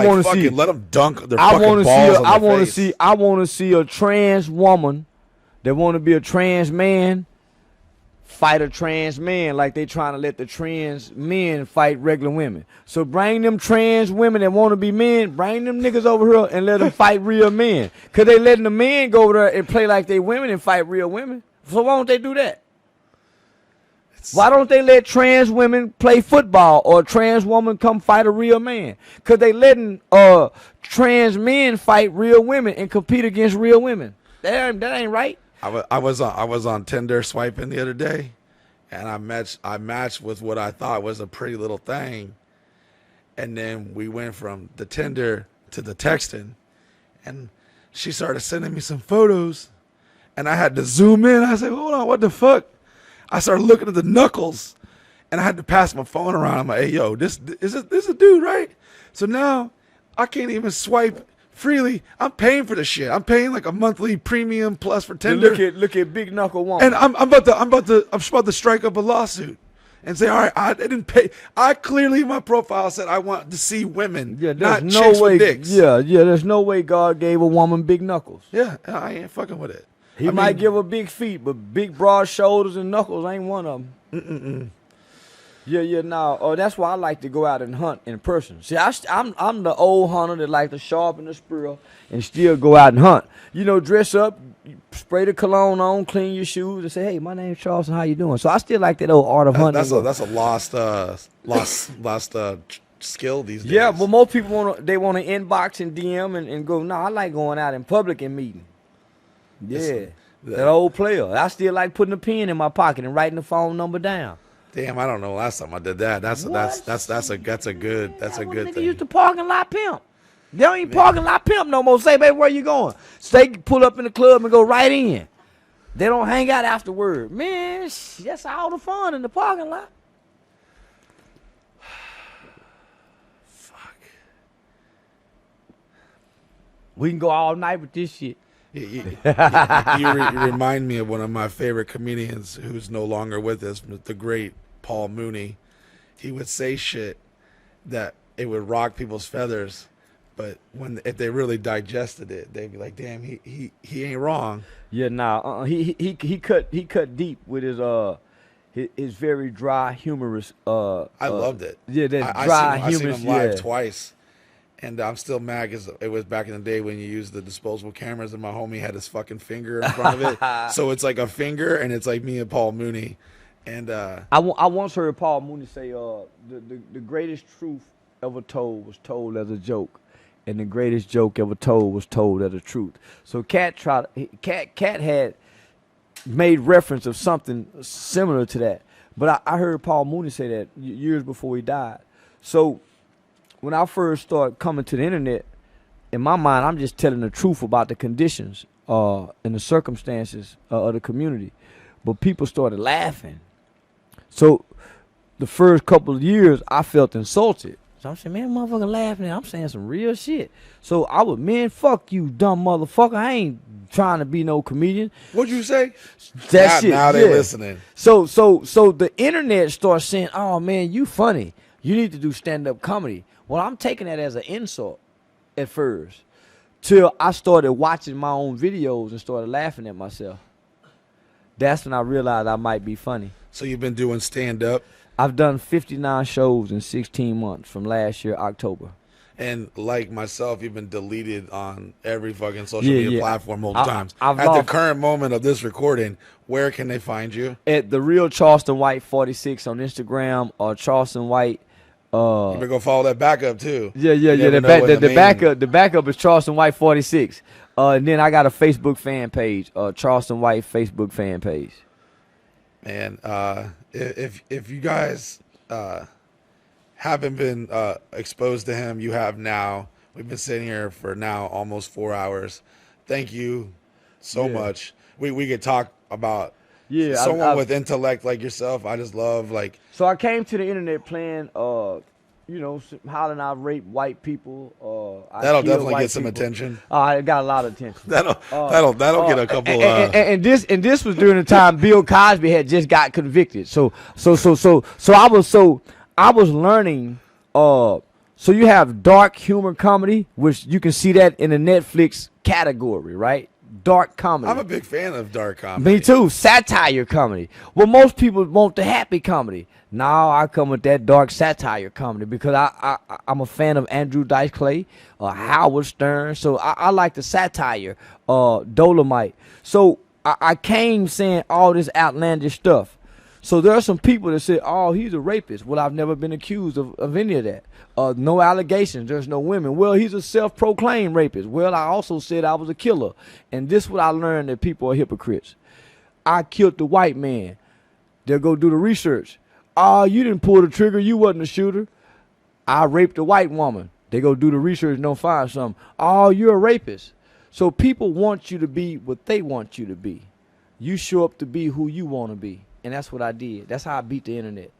want to see. Let them dunk their fucking balls on their face. I want to see a trans woman that want to be a trans man fight a trans man like they trying to let the trans men fight regular women. So bring them trans women that want to be men, bring them niggas over here and let them fight real men. Because they letting the men go over there and play like they women and fight real women. So why don't they do that? Why don't they let trans women play football or a trans woman come fight a real man? Because they letting trans men fight real women and compete against real women. That ain't right. I was on Tinder swiping the other day, and I matched with what I thought was a pretty little thing, and then we went from the Tinder to the texting, and she started sending me some photos, and I had to zoom in. I said, "Hold on, what the fuck?" I started looking at the knuckles, and I had to pass my phone around. I'm like, "Hey, yo, this is a dude, right?" So now I can't even swipe freely. I'm paying for the shit. I'm paying like a monthly premium plus for Tinder. Look at big knuckle woman. And I'm about to strike up a lawsuit and say, all right, I didn't pay. I clearly in my profile said I want to see women, not chicks with dicks. Yeah. There's no way God gave a woman big knuckles. Yeah, I ain't fucking with it. He might give her big feet, but big broad shoulders and knuckles ain't one of them. No. That's why I like to go out and hunt in person. See, I'm the old hunter that like to sharpen the spear and still go out and hunt. You know, dress up, spray the cologne on, clean your shoes, and say, "Hey, my name's Charleston. How you doing?" So I still like that old art of hunting. That's a lost skill these days. Yeah, but most people want to inbox and DM and go. No, I like going out in public and meeting. Yeah, that old player. I still like putting a pen in my pocket and writing the phone number down. Damn, I don't know. Last time I did that, that's a good thing. Used to parking lot pimp. They don't even parking lot pimp no more. Say, baby, where you going? So they can pull up in the club and go right in. They don't hang out afterward. Man, that's all the fun in the parking lot. Fuck. We can go all night with this shit. You remind me of one of my favorite comedians who's no longer with us, the great Paul Mooney. He would say shit that it would rock people's feathers, but if they really digested it, they'd be like, "Damn, he ain't wrong." Yeah, he cut deep with his very dry, humorous. I loved it. Yeah, that dry, humorous. I seen him live twice. And I'm still mad because it was back in the day when you used the disposable cameras, and my homie had his fucking finger in front of it. So it's like a finger, and it's like me and Paul Mooney. And I once heard Paul Mooney say, the greatest truth ever told was told as a joke, and the greatest joke ever told was told as a truth. So Cat had made reference of something similar to that. But I heard Paul Mooney say that years before he died. So when I first started coming to the internet, in my mind, I'm just telling the truth about the conditions and the circumstances of the community. But people started laughing. So the first couple of years, I felt insulted. So I'm saying, man, motherfucker laughing. I'm saying some real shit. So I would, man, fuck you, dumb motherfucker. I ain't trying to be no comedian. What'd you say? That shit. Now they listening. So the internet starts saying, oh, man, you funny. You need to do stand-up comedy. Well, I'm taking that as an insult at first, till I started watching my own videos and started laughing at myself. That's when I realized I might be funny. So you've been doing stand-up? I've done 59 shows in 16 months from last year, October. And like myself, you've been deleted on every fucking social media platform multiple times. At the current moment of this recording, where can they find you? At The Real Charleston White 46 on Instagram, or Charleston White. You better go follow that backup too. Yeah. The backup is Charleston White 46. And then I got a Facebook fan page, Charleston White Facebook fan page. Man, if you guys haven't been exposed to him, you have now. We've been sitting here for now almost 4 hours. Thank you so much. We could talk about someone with intellect like yourself. I just love like. So I came to the internet playing, hollering out rape white people. That'll definitely get some attention. It got a lot of attention. That'll get a couple. And this was during the time Bill Cosby had just got convicted. So I was learning. So you have dark humor comedy, which you can see that in the Netflix category, right? dark comedy. I'm a big fan of dark comedy. Me too. Satire comedy. Well, most people want the happy comedy. Now I come with that dark satire comedy because I'm a fan of Andrew Dice Clay, Howard Stern. So I like the satire, Dolomite. So I came saying all this outlandish stuff. So there are some people that say, oh, he's a rapist. Well, I've never been accused of any of that. No allegations. There's no women. Well, he's a self-proclaimed rapist. Well, I also said I was a killer. And this is what I learned, that people are hypocrites. I killed the white man. They'll go do the research. Oh, you didn't pull the trigger. You wasn't a shooter. I raped a white woman. They go do the research and don't find something. Oh, you're a rapist. So people want you to be what they want you to be. You show up to be who you want to be. And that's what I did. That's how I beat the internet.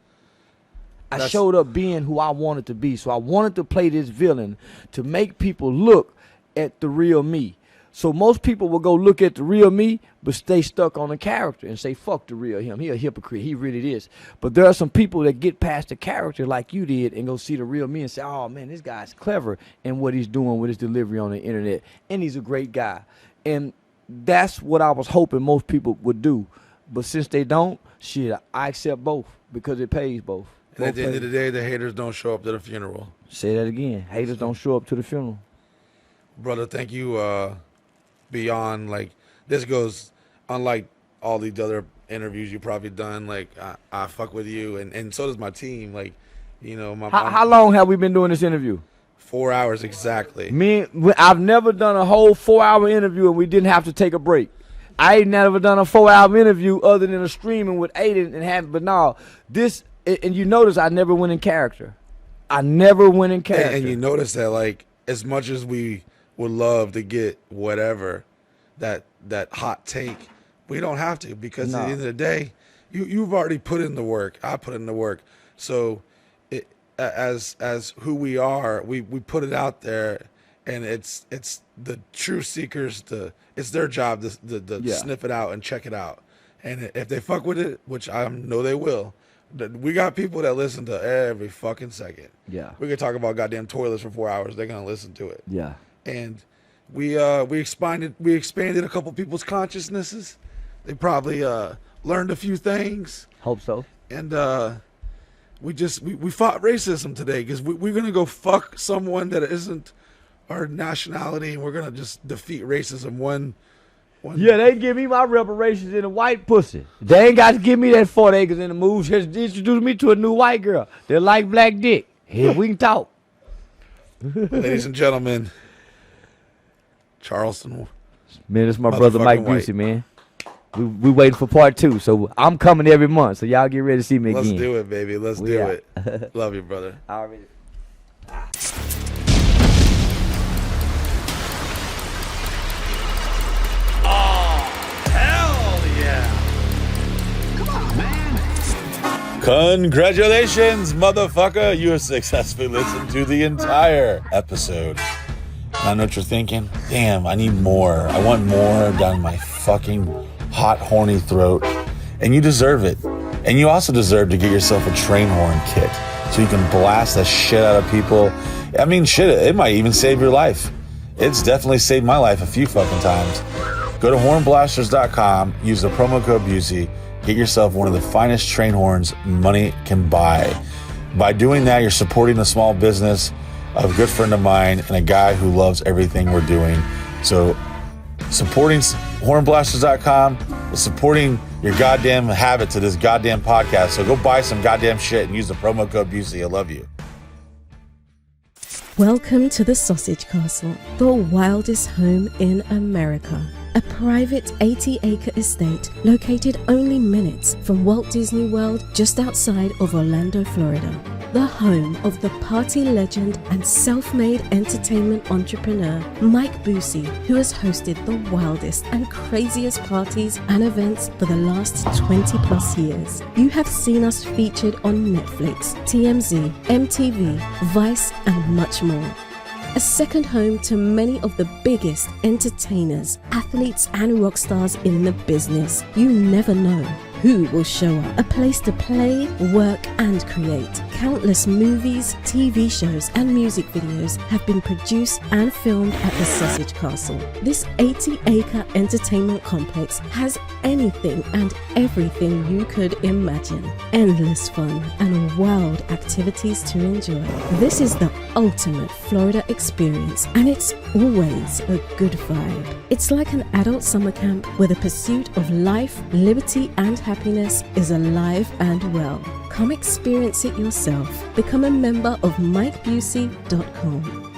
I showed up being who I wanted to be. So I wanted to play this villain to make people look at the real me. So most people will go look at the real me, but stay stuck on the character and say, fuck the real him. He a hypocrite. He really is. But there are some people that get past the character like you did and go see the real me and say, oh, man, this guy's clever in what he's doing with his delivery on the internet. And he's a great guy. And that's what I was hoping most people would do. But since they don't, shit, I accept both because it pays both. And at the end of the day, the haters don't show up to the funeral. Say that again. Haters don't show up to the funeral. Brother, thank you. Beyond, like, this goes, unlike all these other interviews you probably done, like, I fuck with you, and so does my team. Like, you know, how long have we been doing this interview? 4 hours exactly. I've never done a whole 4-hour interview and we didn't have to take a break. I ain't never done a 4-hour interview other than a streaming with Aiden and having, but no, this, and you notice I never went in character. I never went in character. And you notice that, like, as much as we would love to get whatever, that hot take, we don't have to, because at the end of the day, you've already put in the work. I put in the work. So as who we are, we put it out there, and it's the truth seekers it's their job to sniff it out and check it out. And if they fuck with it, which I know they will, we got people that listen to every fucking second. Yeah. We could talk about goddamn toilets for 4 hours. They're gonna listen to it. Yeah. And we expanded a couple people's consciousnesses. They probably learned a few things. Hope so. And we fought racism today because we're gonna go fuck someone that isn't our nationality, and we're gonna just defeat racism one. Yeah, they give me my reparations in a white pussy. They ain't got to give me that 4 acres in the move. Just introduce me to a new white girl. They like black dick. Here we can talk. Ladies and gentlemen, Charleston. Man, this is my brother Mike Busey, man. We waiting for part 2, so I'm coming every month. So y'all get ready to see me again. Let's do it, baby. Let's do it. Love you, brother. Already. Congratulations, motherfucker. You have successfully listened to the entire episode. And I know what you're thinking. Damn, I need more. I want more down my fucking hot, horny throat. And you deserve it. And you also deserve to get yourself a train horn kit so you can blast the shit out of people. I mean, shit, it might even save your life. It's definitely saved my life a few fucking times. Go to hornblasters.com, use the promo code Busey. Get yourself one of the finest train horns money can buy. By doing that, you're supporting a small business of a good friend of mine and a guy who loves everything we're doing. So supporting hornblasters.com is supporting your goddamn habit to this goddamn podcast. So go buy some goddamn shit and use the promo code Busey. I love you. Welcome to the Sausage Castle, the wildest home in America. A private 80-acre estate located only minutes from Walt Disney World just outside of Orlando, Florida. The home of the party legend and self-made entertainment entrepreneur Mike Busey, who has hosted the wildest and craziest parties and events for the last 20 plus years. You have seen us featured on Netflix, TMZ, MTV, Vice, and much more. A second home to many of the biggest entertainers, athletes, and rock stars in the business. You never know who will show up. A place to play, work, and create. Countless movies, TV shows, and music videos have been produced and filmed at the Sausage Castle. This 80-acre entertainment complex has anything and everything you could imagine. Endless fun and wild activities to enjoy. This is the ultimate Florida experience, and it's always a good vibe. It's like an adult summer camp where the pursuit of life, liberty, and happiness is alive and well. Come experience it yourself. Become a member of MikeBusey.com.